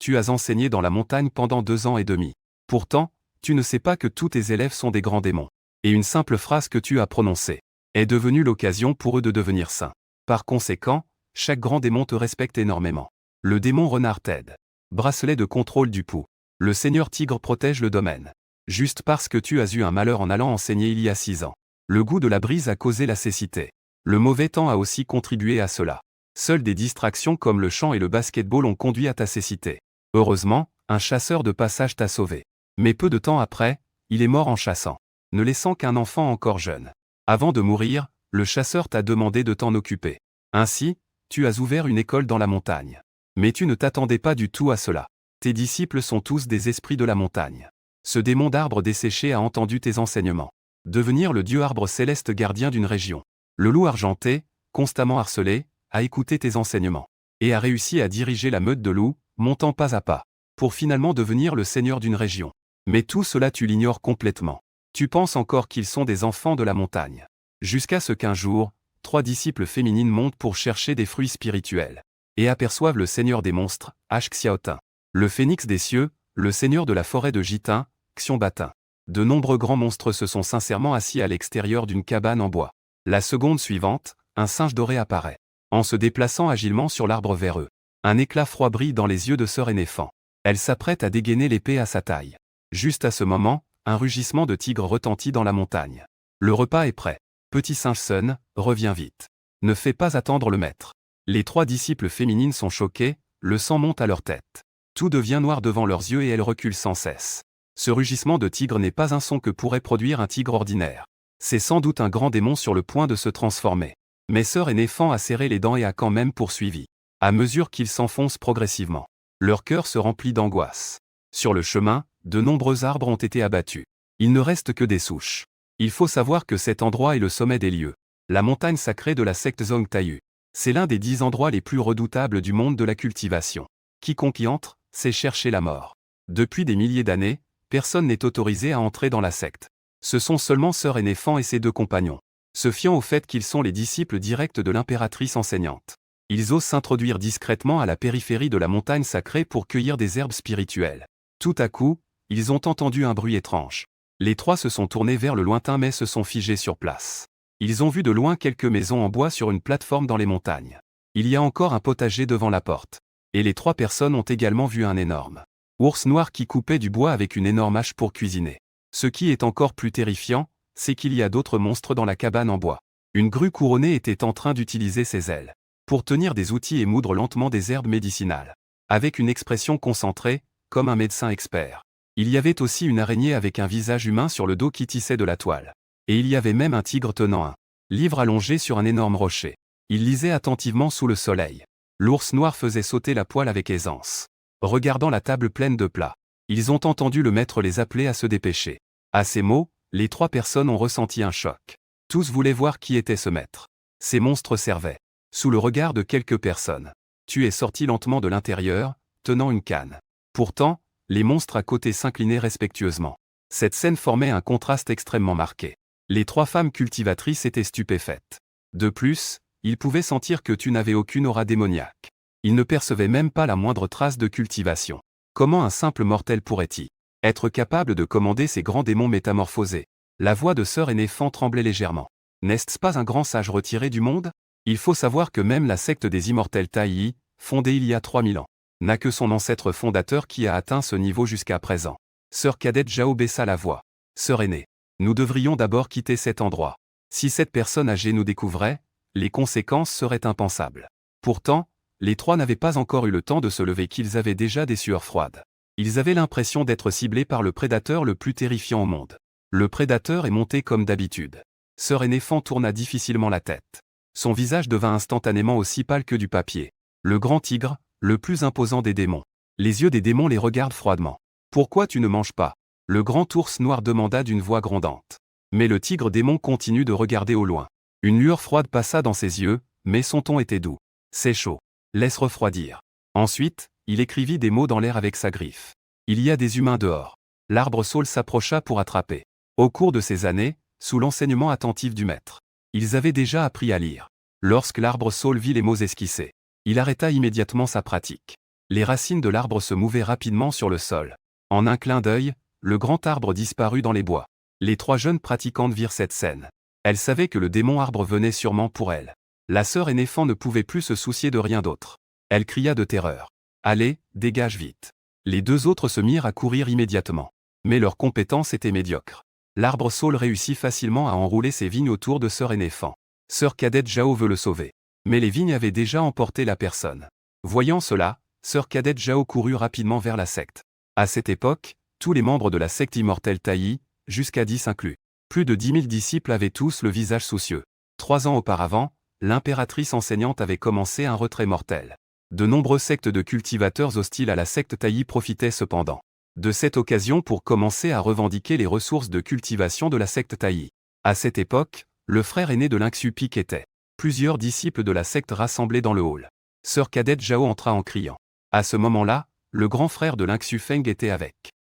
tu as enseigné dans la montagne pendant 2 ans et demi. Pourtant, tu ne sais pas que tous tes élèves sont des grands démons. Et une simple phrase que tu as prononcée est devenue l'occasion pour eux de devenir saints. Par conséquent, chaque grand démon te respecte énormément. Le démon renard t'aide. Bracelet de contrôle du pouls. Le seigneur tigre protège le domaine. Juste parce que tu as eu un malheur en allant enseigner il y a 6 ans. Le goût de la brise a causé la cécité. Le mauvais temps a aussi contribué à cela. Seules des distractions comme le chant et le basketball ont conduit à ta cécité. Heureusement, un chasseur de passage t'a sauvé. Mais peu de temps après, il est mort en chassant, ne laissant qu'un enfant encore jeune. Avant de mourir, le chasseur t'a demandé de t'en occuper. Ainsi, tu as ouvert une école dans la montagne. Mais tu ne t'attendais pas du tout à cela. Tes disciples sont tous des esprits de la montagne. Ce démon d'arbre desséché a entendu tes enseignements. Devenir le dieu arbre céleste gardien d'une région. Le loup argenté, constamment harcelé, a écouté tes enseignements. Et a réussi à diriger la meute de loups, montant pas à pas, pour finalement devenir le seigneur d'une région. Mais tout cela tu l'ignores complètement. Tu penses encore qu'ils sont des enfants de la montagne. Jusqu'à ce qu'un jour, 3 disciples féminines montent pour chercher des fruits spirituels. Et aperçoivent le seigneur des monstres, Xiaotin. Le phénix des cieux, le seigneur de la forêt de Jitin, Xiongbatin. De nombreux grands monstres se sont sincèrement assis à l'extérieur d'une cabane en bois. La seconde suivante, un singe doré apparaît. En se déplaçant agilement sur l'arbre vers eux. Un éclat froid brille dans les yeux de sœur Énéphant. Elle s'apprête à dégainer l'épée à sa taille. Juste à ce moment, un rugissement de tigre retentit dans la montagne. Le repas est prêt. Petit singe Sun, reviens vite. Ne fais pas attendre le maître. Les 3 disciples féminines sont choquées, le sang monte à leur tête. Tout devient noir devant leurs yeux et elles reculent sans cesse. Ce rugissement de tigre n'est pas un son que pourrait produire un tigre ordinaire. C'est sans doute un grand démon sur le point de se transformer. Mais sœur Énéphant a serré les dents et a quand même poursuivi. À mesure qu'ils s'enfoncent progressivement, leur cœur se remplit d'angoisse. Sur le chemin, de nombreux arbres ont été abattus. Il ne reste que des souches. Il faut savoir que cet endroit est le sommet des lieux. La montagne sacrée de la secte Zongtayu. C'est l'un des 10 endroits les plus redoutables du monde de la cultivation. Quiconque y entre, c'est chercher la mort. Depuis des milliers d'années, personne n'est autorisé à entrer dans la secte. Ce sont seulement sœur Énéphant et ses 2 compagnons. Se fiant au fait qu'ils sont les disciples directs de l'impératrice enseignante. Ils osent s'introduire discrètement à la périphérie de la montagne sacrée pour cueillir des herbes spirituelles. Tout à coup, ils ont entendu un bruit étrange. Les 3 se sont tournés vers le lointain mais se sont figés sur place. Ils ont vu de loin quelques maisons en bois sur une plateforme dans les montagnes. Il y a encore un potager devant la porte. Et les 3 personnes ont également vu un énorme ours noir qui coupait du bois avec une énorme hache pour cuisiner. Ce qui est encore plus terrifiant, c'est qu'il y a d'autres monstres dans la cabane en bois. Une grue couronnée était en train d'utiliser ses ailes pour tenir des outils et moudre lentement des herbes médicinales. Avec une expression concentrée, comme un médecin expert. Il y avait aussi une araignée avec un visage humain sur le dos qui tissait de la toile. Et il y avait même un tigre tenant un livre allongé sur un énorme rocher. Il lisait attentivement sous le soleil. L'ours noir faisait sauter la poêle avec aisance. Regardant la table pleine de plats. Ils ont entendu le maître les appeler à se dépêcher. À ces mots, les 3 personnes ont ressenti un choc. Tous voulaient voir qui était ce maître. Ces monstres servaient. Sous le regard de quelques personnes. Tu es sorti lentement de l'intérieur, tenant une canne. Pourtant, les monstres à côté s'inclinaient respectueusement. Cette scène formait un contraste extrêmement marqué. Les 3 femmes cultivatrices étaient stupéfaites. De plus, ils pouvaient sentir que tu n'avais aucune aura démoniaque. Ils ne percevaient même pas la moindre trace de cultivation. Comment un simple mortel pourrait-il être capable de commander ces grands démons métamorphosés? La voix de sœur Énéphant tremblait légèrement. N'est-ce pas un grand sage retiré du monde? Il faut savoir que même la secte des immortels Taï, fondée il y a 3000 ans, n'a que son ancêtre fondateur qui a atteint ce niveau jusqu'à présent. Sœur cadette Zhao baissa la voix. Sœur aînée, nous devrions d'abord quitter cet endroit. Si cette personne âgée nous découvrait, les conséquences seraient impensables. Pourtant, les 3 n'avaient pas encore eu le temps de se lever qu'ils avaient déjà des sueurs froides. Ils avaient l'impression d'être ciblés par le prédateur le plus terrifiant au monde. Le prédateur est monté comme d'habitude. Sœur Énéphant tourna difficilement la tête. Son visage devint instantanément aussi pâle que du papier. Le grand tigre, le plus imposant des démons. Les yeux des démons les regardent froidement. Pourquoi tu ne manges pas? Le grand ours noir demanda d'une voix grondante. Mais le tigre démon continue de regarder au loin. Une lueur froide passa dans ses yeux, mais son ton était doux. C'est chaud. Laisse refroidir. Ensuite, il écrivit des mots dans l'air avec sa griffe. Il y a des humains dehors. L'arbre saule s'approcha pour attraper. Au cours de ces années, sous l'enseignement attentif du maître, ils avaient déjà appris à lire. Lorsque l'arbre saule vit les mots esquissés, il arrêta immédiatement sa pratique. Les racines de l'arbre se mouvaient rapidement sur le sol. En un clin d'œil, le grand arbre disparut dans les bois. Les 3 jeunes pratiquantes virent cette scène. Elles savaient que le démon arbre venait sûrement pour elles. La sœur aînée Fan ne pouvait plus se soucier de rien d'autre. Elle cria de terreur. « Allez, dégage vite !» Les 2 autres se mirent à courir immédiatement. Mais leur compétence était médiocre. L'arbre saule réussit facilement à enrouler ses vignes autour de sœur aînée Fan. Sœur cadette Zhao veut le sauver. Mais les vignes avaient déjà emporté la personne. Voyant cela, sœur cadette Zhao courut rapidement vers la secte. À cette époque, tous les membres de la secte immortelle Taï, jusqu'à 10 inclus. Plus de 10 000 disciples avaient tous le visage soucieux. 3 ans auparavant, l'impératrice enseignante avait commencé un retrait mortel. De nombreux sectes de cultivateurs hostiles à la secte Taï profitaient cependant de cette occasion pour commencer à revendiquer les ressources de cultivation de la secte Taï. À cette époque, le frère aîné de Lingxu Pic était. Plusieurs disciples de la secte rassemblés dans le hall. Sœur cadette Zhao entra en criant. À ce moment-là, le grand frère de Lingxu Feng était avec.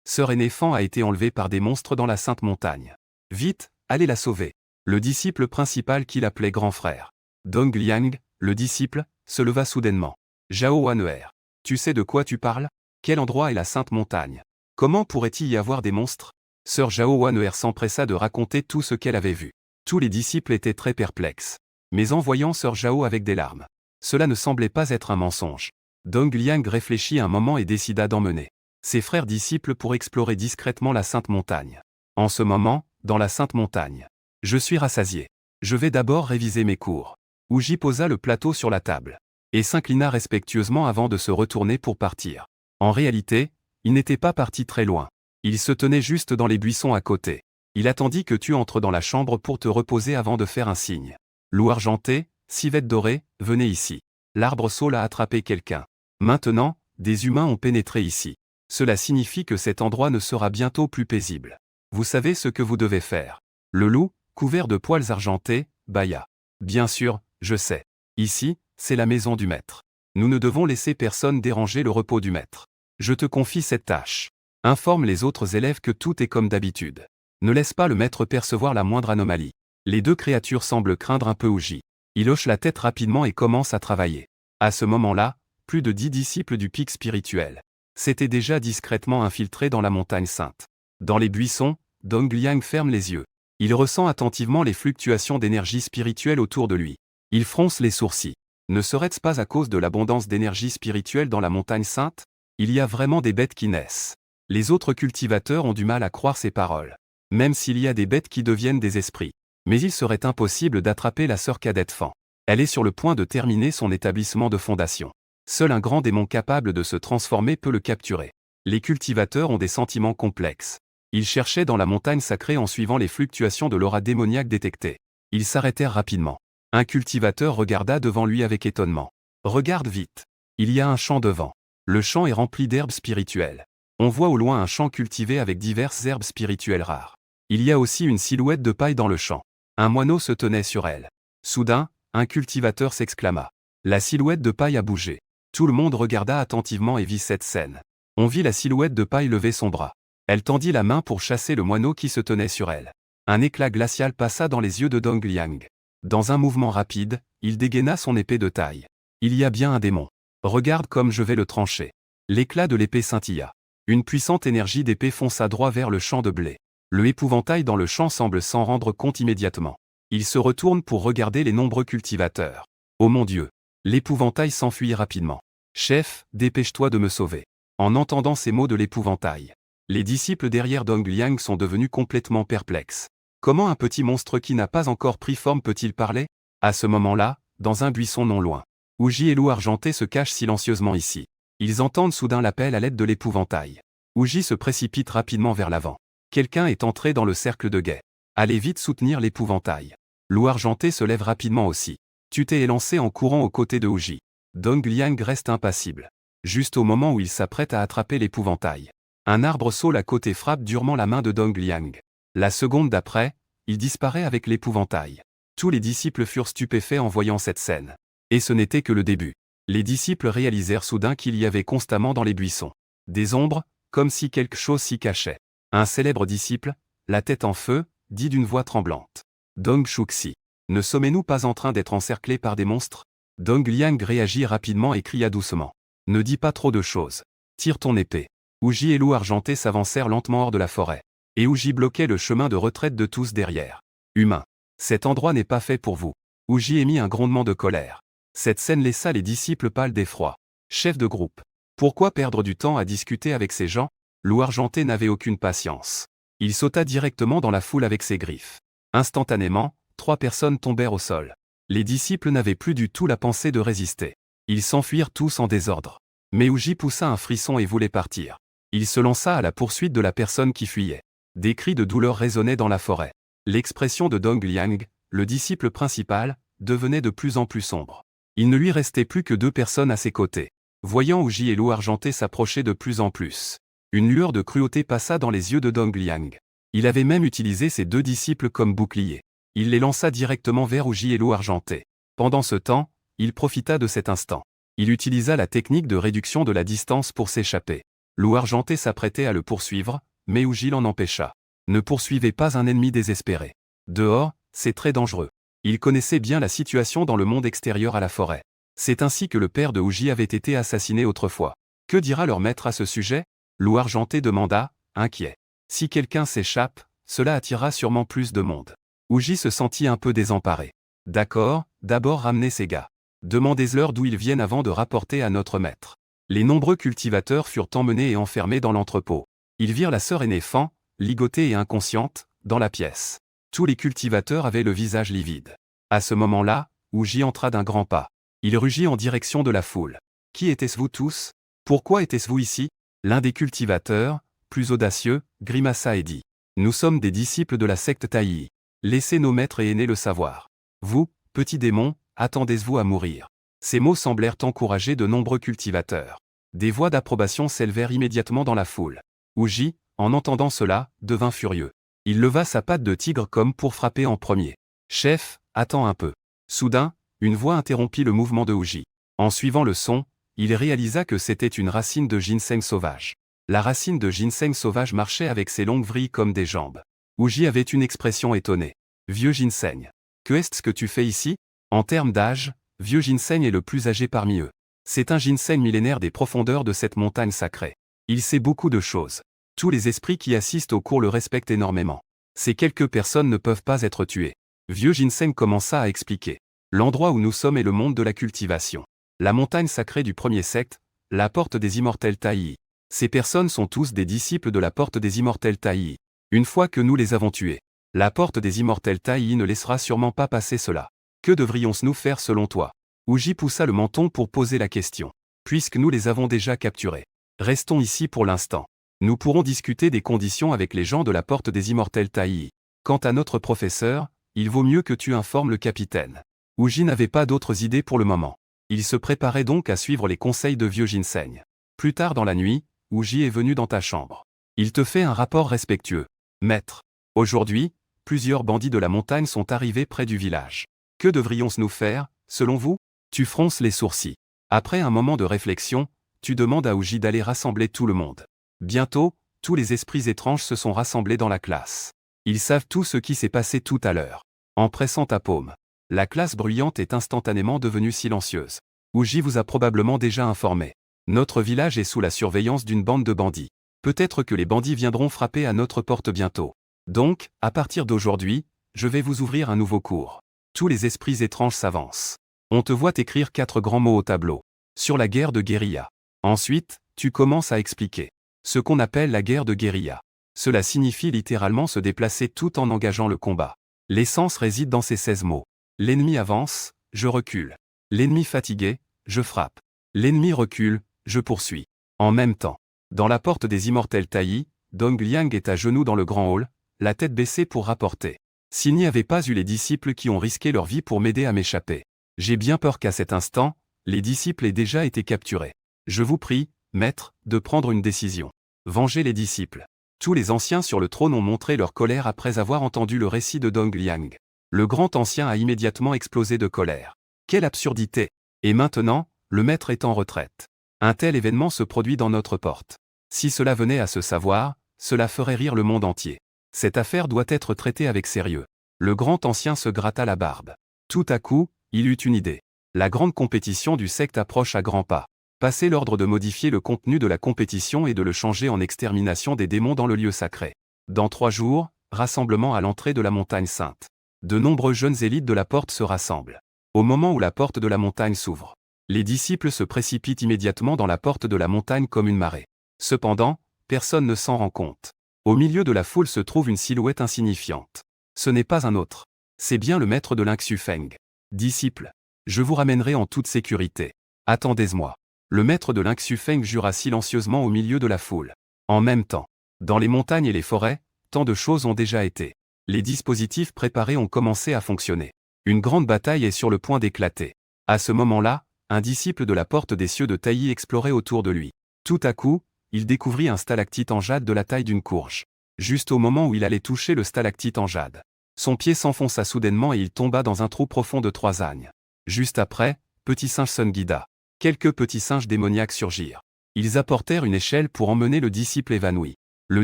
Sœur aînée Fan a été enlevée par des monstres dans la Sainte Montagne. Vite, allez la sauver. Le disciple principal qu'il appelait grand frère, Dong Liang, le disciple, se leva soudainement. Zhao Wan'er. Tu sais de quoi tu parles? Quel endroit est la Sainte Montagne? Comment pourrait-il y avoir des monstres? Sœur Zhao Wan'er s'empressa de raconter tout ce qu'elle avait vu. Tous les disciples étaient très perplexes. Mais en voyant Sœur Zhao avec des larmes, cela ne semblait pas être un mensonge. Dong Liang réfléchit un moment et décida d'emmener ses frères disciples pour explorer discrètement la Sainte Montagne. En ce moment, dans la Sainte Montagne, je suis rassasié. Je vais d'abord réviser mes cours. Wuji posa le plateau sur la table et s'inclina respectueusement avant de se retourner pour partir. En réalité, il n'était pas parti très loin. Il se tenait juste dans les buissons à côté. Il attendit que tu entres dans la chambre pour te reposer avant de faire un signe. Loup argenté, civette dorée, venez ici. L'arbre saule a attrapé quelqu'un. Maintenant, des humains ont pénétré ici. Cela signifie que cet endroit ne sera bientôt plus paisible. Vous savez ce que vous devez faire. Le loup, couvert de poils argentés, bâilla. Bien sûr, je sais. Ici, c'est la maison du maître. Nous ne devons laisser personne déranger le repos du maître. Je te confie cette tâche. Informe les autres élèves que tout est comme d'habitude. Ne laisse pas le maître percevoir la moindre anomalie. Les 2 créatures semblent craindre un peu Wuji. Il hoche la tête rapidement et commence à travailler. À ce moment-là, plus de 10 disciples du pic spirituel s'étaient déjà discrètement infiltrés dans la montagne sainte. Dans les buissons, Dong Liang ferme les yeux. Il ressent attentivement les fluctuations d'énergie spirituelle autour de lui. Il fronce les sourcils. Ne serait-ce pas à cause de l'abondance d'énergie spirituelle dans la montagne sainte? Il y a vraiment des bêtes qui naissent. Les autres cultivateurs ont du mal à croire ces paroles. Même s'il y a des bêtes qui deviennent des esprits. Mais il serait impossible d'attraper la sœur cadette Fan. Elle est sur le point de terminer son établissement de fondation. Seul un grand démon capable de se transformer peut le capturer. Les cultivateurs ont des sentiments complexes. Ils cherchaient dans la montagne sacrée en suivant les fluctuations de l'aura démoniaque détectées. Ils s'arrêtèrent rapidement. Un cultivateur regarda devant lui avec étonnement. Regarde vite. Il y a un champ devant. Le champ est rempli d'herbes spirituelles. On voit au loin un champ cultivé avec diverses herbes spirituelles rares. Il y a aussi une silhouette de paille dans le champ. Un moineau se tenait sur elle. Soudain, un cultivateur s'exclama. La silhouette de paille a bougé. Tout le monde regarda attentivement et vit cette scène. On vit la silhouette de paille lever son bras. Elle tendit la main pour chasser le moineau qui se tenait sur elle. Un éclat glacial passa dans les yeux de Dong Liang. Dans un mouvement rapide, il dégaina son épée de taille. Il y a bien un démon. Regarde comme je vais le trancher. L'éclat de l'épée scintilla. Une puissante énergie d'épée fonça droit vers le champ de blé. Le épouvantail dans le champ semble s'en rendre compte immédiatement. Il se retourne pour regarder les nombreux cultivateurs. Oh mon Dieu! L'épouvantail s'enfuit rapidement. Chef, dépêche-toi de me sauver. En entendant ces mots de l'épouvantail, les disciples derrière Dong Liang sont devenus complètement perplexes. Comment un petit monstre qui n'a pas encore pris forme peut-il parler? À ce moment-là, dans un buisson non loin, Wuji et Loup Argenté se cachent silencieusement ici. Ils entendent soudain l'appel à l'aide de l'épouvantail. Wuji se précipite rapidement vers l'avant. Quelqu'un est entré dans le cercle de guet. Allez vite soutenir l'épouvantail. Loup Argenté se lève rapidement aussi. Tu t'es élancé en courant aux côtés de Wuji. Dong Liang reste impassible. Juste au moment où il s'apprête à attraper l'épouvantail, un arbre saule à côté frappe durement la main de Dong Liang. La seconde d'après, il disparaît avec l'épouvantail. Tous les disciples furent stupéfaits en voyant cette scène. Et ce n'était que le début. Les disciples réalisèrent soudain qu'il y avait constamment dans les buissons des ombres, comme si quelque chose s'y cachait. Un célèbre disciple, la tête en feu, dit d'une voix tremblante. Dong Shuxi. Ne sommes-nous pas en train d'être encerclés par des monstres? Dong Liang réagit rapidement et cria doucement. Ne dis pas trop de choses. Tire ton épée. Ouji et Loup Argenté s'avancèrent lentement hors de la forêt. Et Ouji bloquait le chemin de retraite de tous derrière. Humain. Cet endroit n'est pas fait pour vous. Ouji émit un grondement de colère. Cette scène laissa les disciples pâles d'effroi. Chef de groupe. Pourquoi perdre du temps à discuter avec ces gens? Loup Argenté n'avait aucune patience. Il sauta directement dans la foule avec ses griffes. Instantanément, 3 personnes tombèrent au sol. Les disciples n'avaient plus du tout la pensée de résister. Ils s'enfuirent tous en désordre. Mais Ouji poussa un frisson et voulait partir. Il se lança à la poursuite de la personne qui fuyait. Des cris de douleur résonnaient dans la forêt. L'expression de Dong Liang, le disciple principal, devenait de plus en plus sombre. Il ne lui restait plus que 2 personnes à ses côtés. Voyant Ouji et Loup Argenté s'approcher de plus en plus, une lueur de cruauté passa dans les yeux de Dong Liang. Il avait même utilisé ses 2 disciples comme boucliers. Il les lança directement vers Ouji et Loup Argenté. Pendant ce temps, il profita de cet instant. Il utilisa la technique de réduction de la distance pour s'échapper. Loup Argenté s'apprêtait à le poursuivre, mais Ouji l'en empêcha. Ne poursuivez pas un ennemi désespéré. Dehors, c'est très dangereux. Il connaissait bien la situation dans le monde extérieur à la forêt. C'est ainsi que le père de Ouji avait été assassiné autrefois. Que dira leur maître à ce sujet? Loup Argenté demanda, inquiet. Si quelqu'un s'échappe, cela attirera sûrement plus de monde. Ouji se sentit un peu désemparé. D'accord, d'abord ramenez ces gars. Demandez-leur d'où ils viennent avant de rapporter à notre maître. Les nombreux cultivateurs furent emmenés et enfermés dans l'entrepôt. Ils virent la sœur aînée Fan, ligotée et inconsciente, dans la pièce. Tous les cultivateurs avaient le visage livide. À ce moment-là, Ouji entra d'un grand pas. Il rugit en direction de la foule. Qui étaient-ce vous tous? Pourquoi étaient-ce vous ici? L'un des cultivateurs, plus audacieux, grimaça et dit. Nous sommes des disciples de la secte Taï. Laissez nos maîtres et aînés le savoir. Vous, petits démons, attendez-vous à mourir. Ces mots semblèrent encourager de nombreux cultivateurs. Des voix d'approbation s'élevèrent immédiatement dans la foule. Ouji, en entendant cela, devint furieux. Il leva sa patte de tigre comme pour frapper en premier. Chef, attends un peu. Soudain, une voix interrompit le mouvement de Ouji. En suivant le son, il réalisa que c'était une racine de ginseng sauvage. La racine de ginseng sauvage marchait avec ses longues vrilles comme des jambes. Ouji avait une expression étonnée. Vieux ginseng. Que est-ce que tu fais ici? En termes d'âge, vieux ginseng est le plus âgé parmi eux. C'est un ginseng millénaire des profondeurs de cette montagne sacrée. Il sait beaucoup de choses. Tous les esprits qui assistent au cours le respectent énormément. Ces quelques personnes ne peuvent pas être tuées. Vieux ginseng commença à expliquer. L'endroit où nous sommes est le monde de la cultivation. La montagne sacrée du premier secte, la porte des immortels Taï. Ces personnes sont tous des disciples de la porte des immortels Taï. Une fois que nous les avons tués, la porte des immortels Taï ne laissera sûrement pas passer cela. Que devrions-nous faire selon toi? Ouji poussa le menton pour poser la question. Puisque nous les avons déjà capturés. Restons ici pour l'instant. Nous pourrons discuter des conditions avec les gens de la porte des immortels Taï. Quant à notre professeur, il vaut mieux que tu informes le capitaine. Ouji n'avait pas d'autres idées pour le moment. Il se préparait donc à suivre les conseils de vieux ginseng. Plus tard dans la nuit, Ouji est venu dans ta chambre. Il te fait un rapport respectueux. Maître. Aujourd'hui, plusieurs bandits de la montagne sont arrivés près du village. Que devrions-nous faire, selon vous? Tu fronces les sourcils. Après un moment de réflexion, tu demandes à Ouji d'aller rassembler tout le monde. Bientôt, tous les esprits étranges se sont rassemblés dans la classe. Ils savent tout ce qui s'est passé tout à l'heure. En pressant ta paume. La classe bruyante est instantanément devenue silencieuse. Ouji vous a probablement déjà informé. Notre village est sous la surveillance d'une bande de bandits. Peut-être que les bandits viendront frapper à notre porte bientôt. Donc, à partir d'aujourd'hui, je vais vous ouvrir un nouveau cours. Tous les esprits étranges s'avancent. On te voit écrire 4 grands mots au tableau. Sur la guerre de guérilla. Ensuite, tu commences à expliquer. Ce qu'on appelle la guerre de guérilla. Cela signifie littéralement se déplacer tout en engageant le combat. L'essence réside dans ces 16 mots. L'ennemi avance, je recule. L'ennemi fatigué, je frappe. L'ennemi recule, je poursuis. En même temps. Dans la porte des immortels Taï, Dong Liang est à genoux dans le grand hall, la tête baissée pour rapporter. S'il n'y avait pas eu les disciples qui ont risqué leur vie pour m'aider à m'échapper. J'ai bien peur qu'à cet instant, les disciples aient déjà été capturés. Je vous prie, maître, de prendre une décision. Vengez les disciples. Tous les anciens sur le trône ont montré leur colère après avoir entendu le récit de Dong Liang. Le grand ancien a immédiatement explosé de colère. Quelle absurdité! Et maintenant, le maître est en retraite. Un tel événement se produit dans notre porte. Si cela venait à se savoir, cela ferait rire le monde entier. Cette affaire doit être traitée avec sérieux. Le grand ancien se gratta la barbe. Tout à coup, il eut une idée. La grande compétition du secte approche à grands pas. Passez l'ordre de modifier le contenu de la compétition et de le changer en extermination des démons dans le lieu sacré. Dans 3 jours, rassemblement à l'entrée de la montagne sainte. De nombreux jeunes élites de la porte se rassemblent. Au moment où la porte de la montagne s'ouvre, les disciples se précipitent immédiatement dans la porte de la montagne comme une marée. Cependant, personne ne s'en rend compte. Au milieu de la foule se trouve une silhouette insignifiante. Ce n'est pas un autre. C'est bien le maître de l'Inxu Feng. Disciples, je vous ramènerai en toute sécurité. Attendez-moi. Le maître de l'Inxu Feng jura silencieusement au milieu de la foule. En même temps, dans les montagnes et les forêts, tant de choses ont déjà été. Les dispositifs préparés ont commencé à fonctionner. Une grande bataille est sur le point d'éclater. À ce moment-là, un disciple de la porte des cieux de Taillis explorait autour de lui. Tout à coup, il découvrit un stalactite en jade de la taille d'une courge. Juste au moment où il allait toucher le stalactite en jade, son pied s'enfonça soudainement et il tomba dans un trou profond de 3 agnes. Juste après, Petit Singe Sun guida. Quelques petits singes démoniaques surgirent. Ils apportèrent une échelle pour emmener le disciple évanoui. Le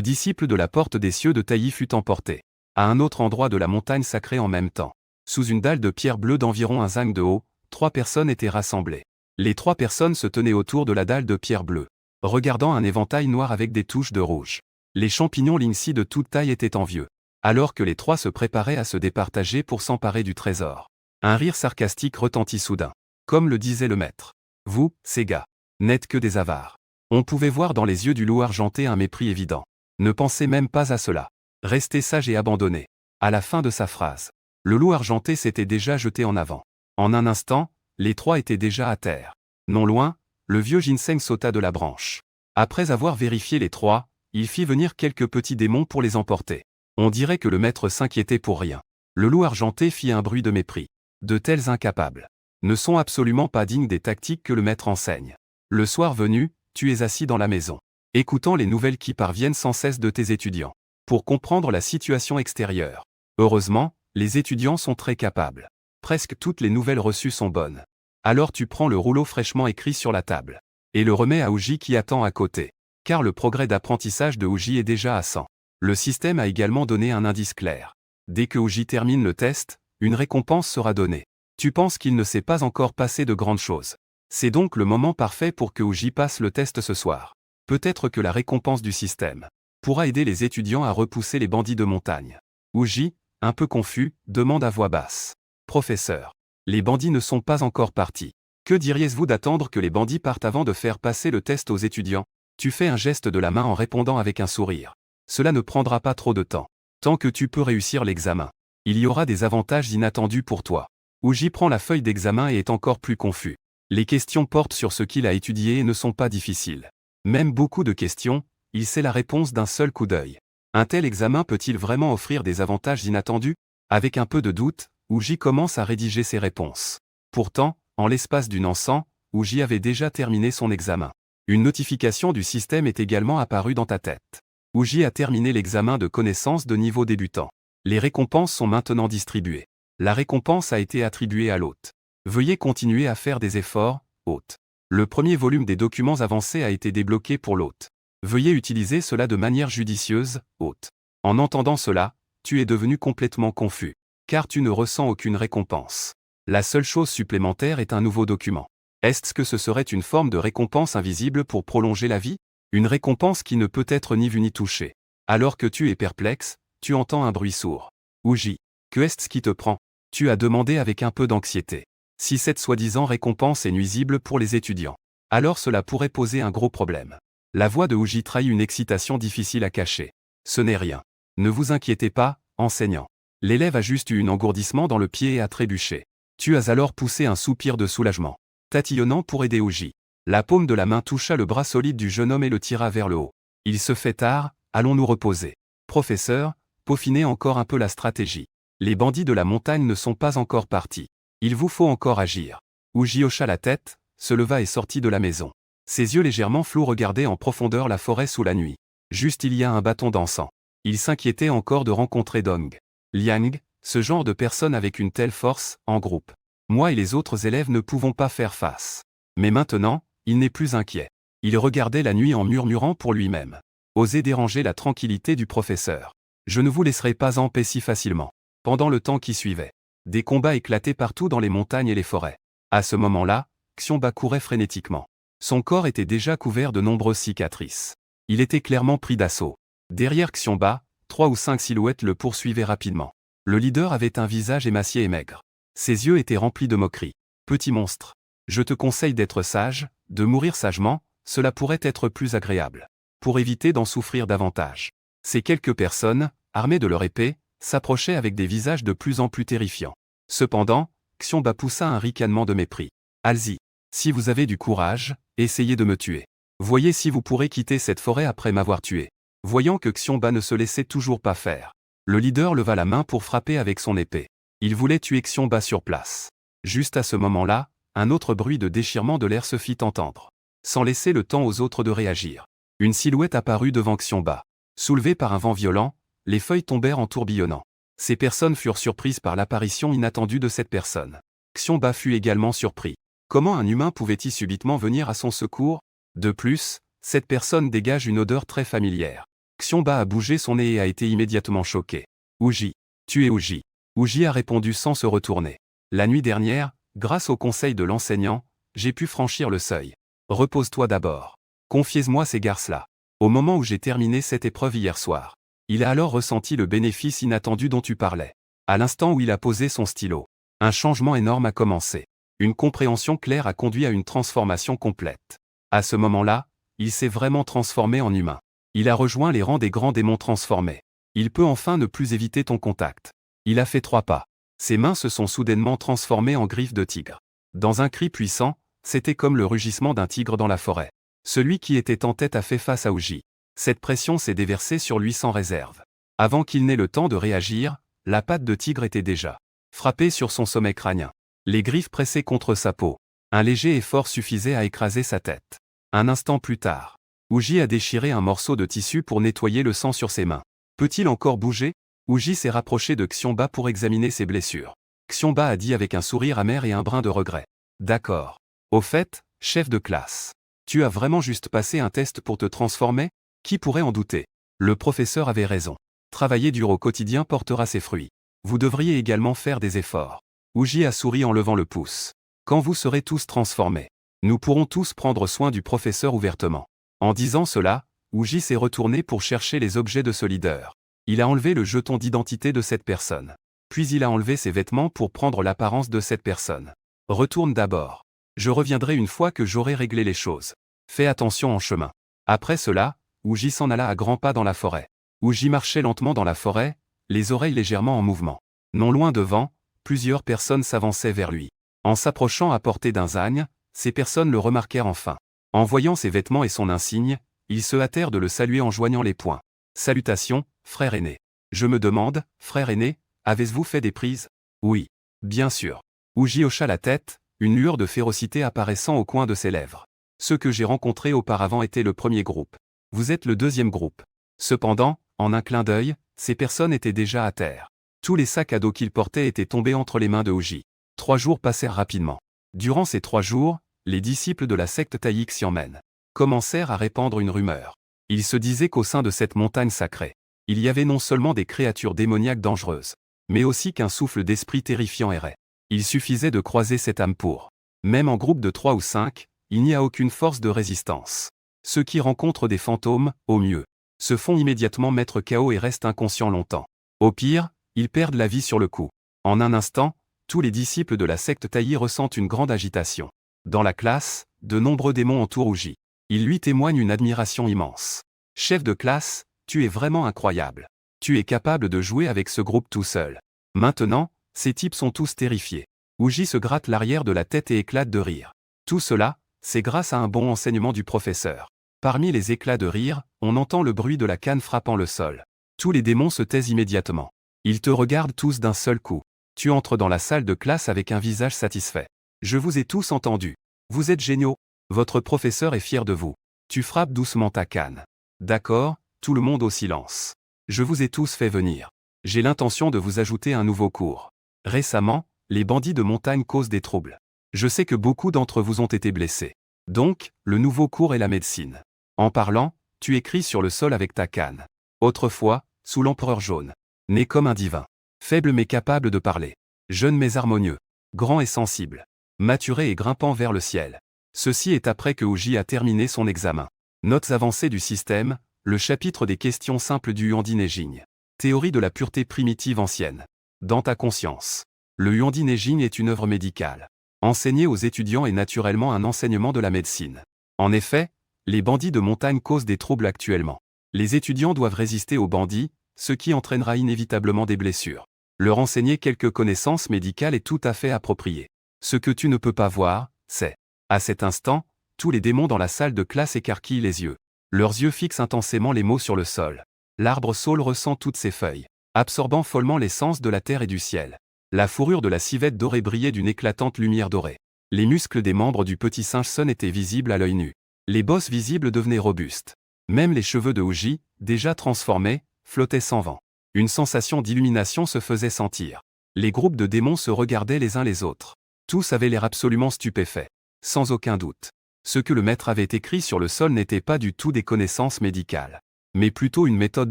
disciple de la porte des cieux de Taillis fut emporté à un autre endroit de la montagne sacrée en même temps. Sous une dalle de pierre bleue d'environ 1 zang de haut, 3 personnes étaient rassemblées. Les 3 personnes se tenaient autour de la dalle de pierre bleue, regardant un éventail noir avec des touches de rouge. Les champignons Lingxi de toute taille étaient envieux, alors que les 3 se préparaient à se départager pour s'emparer du trésor. Un rire sarcastique retentit soudain. Comme le disait le maître. Vous, ces gars, n'êtes que des avares. On pouvait voir dans les yeux du loup argenté un mépris évident. Ne pensez même pas à cela. Restez sage et abandonné. À la fin de sa phrase, le loup argenté s'était déjà jeté en avant. En un instant, les 3 étaient déjà à terre. Non loin, le vieux ginseng sauta de la branche. Après avoir vérifié les 3, il fit venir quelques petits démons pour les emporter. On dirait que le maître s'inquiétait pour rien. Le loup argenté fit un bruit de mépris. De tels incapables ne sont absolument pas dignes des tactiques que le maître enseigne. Le soir venu, tu es assis dans la maison, écoutant les nouvelles qui parviennent sans cesse de tes étudiants, pour comprendre la situation extérieure. Heureusement, les étudiants sont très capables. Presque toutes les nouvelles reçues sont bonnes. Alors tu prends le rouleau fraîchement écrit sur la table, et le remets à Ouji qui attend à côté. Car le progrès d'apprentissage de Ouji est déjà à 100. Le système a également donné un indice clair. Dès que Ouji termine le test, une récompense sera donnée. Tu penses qu'il ne s'est pas encore passé de grandes choses. C'est donc le moment parfait pour que Ouji passe le test ce soir. Peut-être que la récompense du système pourra aider les étudiants à repousser les bandits de montagne. Ouji, un peu confus, demande à voix basse. Professeur, les bandits ne sont pas encore partis. Que diriez-vous d'attendre que les bandits partent avant de faire passer le test aux étudiants? Tu fais un geste de la main en répondant avec un sourire. Cela ne prendra pas trop de temps. Tant que tu peux réussir l'examen, il y aura des avantages inattendus pour toi. Ouji prend la feuille d'examen et est encore plus confus. Les questions portent sur ce qu'il a étudié et ne sont pas difficiles. Même beaucoup de questions, il sait la réponse d'un seul coup d'œil. Un tel examen peut-il vraiment offrir des avantages inattendus? Avec un peu de doute, Ouji commence à rédiger ses réponses. Pourtant, en l'espace d'une encens, Ouji avait déjà terminé son examen. Une notification du système est également apparue dans ta tête. Ouji a terminé l'examen de connaissances de niveau débutant. Les récompenses sont maintenant distribuées. La récompense a été attribuée à l'hôte. Veuillez continuer à faire des efforts, hôte. Le premier volume des documents avancés a été débloqué pour l'hôte. Veuillez utiliser cela de manière judicieuse, hôte. En entendant cela, tu es devenu complètement confus, car tu ne ressens aucune récompense. La seule chose supplémentaire est un nouveau document. Est-ce que ce serait une forme de récompense invisible pour prolonger la vie? Une récompense qui ne peut être ni vue ni touchée. Alors que tu es perplexe, tu entends un bruit sourd. Ouji, que est-ce qui te prend? Tu as demandé avec un peu d'anxiété. Si cette soi-disant récompense est nuisible pour les étudiants, alors cela pourrait poser un gros problème. La voix de Ouji trahit une excitation difficile à cacher. Ce n'est rien. Ne vous inquiétez pas, enseignant. L'élève a juste eu un engourdissement dans le pied et a trébuché. Tu as alors poussé un soupir de soulagement, tatillonnant pour aider Ouji. La paume de la main toucha le bras solide du jeune homme et le tira vers le haut. Il se fait tard, allons nous reposer. Professeur, peaufinez encore un peu la stratégie. Les bandits de la montagne ne sont pas encore partis. Il vous faut encore agir. Ouji hocha la tête, se leva et sortit de la maison. Ses yeux légèrement flous regardaient en profondeur la forêt sous la nuit. Juste il y a un bâton d'encens. Il s'inquiétait encore de rencontrer Dong Liang, ce genre de personne avec une telle force, en groupe. Moi et les autres élèves ne pouvons pas faire face. Mais maintenant, il n'est plus inquiet. Il regardait la nuit en murmurant pour lui-même. Osez déranger la tranquillité du professeur. Je ne vous laisserai pas en paix si facilement. Pendant le temps qui suivait, des combats éclataient partout dans les montagnes et les forêts. À ce moment-là, Xiongba courait frénétiquement. Son corps était déjà couvert de nombreuses cicatrices. Il était clairement pris d'assaut. Derrière Xiongba, 3 ou 5 silhouettes le poursuivaient rapidement. Le leader avait un visage émacié et maigre. Ses yeux étaient remplis de moquerie. Petit monstre. Je te conseille d'être sage, de mourir sagement, cela pourrait être plus agréable. Pour éviter d'en souffrir davantage. Ces quelques personnes, armées de leur épée, s'approchaient avec des visages de plus en plus terrifiants. Cependant, Xiongba poussa un ricanement de mépris. Allez-y. Si vous avez du courage, essayez de me tuer. Voyez si vous pourrez quitter cette forêt après m'avoir tué. Voyant que Xiongba ne se laissait toujours pas faire, le leader leva la main pour frapper avec son épée. Il voulait tuer Xiongba sur place. Juste à ce moment-là, un autre bruit de déchirement de l'air se fit entendre. Sans laisser le temps aux autres de réagir. Une silhouette apparut devant Xiongba. Soulevée par un vent violent, les feuilles tombèrent en tourbillonnant. Ces personnes furent surprises par l'apparition inattendue de cette personne. Xiongba fut également surpris. Comment un humain pouvait-il subitement venir à son secours? De plus, cette personne dégage une odeur très familière. Xiongba a bougé son nez et a été immédiatement choqué. Uji. Tu es Uji. Uji a répondu sans se retourner. La nuit dernière, grâce au conseil de l'enseignant, j'ai pu franchir le seuil. Repose-toi d'abord. Confiez-moi ces garces-là. Au moment où j'ai terminé cette épreuve hier soir, il a alors ressenti le bénéfice inattendu dont tu parlais. À l'instant où il a posé son stylo, un changement énorme a commencé. Une compréhension claire a conduit à une transformation complète. À ce moment-là, il s'est vraiment transformé en humain. Il a rejoint les rangs des grands démons transformés. Il peut enfin ne plus éviter ton contact. Il a fait 3 pas. Ses mains se sont soudainement transformées en griffes de tigre. Dans un cri puissant, c'était comme le rugissement d'un tigre dans la forêt. Celui qui était en tête a fait face à Uji. Cette pression s'est déversée sur lui sans réserve. Avant qu'il n'ait le temps de réagir, la patte de tigre était déjà frappée sur son sommet crânien. Les griffes pressaient contre sa peau. Un léger effort suffisait à écraser sa tête. Un instant plus tard, Uji a déchiré un morceau de tissu pour nettoyer le sang sur ses mains. Peut-il encore bouger? Uji s'est rapproché de Xiongba pour examiner ses blessures. Xiongba a dit avec un sourire amer et un brin de regret. D'accord. Au fait, chef de classe. Tu as vraiment juste passé un test pour te transformer? Qui pourrait en douter? Le professeur avait raison. Travailler dur au quotidien portera ses fruits. Vous devriez également faire des efforts. Uji a souri en levant le pouce. Quand vous serez tous transformés, nous pourrons tous prendre soin du professeur ouvertement. En disant cela, Uji s'est retourné pour chercher les objets de ce leader. Il a enlevé le jeton d'identité de cette personne. Puis il a enlevé ses vêtements pour prendre l'apparence de cette personne. Retourne d'abord. Je reviendrai une fois que j'aurai réglé les choses. Fais attention en chemin. Après cela, Uji s'en alla à grands pas dans la forêt. Uji marchait lentement dans la forêt, les oreilles légèrement en mouvement. Non loin devant, plusieurs personnes s'avançaient vers lui. En s'approchant à portée d'un zagne, ces personnes le remarquèrent enfin. En voyant ses vêtements et son insigne, ils se hâtèrent de le saluer en joignant les poings. Salutations, frère aîné. Je me demande, frère aîné, avez-vous fait des prises? Oui. Bien sûr. Uji hocha la tête, une lueur de férocité apparaissant au coin de ses lèvres. Ceux que j'ai rencontrés auparavant étaient le premier groupe. Vous êtes le deuxième groupe. Cependant, en un clin d'œil, ces personnes étaient déjà à terre. Tous les sacs à dos qu'ils portaient étaient tombés entre les mains de Uji. 3 jours passèrent rapidement. Durant ces 3 jours, les disciples de la secte Taï Xianmen commencèrent à répandre une rumeur. Ils se disaient qu'au sein de cette montagne sacrée, il y avait non seulement des créatures démoniaques dangereuses, mais aussi qu'un souffle d'esprit terrifiant errait. Il suffisait de croiser cette âme pour. Même en groupe de 3 ou 5, il n'y a aucune force de résistance. Ceux qui rencontrent des fantômes, au mieux, se font immédiatement mettre KO et restent inconscients longtemps. Au pire, ils perdent la vie sur le coup. En un instant, tous les disciples de la secte Taï ressentent une grande agitation. Dans la classe, de nombreux démons entourent Uji. Ils lui témoignent une admiration immense. Chef de classe, tu es vraiment incroyable. Tu es capable de jouer avec ce groupe tout seul. Maintenant, ces types sont tous terrifiés. Uji se gratte l'arrière de la tête et éclate de rire. Tout cela, c'est grâce à un bon enseignement du professeur. Parmi les éclats de rire, on entend le bruit de la canne frappant le sol. Tous les démons se taisent immédiatement. Ils te regardent tous d'un seul coup. Tu entres dans la salle de classe avec un visage satisfait. Je vous ai tous entendus. Vous êtes géniaux. Votre professeur est fier de vous. Tu frappes doucement ta canne. D'accord, tout le monde au silence. Je vous ai tous fait venir. J'ai l'intention de vous ajouter un nouveau cours. Récemment, les bandits de montagne causent des troubles. Je sais que beaucoup d'entre vous ont été blessés. Donc, le nouveau cours est la médecine. En parlant, tu écris sur le sol avec ta canne. Autrefois, sous l'empereur jaune. Né comme un divin. Faible mais capable de parler. Jeune mais harmonieux. Grand et sensible. Maturé et grimpant vers le ciel. Ceci est après que Oji a terminé son examen. Notes avancées du système, le chapitre des questions simples du Huandi Neijing. Théorie de la pureté primitive ancienne. Dans ta conscience. Le Huandi Neijing est une œuvre médicale. Enseigner aux étudiants est naturellement un enseignement de la médecine. En effet, les bandits de montagne causent des troubles actuellement. Les étudiants doivent résister aux bandits, ce qui entraînera inévitablement des blessures. Leur enseigner quelques connaissances médicales est tout à fait approprié. Ce que tu ne peux pas voir, c'est, à cet instant, tous les démons dans la salle de classe écarquillent les yeux. Leurs yeux fixent intensément les mots sur le sol. L'arbre saule ressent toutes ses feuilles, absorbant follement l'essence de la terre et du ciel. La fourrure de la civette dorée brillait d'une éclatante lumière dorée. Les muscles des membres du petit singe Sun étaient visibles à l'œil nu. Les bosses visibles devenaient robustes. Même les cheveux de Oji, déjà transformés, flottaient sans vent. Une sensation d'illumination se faisait sentir. Les groupes de démons se regardaient les uns les autres. Tous avaient l'air absolument stupéfaits. Sans aucun doute. Ce que le maître avait écrit sur le sol n'était pas du tout des connaissances médicales, mais plutôt une méthode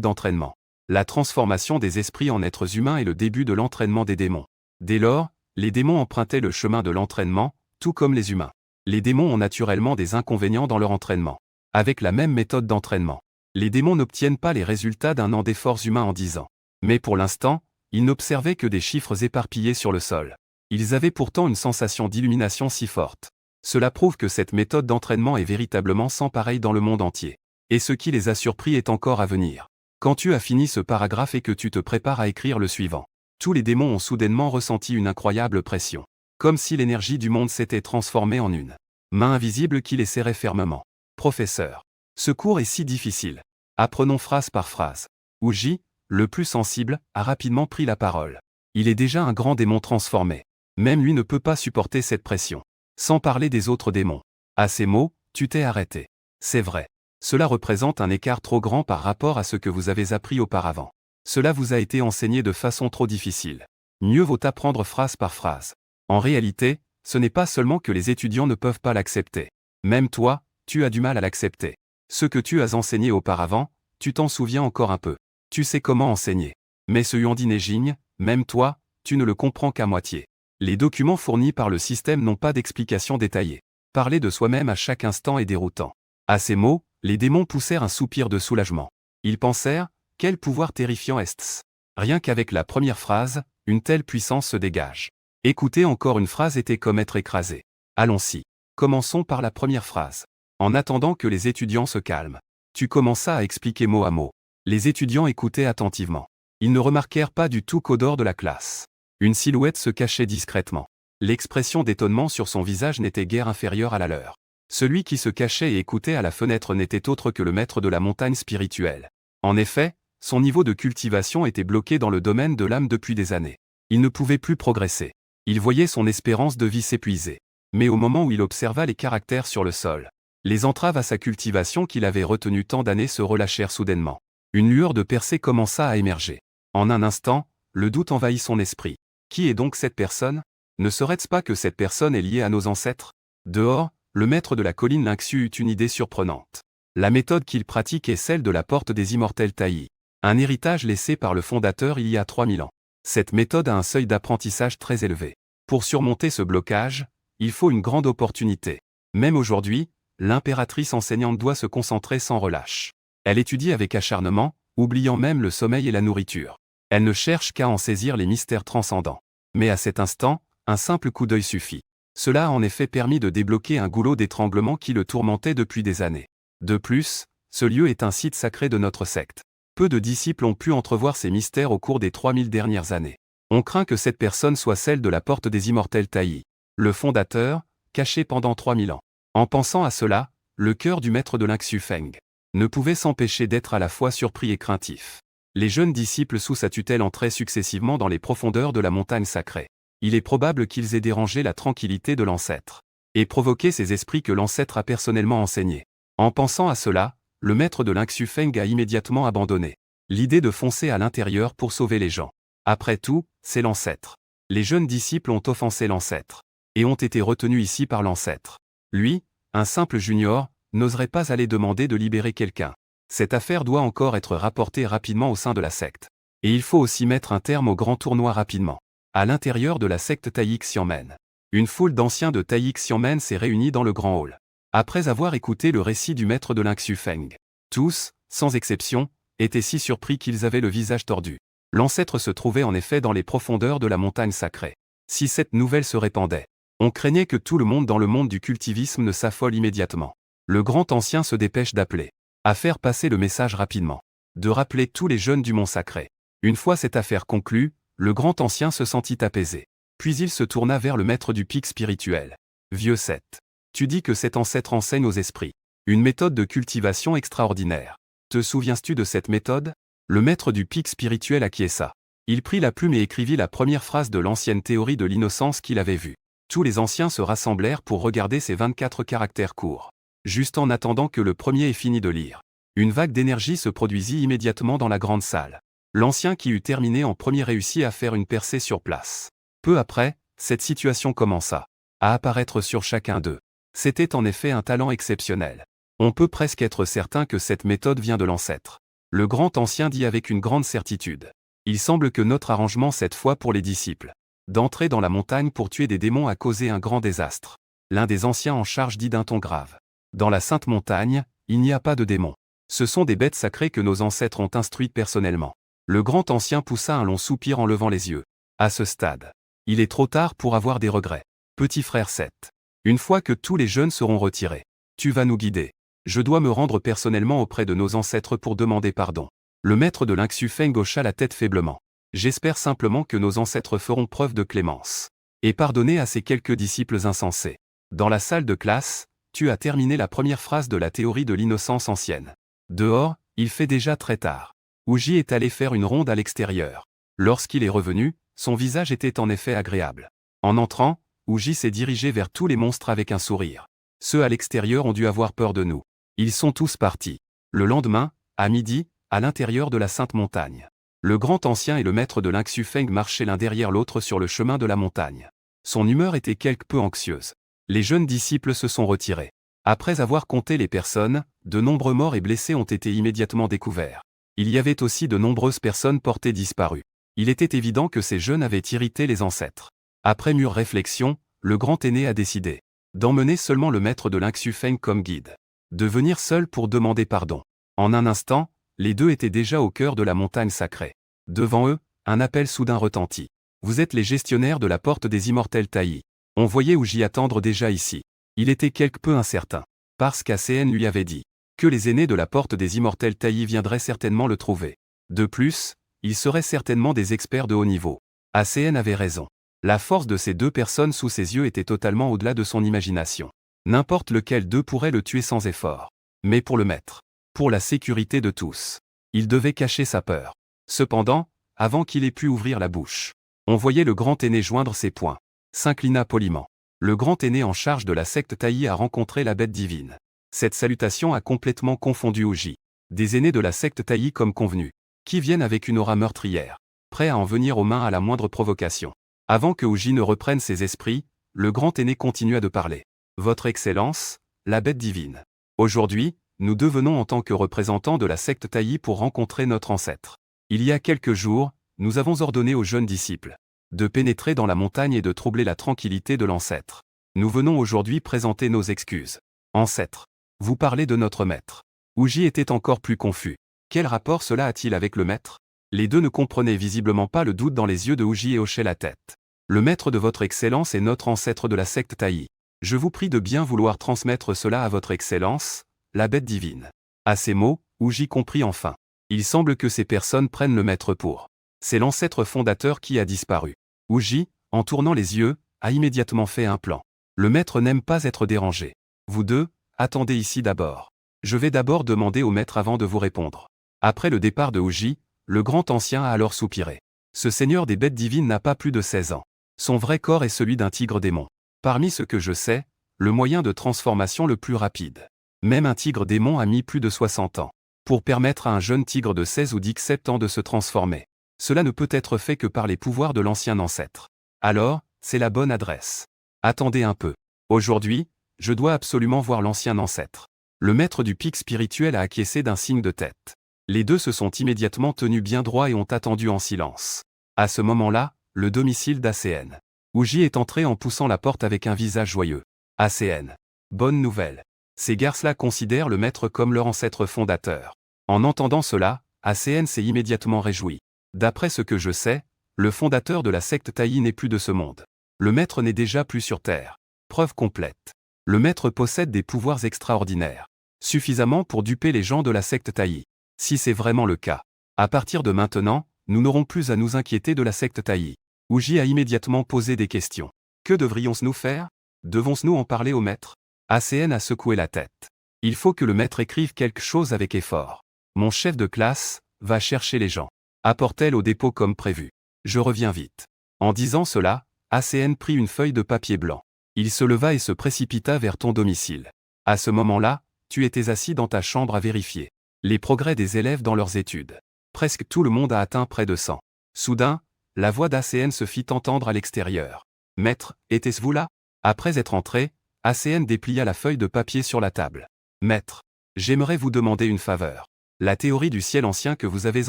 d'entraînement. La transformation des esprits en êtres humains est le début de l'entraînement des démons. Dès lors, les démons empruntaient le chemin de l'entraînement, tout comme les humains. Les démons ont naturellement des inconvénients dans leur entraînement. Avec la même méthode d'entraînement, les démons n'obtiennent pas les résultats d'un an d'efforts humains en 10 ans. Mais pour l'instant, ils n'observaient que des chiffres éparpillés sur le sol. Ils avaient pourtant une sensation d'illumination si forte. Cela prouve que cette méthode d'entraînement est véritablement sans pareil dans le monde entier. Et ce qui les a surpris est encore à venir. Quand tu as fini ce paragraphe et que tu te prépares à écrire le suivant, tous les démons ont soudainement ressenti une incroyable pression. Comme si l'énergie du monde s'était transformée en une main invisible qui les serrait fermement. Professeur. Ce cours est si difficile. Apprenons phrase par phrase. Oji, le plus sensible, a rapidement pris la parole. Il est déjà un grand démon transformé. Même lui ne peut pas supporter cette pression. Sans parler des autres démons. À ces mots, tu t'es arrêté. C'est vrai. Cela représente un écart trop grand par rapport à ce que vous avez appris auparavant. Cela vous a été enseigné de façon trop difficile. Mieux vaut apprendre phrase par phrase. En réalité, ce n'est pas seulement que les étudiants ne peuvent pas l'accepter. Même toi, tu as du mal à l'accepter. Ce que tu as enseigné auparavant, tu t'en souviens encore un peu. Tu sais comment enseigner. Mais ce Huandi Neijing, même toi, tu ne le comprends qu'à moitié. Les documents fournis par le système n'ont pas d'explication détaillée. Parler de soi-même à chaque instant est déroutant. À ces mots, les démons poussèrent un soupir de soulagement. Ils pensèrent, quel pouvoir terrifiant est-ce. Rien qu'avec la première phrase, une telle puissance se dégage. Écouter encore une phrase était comme être écrasé. Allons-y. Commençons par la première phrase. En attendant que les étudiants se calment, tu commenças à expliquer mot à mot. Les étudiants écoutaient attentivement. Ils ne remarquèrent pas du tout qu'au dehors de la classe, une silhouette se cachait discrètement. L'expression d'étonnement sur son visage n'était guère inférieure à la leur. Celui qui se cachait et écoutait à la fenêtre n'était autre que le maître de la montagne spirituelle. En effet, son niveau de cultivation était bloqué dans le domaine de l'âme depuis des années. Il ne pouvait plus progresser. Il voyait son espérance de vie s'épuiser. Mais au moment où il observa les caractères sur le sol, les entraves à sa cultivation qu'il avait retenues tant d'années se relâchèrent soudainement. Une lueur de percée commença à émerger. En un instant, le doute envahit son esprit. Qui est donc cette personne? Ne serait-ce pas que cette personne est liée à nos ancêtres? Dehors, le maître de la colline Lynxu eut une idée surprenante. La méthode qu'il pratique est celle de la porte des immortels taillis. Un héritage laissé par le fondateur il y a 3000 ans. Cette méthode a un seuil d'apprentissage très élevé. Pour surmonter ce blocage, il faut une grande opportunité. Même aujourd'hui, l'impératrice enseignante doit se concentrer sans relâche. Elle étudie avec acharnement, oubliant même le sommeil et la nourriture. Elle ne cherche qu'à en saisir les mystères transcendants. Mais à cet instant, un simple coup d'œil suffit. Cela a en effet permis de débloquer un goulot d'étranglement qui le tourmentait depuis des années. De plus, ce lieu est un site sacré de notre secte. Peu de disciples ont pu entrevoir ces mystères au cours des 3000 dernières années. On craint que cette personne soit celle de la porte des immortels taillis. Le fondateur, caché pendant 3000 ans. En pensant à cela, le cœur du maître de Lynxu Feng ne pouvait s'empêcher d'être à la fois surpris et craintif. Les jeunes disciples sous sa tutelle entraient successivement dans les profondeurs de la montagne sacrée. Il est probable qu'ils aient dérangé la tranquillité de l'ancêtre et provoqué ces esprits que l'ancêtre a personnellement enseignés. En pensant à cela, le maître de Lynxu Feng a immédiatement abandonné l'idée de foncer à l'intérieur pour sauver les gens. Après tout, c'est l'ancêtre. Les jeunes disciples ont offensé l'ancêtre et ont été retenus ici par l'ancêtre. Lui, un simple junior, n'oserait pas aller demander de libérer quelqu'un. Cette affaire doit encore être rapportée rapidement au sein de la secte. Et il faut aussi mettre un terme au grand tournoi rapidement. À l'intérieur de la secte Taï Xianmen. Une foule d'anciens de Taï Xianmen s'est réunie dans le grand hall. Après avoir écouté le récit du maître de l'Inxu Feng, tous, sans exception, étaient si surpris qu'ils avaient le visage tordu. L'ancêtre se trouvait en effet dans les profondeurs de la montagne sacrée. Si cette nouvelle se répandait, on craignait que tout le monde dans le monde du cultivisme ne s'affole immédiatement. Le grand ancien se dépêche d'appeler, à faire passer le message rapidement, de rappeler tous les jeunes du mont sacré. Une fois cette affaire conclue, le grand ancien se sentit apaisé. Puis il se tourna vers le maître du pic spirituel. Vieux Seth, tu dis que cet ancêtre enseigne aux esprits une méthode de cultivation extraordinaire. Te souviens-tu de cette méthode? Le maître du pic spirituel acquiesça. Il prit la plume et écrivit la première phrase de l'ancienne théorie de l'innocence qu'il avait vue. Tous les anciens se rassemblèrent pour regarder ces 24 caractères courts. Juste en attendant que le premier ait fini de lire, une vague d'énergie se produisit immédiatement dans la grande salle. L'ancien qui eut terminé en premier réussit à faire une percée sur place. Peu après, cette situation commença à apparaître sur chacun d'eux. C'était en effet un talent exceptionnel. On peut presque être certain que cette méthode vient de l'ancêtre. Le grand ancien dit avec une grande certitude. Il semble que notre arrangement cette fois pour les disciples, d'entrer dans la montagne pour tuer des démons a causé un grand désastre. L'un des anciens en charge dit d'un ton grave. Dans la Sainte Montagne, il n'y a pas de démons. Ce sont des bêtes sacrées que nos ancêtres ont instruites personnellement. Le grand ancien poussa un long soupir en levant les yeux. À ce stade, il est trop tard pour avoir des regrets. Petit frère Seth, une fois que tous les jeunes seront retirés, tu vas nous guider. Je dois me rendre personnellement auprès de nos ancêtres pour demander pardon. Le maître de l'Inxu Feng hocha la tête faiblement. J'espère simplement que nos ancêtres feront preuve de clémence et pardonner à ces quelques disciples insensés. Dans la salle de classe, tu as terminé la première phrase de la théorie de l'innocence ancienne. Dehors, il fait déjà très tard. Uji est allé faire une ronde à l'extérieur. Lorsqu'il est revenu, son visage était en effet agréable. En entrant, Uji s'est dirigé vers tous les monstres avec un sourire. Ceux à l'extérieur ont dû avoir peur de nous. Ils sont tous partis. Le lendemain, à midi, à l'intérieur de la Sainte Montagne, le grand ancien et le maître de l'Inxu Feng marchaient l'un derrière l'autre sur le chemin de la montagne. Son humeur était quelque peu anxieuse. Les jeunes disciples se sont retirés. Après avoir compté les personnes, de nombreux morts et blessés ont été immédiatement découverts. Il y avait aussi de nombreuses personnes portées disparues. Il était évident que ces jeunes avaient irrité les ancêtres. Après mûre réflexion, le grand aîné a décidé d'emmener seulement le maître de l'Inxu Feng comme guide. De venir seul pour demander pardon. En un instant, les deux étaient déjà au cœur de la montagne sacrée. Devant eux, un appel soudain retentit. Vous êtes les gestionnaires de la porte des immortels Taï. On voyait Uji attendre déjà ici. Il était quelque peu incertain, parce qu'ACN lui avait dit que les aînés de la porte des immortels Taï viendraient certainement le trouver. De plus, ils seraient certainement des experts de haut niveau. ACN avait raison. La force de ces deux personnes sous ses yeux était totalement au-delà de son imagination. N'importe lequel d'eux pourrait le tuer sans effort. Mais pour le maître, pour la sécurité de tous, il devait cacher sa peur. Cependant, avant qu'il ait pu ouvrir la bouche, on voyait le grand aîné joindre ses poings, s'inclina poliment. Le grand aîné en charge de la secte Taï a rencontré la bête divine. Cette salutation a complètement confondu Uji. Des aînés de la secte Taï comme convenu, qui viennent avec une aura meurtrière, prêts à en venir aux mains à la moindre provocation. Avant que Uji ne reprenne ses esprits, le grand aîné continua de parler. Votre Excellence, la bête divine. Aujourd'hui, nous devenons en tant que représentants de la secte Taï pour rencontrer notre ancêtre. Il y a quelques jours, nous avons ordonné aux jeunes disciples de pénétrer dans la montagne et de troubler la tranquillité de l'ancêtre. Nous venons aujourd'hui présenter nos excuses. Ancêtre, vous parlez de notre maître. Uji était encore plus confus. Quel rapport cela a-t-il avec le maître? Les deux ne comprenaient visiblement pas le doute dans les yeux de Uji et hochaient la tête. Le maître de votre Excellence est notre ancêtre de la secte Taï. Je vous prie de bien vouloir transmettre cela à votre Excellence, la bête divine. À ces mots, Uji comprit enfin. Il semble que ces personnes prennent le maître pour. C'est l'ancêtre fondateur qui a disparu. Uji, en tournant les yeux, a immédiatement fait un plan. Le maître n'aime pas être dérangé. Vous deux, attendez ici d'abord. Je vais d'abord demander au maître avant de vous répondre. Après le départ de Uji, le grand ancien a alors soupiré. Ce seigneur des bêtes divines n'a pas plus de 16 ans. Son vrai corps est celui d'un tigre démon. Parmi ce que je sais, le moyen de transformation le plus rapide. Même un tigre démon a mis plus de 60 ans pour permettre à un jeune tigre de 16 ou 17 ans de se transformer. Cela ne peut être fait que par les pouvoirs de l'ancien ancêtre. Alors, c'est la bonne adresse. Attendez un peu. Aujourd'hui, je dois absolument voir l'ancien ancêtre. Le maître du pic spirituel a acquiescé d'un signe de tête. Les deux se sont immédiatement tenus bien droit et ont attendu en silence. À ce moment-là, le domicile d'ACN Ouji est entré en poussant la porte avec un visage joyeux. ACN. Bonne nouvelle. Ces garces-là considèrent le maître comme leur ancêtre fondateur. En entendant cela, ACN s'est immédiatement réjoui. D'après ce que je sais, le fondateur de la secte Taï n'est plus de ce monde. Le maître n'est déjà plus sur Terre. Preuve complète. Le maître possède des pouvoirs extraordinaires. Suffisamment pour duper les gens de la secte Taï. Si c'est vraiment le cas. À partir de maintenant, nous n'aurons plus à nous inquiéter de la secte Taï. Ouji a immédiatement posé des questions. Que devrions-nous faire? Devons-nous en parler au maître? ACN a secoué la tête. Il faut que le maître écrive quelque chose avec effort. Mon chef de classe va chercher les gens. Apporte-t-elle au dépôt comme prévu. Je reviens vite. En disant cela, ACN prit une feuille de papier blanc. Il se leva et se précipita vers ton domicile. À ce moment-là, tu étais assis dans ta chambre à vérifier les progrès des élèves dans leurs études. Presque tout le monde a atteint près de 100. Soudain, la voix d'ACN se fit entendre à l'extérieur. Maître, était-ce vous là? Après être entré, ACN déplia la feuille de papier sur la table. Maître, j'aimerais vous demander une faveur. La théorie du ciel ancien que vous avez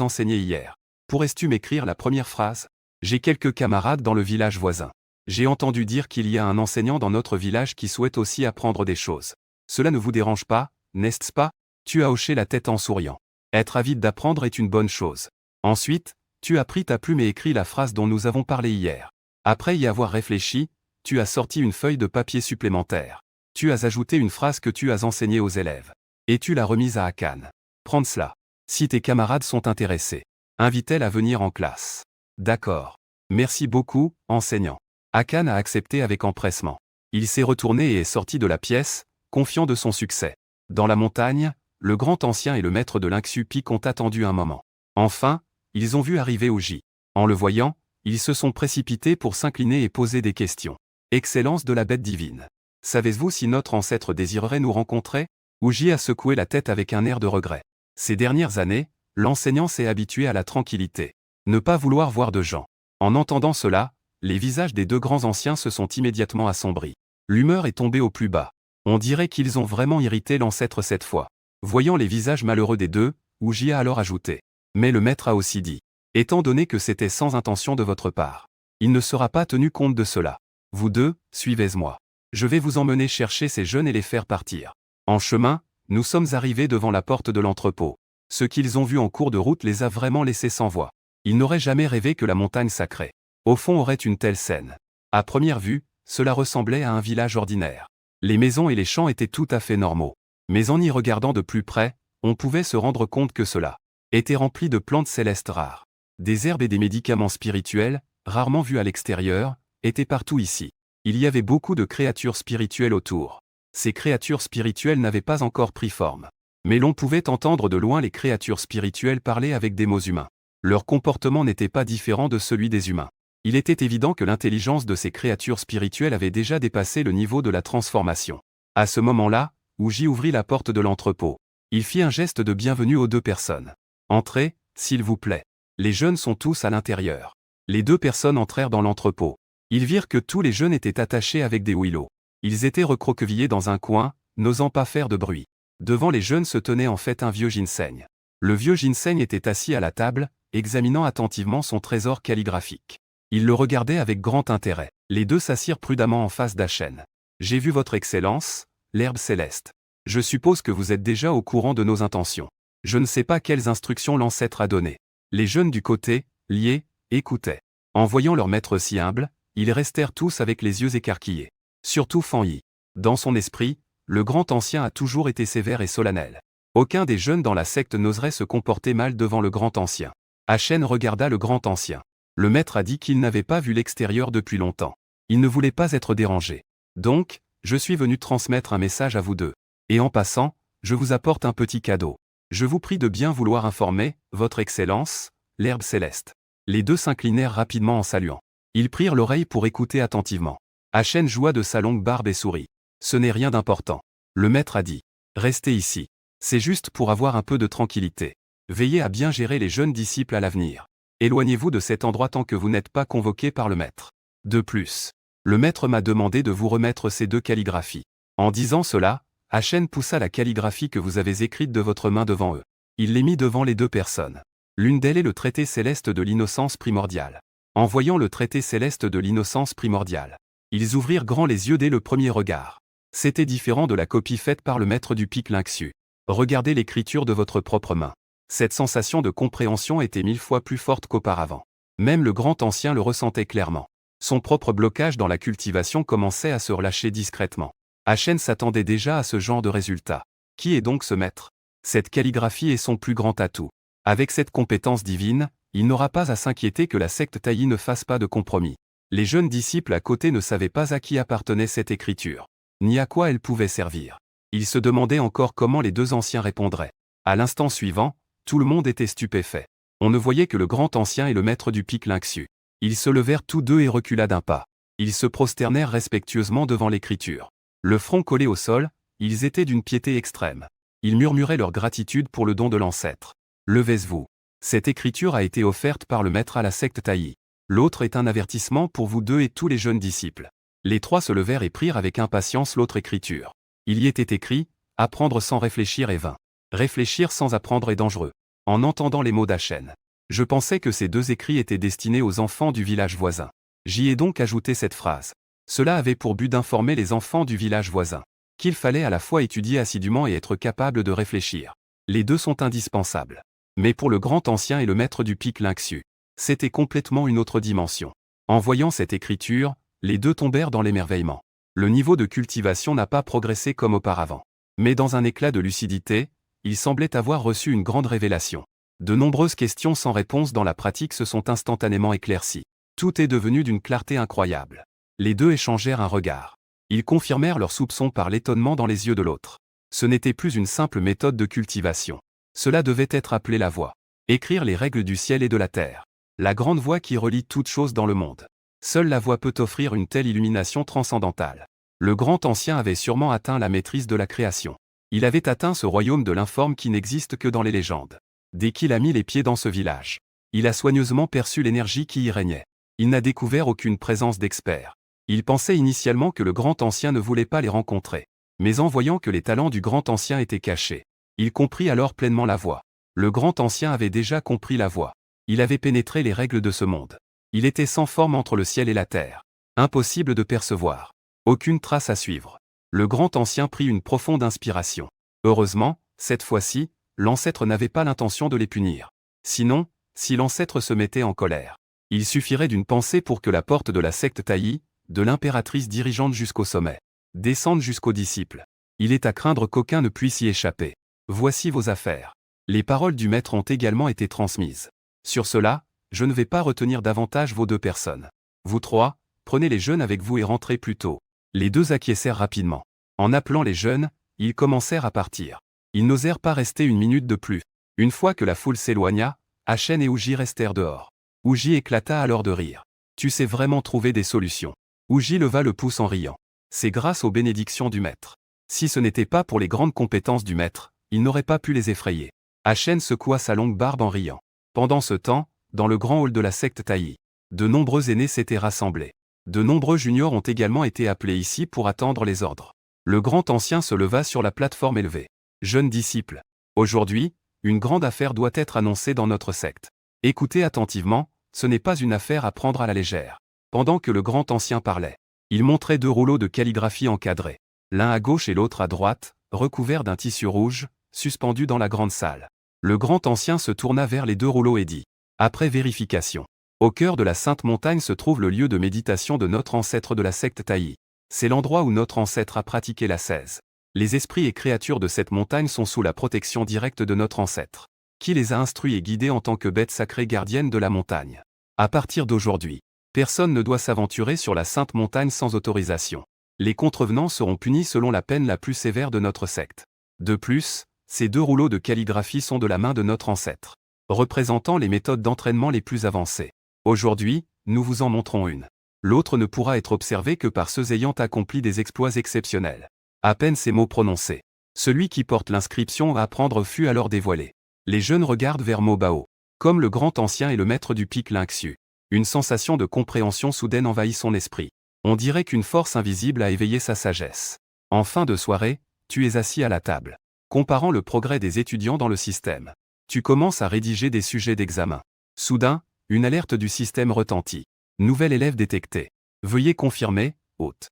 enseignée hier. Pourrais-tu m'écrire la première phrase? J'ai quelques camarades dans le village voisin. J'ai entendu dire qu'il y a un enseignant dans notre village qui souhaite aussi apprendre des choses. Cela ne vous dérange pas, n'est-ce pas? Tu as hoché la tête en souriant. Être avide d'apprendre est une bonne chose. Ensuite, tu as pris ta plume et écrit la phrase dont nous avons parlé hier. Après y avoir réfléchi, tu as sorti une feuille de papier supplémentaire. Tu as ajouté une phrase que tu as enseignée aux élèves. Et tu l'as remise à Akan. Prends cela. Si tes camarades sont intéressés, invite-les à venir en classe. D'accord. Merci beaucoup, enseignant. Akan a accepté avec empressement. Il s'est retourné et est sorti de la pièce, confiant de son succès. Dans la montagne, le grand ancien et le maître de l'Inxu-Pic ont attendu un moment. Enfin, ils ont vu arriver Ouji. En le voyant, ils se sont précipités pour s'incliner et poser des questions. Excellence de la bête divine. Savez-vous si notre ancêtre désirerait nous rencontrer? Ouji a secoué la tête avec un air de regret. Ces dernières années, l'enseignant s'est habitué à la tranquillité. Ne pas vouloir voir de gens. En entendant cela, les visages des deux grands anciens se sont immédiatement assombris. L'humeur est tombée au plus bas. On dirait qu'ils ont vraiment irrité l'ancêtre cette fois. Voyant les visages malheureux des deux, Ouji a alors ajouté. Mais le maître a aussi dit. Étant donné que c'était sans intention de votre part, il ne sera pas tenu compte de cela. Vous deux, suivez-moi. Je vais vous emmener chercher ces jeunes et les faire partir. En chemin, nous sommes arrivés devant la porte de l'entrepôt. Ce qu'ils ont vu en cours de route les a vraiment laissés sans voix. Ils n'auraient jamais rêvé que la montagne sacrée, au fond, aurait une telle scène. À première vue, cela ressemblait à un village ordinaire. Les maisons et les champs étaient tout à fait normaux. Mais en y regardant de plus près, on pouvait se rendre compte que cela était rempli de plantes célestes rares. Des herbes et des médicaments spirituels, rarement vus à l'extérieur, étaient partout ici. Il y avait beaucoup de créatures spirituelles autour. Ces créatures spirituelles n'avaient pas encore pris forme. Mais l'on pouvait entendre de loin les créatures spirituelles parler avec des mots humains. Leur comportement n'était pas différent de celui des humains. Il était évident que l'intelligence de ces créatures spirituelles avait déjà dépassé le niveau de la transformation. À ce moment-là, Ouji ouvrit la porte de l'entrepôt. Il fit un geste de bienvenue aux deux personnes. Entrez, s'il vous plaît. Les jeunes sont tous à l'intérieur. Les deux personnes entrèrent dans l'entrepôt. Ils virent que tous les jeunes étaient attachés avec des huilots. Ils étaient recroquevillés dans un coin, n'osant pas faire de bruit. Devant les jeunes se tenait en fait un vieux ginseng. Le vieux ginseng était assis à la table, examinant attentivement son trésor calligraphique. Il le regardait avec grand intérêt. Les deux s'assirent prudemment en face d'Achen. J'ai vu votre Excellence, l'herbe céleste. Je suppose que vous êtes déjà au courant de nos intentions. Je ne sais pas quelles instructions l'ancêtre a données. Les jeunes du côté, liés, écoutaient. En voyant leur maître si humble, ils restèrent tous avec les yeux écarquillés. Surtout Fan Yi. Dans son esprit, le grand ancien a toujours été sévère et solennel. Aucun des jeunes dans la secte n'oserait se comporter mal devant le grand ancien. Achen regarda le grand ancien. Le maître a dit qu'il n'avait pas vu l'extérieur depuis longtemps. Il ne voulait pas être dérangé. Donc, je suis venu transmettre un message à vous deux. Et en passant, je vous apporte un petit cadeau. Je vous prie de bien vouloir informer, votre Excellence, l'herbe céleste. Les deux s'inclinèrent rapidement en saluant. Ils prirent l'oreille pour écouter attentivement. Achen joua de sa longue barbe et sourit. Ce n'est rien d'important. Le maître a dit. Restez ici. C'est juste pour avoir un peu de tranquillité. Veillez à bien gérer les jeunes disciples à l'avenir. Éloignez-vous de cet endroit tant que vous n'êtes pas convoqué par le maître. De plus, le maître m'a demandé de vous remettre ces deux calligraphies. En disant cela, Achen poussa la calligraphie que vous avez écrite de votre main devant eux. Il les mit devant les deux personnes. L'une d'elles est le traité céleste de l'innocence primordiale. En voyant le traité céleste de l'innocence primordiale, ils ouvrirent grand les yeux dès le premier regard. C'était différent de la copie faite par le maître du pic Lynxiu. Regardez l'écriture de votre propre main. Cette sensation de compréhension était 1000 fois plus forte qu'auparavant. Même le grand ancien le ressentait clairement. Son propre blocage dans la cultivation commençait à se relâcher discrètement. Achen s'attendait déjà à ce genre de résultat. Qui est donc ce maître? Cette calligraphie est son plus grand atout. Avec cette compétence divine, il n'aura pas à s'inquiéter que la secte Taï ne fasse pas de compromis. Les jeunes disciples à côté ne savaient pas à qui appartenait cette écriture, ni à quoi elle pouvait servir. Ils se demandaient encore comment les deux anciens répondraient. À l'instant suivant, tout le monde était stupéfait. On ne voyait que le grand ancien et le maître du pic Lynxiu. Ils se levèrent tous deux et recula d'un pas. Ils se prosternèrent respectueusement devant l'écriture. Le front collé au sol, ils étaient d'une piété extrême. Ils murmuraient leur gratitude pour le don de l'ancêtre. Levez-vous. Cette écriture a été offerte par le maître à la secte Taï. L'autre est un avertissement pour vous deux et tous les jeunes disciples. Les trois se levèrent et prirent avec impatience l'autre écriture. Il y était écrit « Apprendre sans réfléchir est vain. Réfléchir sans apprendre est dangereux ». En entendant les mots d'Achen, je pensais que ces deux écrits étaient destinés aux enfants du village voisin. J'y ai donc ajouté cette phrase. Cela avait pour but d'informer les enfants du village voisin qu'il fallait à la fois étudier assidûment et être capable de réfléchir. Les deux sont indispensables. Mais pour le grand ancien et le maître du pic Lynxiu, c'était complètement une autre dimension. En voyant cette écriture, les deux tombèrent dans l'émerveillement. Le niveau de cultivation n'a pas progressé comme auparavant. Mais dans un éclat de lucidité, ils semblaient avoir reçu une grande révélation. De nombreuses questions sans réponse dans la pratique se sont instantanément éclaircies. Tout est devenu d'une clarté incroyable. Les deux échangèrent un regard. Ils confirmèrent leurs soupçons par l'étonnement dans les yeux de l'autre. Ce n'était plus une simple méthode de cultivation. Cela devait être appelé la voie. Écrire les règles du ciel et de la terre. La grande voie qui relie toutes choses dans le monde. Seule la voie peut offrir une telle illumination transcendantale. Le grand ancien avait sûrement atteint la maîtrise de la création. Il avait atteint ce royaume de l'informe qui n'existe que dans les légendes. Dès qu'il a mis les pieds dans ce village, il a soigneusement perçu l'énergie qui y régnait. Il n'a découvert aucune présence d'experts. Il pensait initialement que le grand ancien ne voulait pas les rencontrer. Mais en voyant que les talents du grand ancien étaient cachés, il comprit alors pleinement la voie. Le grand ancien avait déjà compris la voie. Il avait pénétré les règles de ce monde. Il était sans forme entre le ciel et la terre. Impossible de percevoir. Aucune trace à suivre. Le grand ancien prit une profonde inspiration. Heureusement, cette fois-ci, l'ancêtre n'avait pas l'intention de les punir. Sinon, si l'ancêtre se mettait en colère, il suffirait d'une pensée pour que la porte de la secte Taï, de l'impératrice dirigeante jusqu'au sommet, descende jusqu'aux disciples. Il est à craindre qu'aucun ne puisse y échapper. Voici vos affaires. Les paroles du maître ont également été transmises. Sur cela, je ne vais pas retenir davantage vos deux personnes. Vous trois, prenez les jeunes avec vous et rentrez plus tôt. Les deux acquiescèrent rapidement. En appelant les jeunes, ils commencèrent à partir. Ils n'osèrent pas rester une minute de plus. Une fois que la foule s'éloigna, Achen et Ouji restèrent dehors. Ouji éclata alors de rire. Tu sais vraiment trouver des solutions. Ouji leva le pouce en riant. C'est grâce aux bénédictions du maître. Si ce n'était pas pour les grandes compétences du maître, il n'aurait pas pu les effrayer. Achen secoua sa longue barbe en riant. Pendant ce temps, dans le grand hall de la secte Taï, de nombreux aînés s'étaient rassemblés. De nombreux juniors ont également été appelés ici pour attendre les ordres. Le grand ancien se leva sur la plateforme élevée. Jeunes disciples, aujourd'hui, une grande affaire doit être annoncée dans notre secte. Écoutez attentivement, ce n'est pas une affaire à prendre à la légère. Pendant que le grand ancien parlait, il montrait deux rouleaux de calligraphie encadrés, l'un à gauche et l'autre à droite, recouverts d'un tissu rouge, suspendus dans la grande salle. Le grand ancien se tourna vers les deux rouleaux et dit, après vérification, au cœur de la Sainte Montagne se trouve le lieu de méditation de notre ancêtre de la secte Taï. C'est l'endroit où notre ancêtre a pratiqué l'ascèse. Les esprits et créatures de cette montagne sont sous la protection directe de notre ancêtre, qui les a instruits et guidés en tant que bêtes sacrées gardiennes de la montagne. À partir d'aujourd'hui, personne ne doit s'aventurer sur la Sainte Montagne sans autorisation. Les contrevenants seront punis selon la peine la plus sévère de notre secte. De plus, ces deux rouleaux de calligraphie sont de la main de notre ancêtre, représentant les méthodes d'entraînement les plus avancées. Aujourd'hui, nous vous en montrons une. L'autre ne pourra être observé que par ceux ayant accompli des exploits exceptionnels. À peine ces mots prononcés, celui qui porte l'inscription à apprendre fut alors dévoilé. Les jeunes regardent vers Mobao. Comme le grand ancien et le maître du pic Lynxiu, une sensation de compréhension soudaine envahit son esprit. On dirait qu'une force invisible a éveillé sa sagesse. En fin de soirée, tu es assis à la table, comparant le progrès des étudiants dans le système. Tu commences à rédiger des sujets d'examen. Soudain, Une alerte du système retentit. Nouvel élève détecté. Veuillez confirmer, hôte.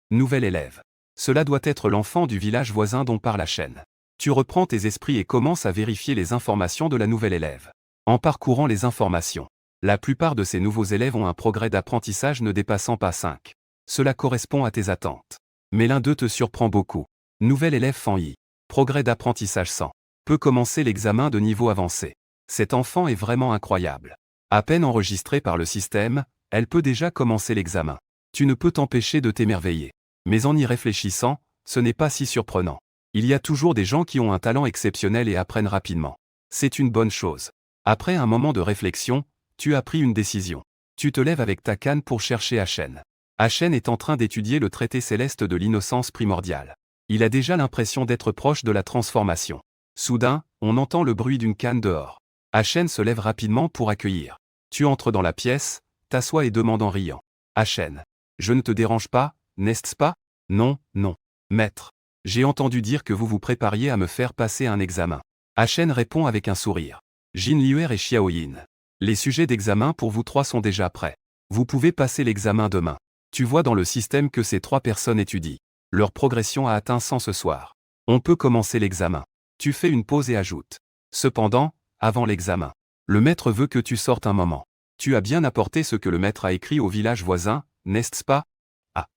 Nouvel élève. Cela doit être l'enfant du village voisin dont parle la chaîne. Tu reprends tes esprits et commences à vérifier les informations de la nouvelle élève. En parcourant les informations, la plupart de ces nouveaux élèves ont un progrès d'apprentissage ne dépassant pas 5. Cela correspond à tes attentes. Mais l'un d'eux te surprend beaucoup. Nouvel élève Fanyi. Progrès d'apprentissage 100. Peut commencer l'examen de niveau avancé. Cet enfant est vraiment incroyable. À peine enregistrée par le système, elle peut déjà commencer l'examen. Tu ne peux t'empêcher de t'émerveiller. Mais en y réfléchissant, ce n'est pas si surprenant. Il y a toujours des gens qui ont un talent exceptionnel et apprennent rapidement. C'est une bonne chose. Après un moment de réflexion, tu as pris une décision. Tu te lèves avec ta canne pour chercher Hachen. Hachen est en train d'étudier le traité céleste de l'innocence primordiale. Il a déjà l'impression d'être proche de la transformation. Soudain, on entend le bruit d'une canne dehors. Hachen se lève rapidement pour accueillir. Tu entres dans la pièce, t'assois et demande en riant. Hachen. Je ne te dérange pas, n'est-ce pas? Non, non. Maître. J'ai entendu dire que vous vous prépariez à me faire passer un examen. Hachen répond avec un sourire. Jin Liuer et Xiaoyin. Les sujets d'examen pour vous trois sont déjà prêts. Vous pouvez passer l'examen demain. Tu vois dans le système que ces 3 personnes étudient. Leur progression a atteint 100 ce soir. On peut commencer l'examen. Tu fais une pause et ajoutes. Cependant, avant l'examen, le maître veut que tu sortes un moment. Tu as bien apporté ce que le maître a écrit au village voisin, n'est-ce pas? Ah.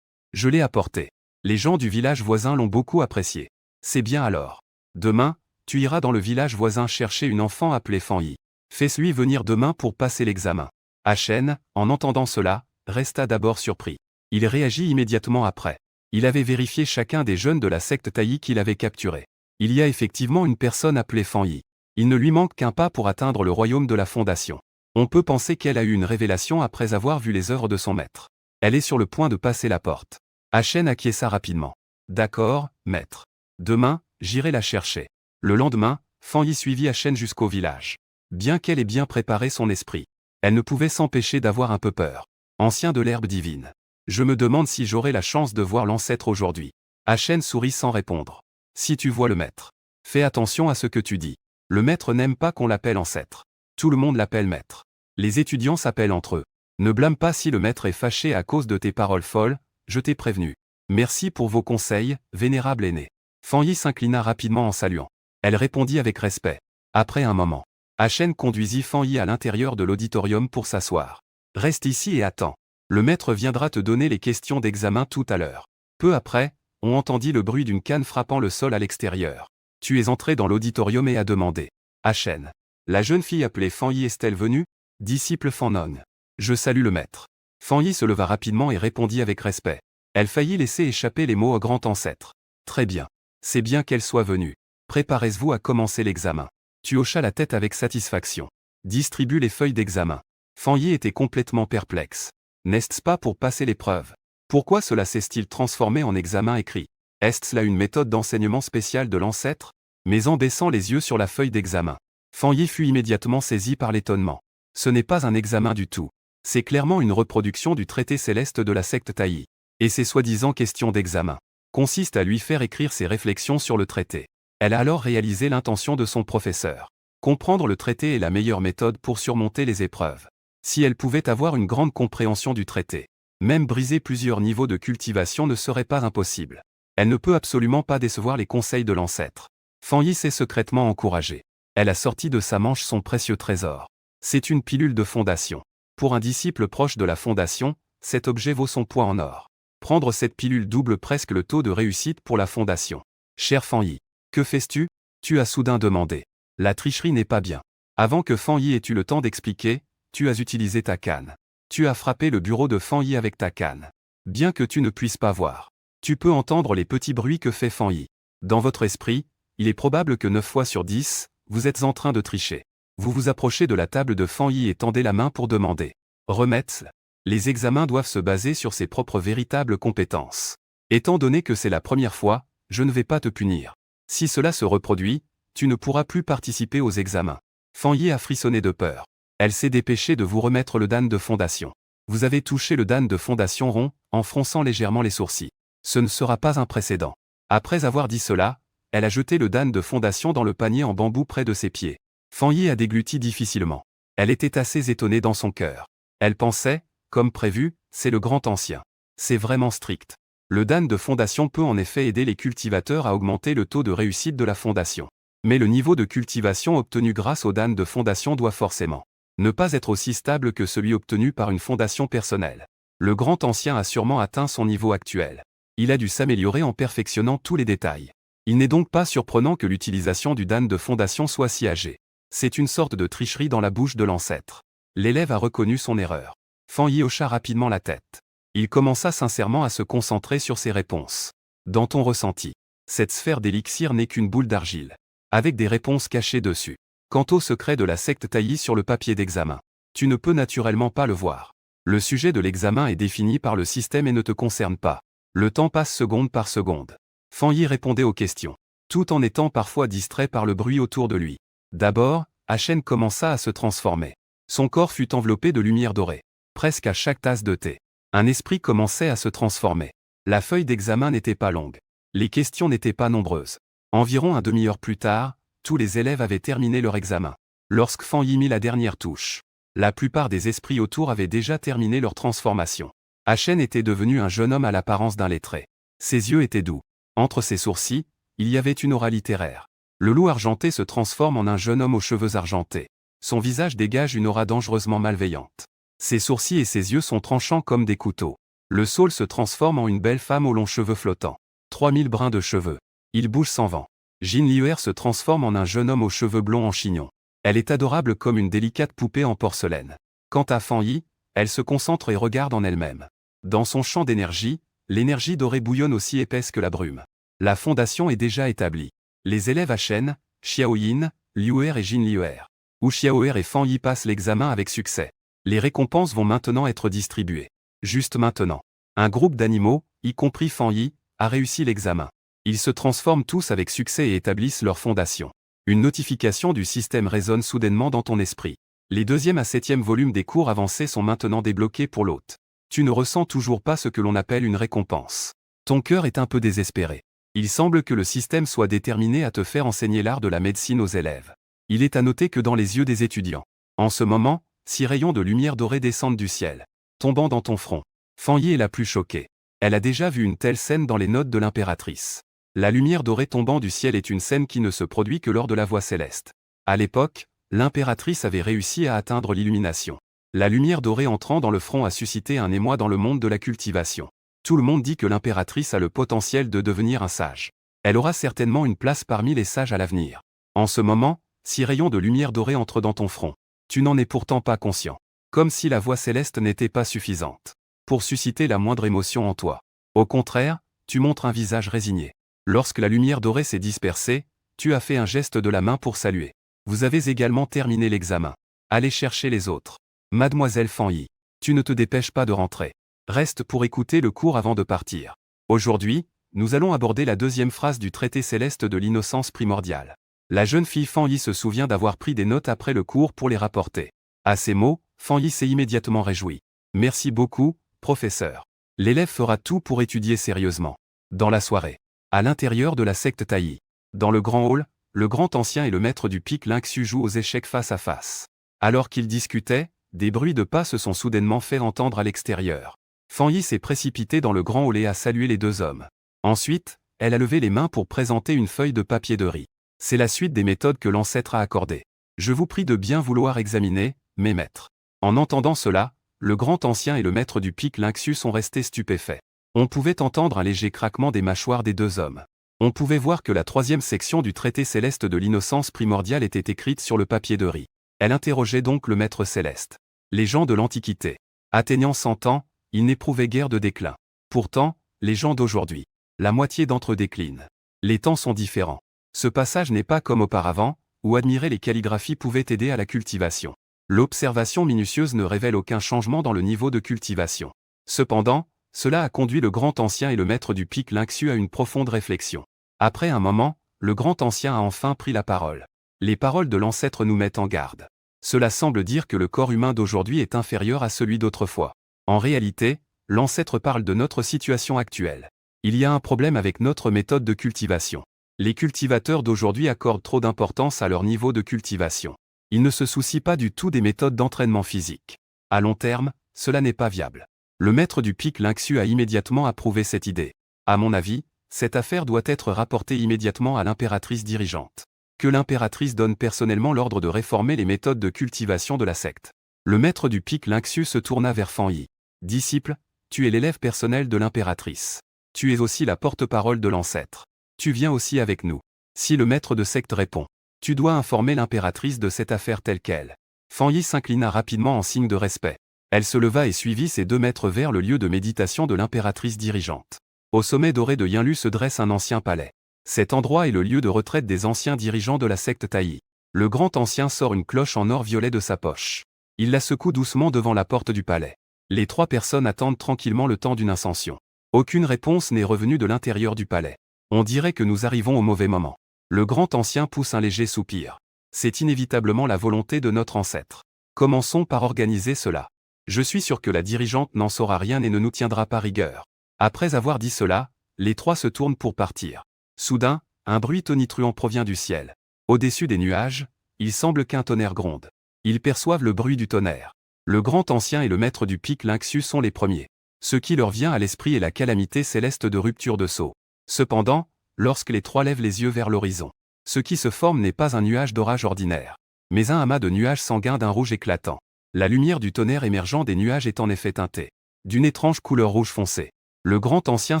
Je l'ai apporté. Les gens du village voisin l'ont beaucoup apprécié. C'est bien alors. Demain, tu iras dans le village voisin chercher une enfant appelée Fanyi. Fais-lui venir demain pour passer l'examen. Hachen, en entendant cela, resta d'abord surpris. Il réagit immédiatement après. Il avait vérifié chacun des jeunes de la secte Taï qu'il avait capturés. Il y a effectivement une personne appelée Fanyi. Il ne lui manque qu'un pas pour atteindre le royaume de la Fondation. On peut penser qu'elle a eu une révélation après avoir vu les œuvres de son maître. Elle est sur le point de passer la porte. Hachen acquiesça rapidement. D'accord, maître. Demain, j'irai la chercher. Le lendemain, Fanyi suivit Hachen jusqu'au village. Bien qu'elle ait bien préparé son esprit, elle ne pouvait s'empêcher d'avoir un peu peur. Ancien de l'herbe divine. Je me demande si j'aurai la chance de voir l'ancêtre aujourd'hui. Hachen sourit sans répondre. Si tu vois le maître, fais attention à ce que tu dis. Le maître n'aime pas qu'on l'appelle ancêtre. Tout le monde l'appelle maître. Les étudiants s'appellent entre eux. Ne blâme pas si le maître est fâché à cause de tes paroles folles, je t'ai prévenu. Merci pour vos conseils, vénérable aîné. Fanyi s'inclina rapidement en saluant. Elle répondit avec respect. Après un moment, Hachen conduisit Fanyi à l'intérieur de l'auditorium pour s'asseoir. Reste ici et attends. Le maître viendra te donner les questions d'examen tout à l'heure. Peu après, on entendit le bruit d'une canne frappant le sol à l'extérieur. Tu es entré dans l'auditorium et as demandé. Hachen. La jeune fille appelée Fanyi est-elle venue? Disciple Fanon. Je salue le maître. Fanyi se leva rapidement et répondit avec respect. Elle faillit laisser échapper les mots au grand ancêtre. Très bien. C'est bien qu'elle soit venue. Préparez-vous à commencer l'examen. Tu hochas la tête avec satisfaction. Distribue les feuilles d'examen. Fanyi était complètement perplexe. N'est-ce pas pour passer l'épreuve? Pourquoi cela s'est-il transformé en examen écrit? Est-ce là une méthode d'enseignement spéciale de l'ancêtre? Mais en baissant les yeux sur la feuille d'examen, Fanyi fut immédiatement saisi par l'étonnement. Ce n'est pas un examen du tout. C'est clairement une reproduction du traité céleste de la secte Taï. Et ces soi-disant questions d'examen consistent à lui faire écrire ses réflexions sur le traité. Elle a alors réalisé l'intention de son professeur. Comprendre le traité est la meilleure méthode pour surmonter les épreuves. Si elle pouvait avoir une grande compréhension du traité, même briser plusieurs niveaux de cultivation ne serait pas impossible. Elle ne peut absolument pas décevoir les conseils de l'ancêtre. Fanyi s'est secrètement encouragée. Elle a sorti de sa manche son précieux trésor. C'est une pilule de fondation. Pour un disciple proche de la fondation, cet objet vaut son poids en or. Prendre cette pilule double presque le taux de réussite pour la fondation. Cher Fanyi, que fais-tu? Tu as soudain demandé. La tricherie n'est pas bien. Avant que Fanyi ait eu le temps d'expliquer, tu as utilisé ta canne. Tu as frappé le bureau de Fanyi avec ta canne. Bien que tu ne puisses pas voir, tu peux entendre les petits bruits que fait Fanyi. Dans votre esprit, il est probable que 9 fois sur 10, vous êtes en train de tricher. Vous vous approchez de la table de Fanyi et tendez la main pour demander. Remettre. Les examens doivent se baser sur ses propres véritables compétences. Étant donné que c'est la première fois, je ne vais pas te punir. Si cela se reproduit, tu ne pourras plus participer aux examens. Fanyi a frissonné de peur. Elle s'est dépêchée de vous remettre le dan de fondation. Vous avez touché le dan de fondation rond, en fronçant légèrement les sourcils. Ce ne sera pas un précédent. Après avoir dit cela, elle a jeté le dan de fondation dans le panier en bambou près de ses pieds. Fanyi a dégluti difficilement. Elle était assez étonnée dans son cœur. Elle pensait, comme prévu, c'est le grand ancien. C'est vraiment strict. Le DAN de fondation peut en effet aider les cultivateurs à augmenter le taux de réussite de la fondation. Mais le niveau de cultivation obtenu grâce au DAN de fondation doit forcément ne pas être aussi stable que celui obtenu par une fondation personnelle. Le grand ancien a sûrement atteint son niveau actuel. Il a dû s'améliorer en perfectionnant tous les détails. Il n'est donc pas surprenant que l'utilisation du DAN de fondation soit si âgée. C'est une sorte de tricherie dans la bouche de l'ancêtre. L'élève a reconnu son erreur. Fan Yi hocha rapidement la tête. Il commença sincèrement à se concentrer sur ses réponses. Dans ton ressenti, cette sphère d'élixir n'est qu'une boule d'argile, avec des réponses cachées dessus. Quant au secret de la secte taillis sur le papier d'examen, tu ne peux naturellement pas le voir. Le sujet de l'examen est défini par le système et ne te concerne pas. Le temps passe seconde par seconde. Fan Yi répondait aux questions, tout en étant parfois distrait par le bruit autour de lui. D'abord, Achen commença à se transformer. Son corps fut enveloppé de lumière dorée. Presque à chaque tasse de thé, un esprit commençait à se transformer. La feuille d'examen n'était pas longue. Les questions n'étaient pas nombreuses. Environ une demi-heure plus tard, tous les élèves avaient terminé leur examen. Lorsque Fan Yi mit la dernière touche, la plupart des esprits autour avaient déjà terminé leur transformation. Achen était devenu un jeune homme à l'apparence d'un lettré. Ses yeux étaient doux. Entre ses sourcils, il y avait une aura littéraire. Le loup argenté se transforme en un jeune homme aux cheveux argentés. Son visage dégage une aura dangereusement malveillante. Ses sourcils et ses yeux sont tranchants comme des couteaux. Le saule se transforme en une belle femme aux longs cheveux flottants. 3000 brins de cheveux. Il bouge sans vent. Jin Liuer se transforme en un jeune homme aux cheveux blonds en chignon. Elle est adorable comme une délicate poupée en porcelaine. Quant à Fan Yi, elle se concentre et regarde en elle-même. Dans son champ d'énergie, l'énergie dorée bouillonne aussi épaisse que la brume. La fondation est déjà établie. Les élèves Achen, Xiaoyin, Liuer et Jin Liuer. Wu Xiaoer et Fan Yi passent l'examen avec succès. Les récompenses vont maintenant être distribuées. Juste maintenant. Un groupe d'animaux, y compris Fan Yi, a réussi l'examen. Ils se transforment tous avec succès et établissent leur fondation. Une notification du système résonne soudainement dans ton esprit. Les 2e à 7e volumes des cours avancés sont maintenant débloqués pour l'hôte. Tu ne ressens toujours pas ce que l'on appelle une récompense. Ton cœur est un peu désespéré. Il semble que le système soit déterminé à te faire enseigner l'art de la médecine aux élèves. Il est à noter que dans les yeux des étudiants, en ce moment, 6 rayons de lumière dorée descendent du ciel, tombant dans ton front. Fan Yi est la plus choquée. Elle a déjà vu une telle scène dans les notes de l'impératrice. La lumière dorée tombant du ciel est une scène qui ne se produit que lors de la voie céleste. À l'époque, l'impératrice avait réussi à atteindre l'illumination. La lumière dorée entrant dans le front a suscité un émoi dans le monde de la cultivation. Tout le monde dit que l'impératrice a le potentiel de devenir un sage. Elle aura certainement une place parmi les sages à l'avenir. En ce moment, 6 rayons de lumière dorée entrent dans ton front. Tu n'en es pourtant pas conscient. Comme si la voie céleste n'était pas suffisante pour susciter la moindre émotion en toi. Au contraire, tu montres un visage résigné. Lorsque la lumière dorée s'est dispersée, tu as fait un geste de la main pour saluer. Vous avez également terminé l'examen. Allez chercher les autres. Mademoiselle Fan Yi, tu ne te dépêches pas de rentrer. Reste pour écouter le cours avant de partir. Aujourd'hui, nous allons aborder la 2e phrase du traité céleste de l'innocence primordiale. La jeune fille Fan Yi se souvient d'avoir pris des notes après le cours pour les rapporter. À ces mots, Fan Yi s'est immédiatement réjoui. Merci beaucoup, professeur. L'élève fera tout pour étudier sérieusement. Dans la soirée. À l'intérieur de la secte taillis. Dans le grand hall, le grand ancien et le maître du pic Lynxu jouent aux échecs face à face. Alors qu'ils discutaient, des bruits de pas se sont soudainement fait entendre à l'extérieur. Fan Yi s'est précipitée dans le grand hall et a salué les 2 hommes. Ensuite, elle a levé les mains pour présenter une feuille de papier de riz. C'est la suite des méthodes que l'ancêtre a accordées. Je vous prie de bien vouloir examiner, mes maîtres. En entendant cela, le grand ancien et le maître du pic Lynxu sont restés stupéfaits. On pouvait entendre un léger craquement des mâchoires des 2 hommes. On pouvait voir que la 3e section du traité céleste de l'innocence primordiale était écrite sur le papier de riz. Elle interrogeait donc le maître céleste. Les gens de l'Antiquité, atteignant 100 ans, ils n'éprouvaient guère de déclin. Pourtant, les gens d'aujourd'hui, la moitié d'entre eux déclinent. Les temps sont différents. Ce passage n'est pas comme auparavant, où admirer les calligraphies pouvait aider à la cultivation. L'observation minutieuse ne révèle aucun changement dans le niveau de cultivation. Cependant, cela a conduit le grand ancien et le maître du pic Lynxu à une profonde réflexion. Après un moment, le grand ancien a enfin pris la parole. Les paroles de l'ancêtre nous mettent en garde. Cela semble dire que le corps humain d'aujourd'hui est inférieur à celui d'autrefois. En réalité, l'ancêtre parle de notre situation actuelle. Il y a un problème avec notre méthode de cultivation. Les cultivateurs d'aujourd'hui accordent trop d'importance à leur niveau de cultivation. Il ne se soucie pas du tout des méthodes d'entraînement physique. À long terme, cela n'est pas viable. Le maître du pic Lingxu a immédiatement approuvé cette idée. À mon avis, cette affaire doit être rapportée immédiatement à l'impératrice dirigeante. Que l'impératrice donne personnellement l'ordre de réformer les méthodes de cultivation de la secte. Le maître du pic Lingxu se tourna vers Fan Yi. Disciple, tu es l'élève personnel de l'impératrice. Tu es aussi la porte-parole de l'ancêtre. Tu viens aussi avec nous. Si le maître de secte répond, tu dois informer l'impératrice de cette affaire telle qu'elle. Fan Yi s'inclina rapidement en signe de respect. Elle se leva et suivit ses 2 maîtres vers le lieu de méditation de l'impératrice dirigeante. Au sommet doré de Yinlu se dresse un ancien palais. Cet endroit est le lieu de retraite des anciens dirigeants de la secte Taï. Le grand ancien sort une cloche en or violet de sa poche. Il la secoue doucement devant la porte du palais. Les 3 personnes attendent tranquillement le temps d'une ascension. Aucune réponse n'est revenue de l'intérieur du palais. On dirait que nous arrivons au mauvais moment. Le grand ancien pousse un léger soupir. C'est inévitablement la volonté de notre ancêtre. Commençons par organiser cela. Je suis sûr que la dirigeante n'en saura rien et ne nous tiendra pas rigueur. Après avoir dit cela, les 3 se tournent pour partir. Soudain, un bruit tonitruant provient du ciel. Au-dessus des nuages, il semble qu'un tonnerre gronde. Ils perçoivent le bruit du tonnerre. Le grand ancien et le maître du pic Lingxu sont les premiers. Ce qui leur vient à l'esprit est la calamité céleste de rupture de sceau. Cependant, lorsque les 3 lèvent les yeux vers l'horizon, ce qui se forme n'est pas un nuage d'orage ordinaire, mais un amas de nuages sanguins d'un rouge éclatant. La lumière du tonnerre émergeant des nuages est en effet teintée d'une étrange couleur rouge foncé. Le grand ancien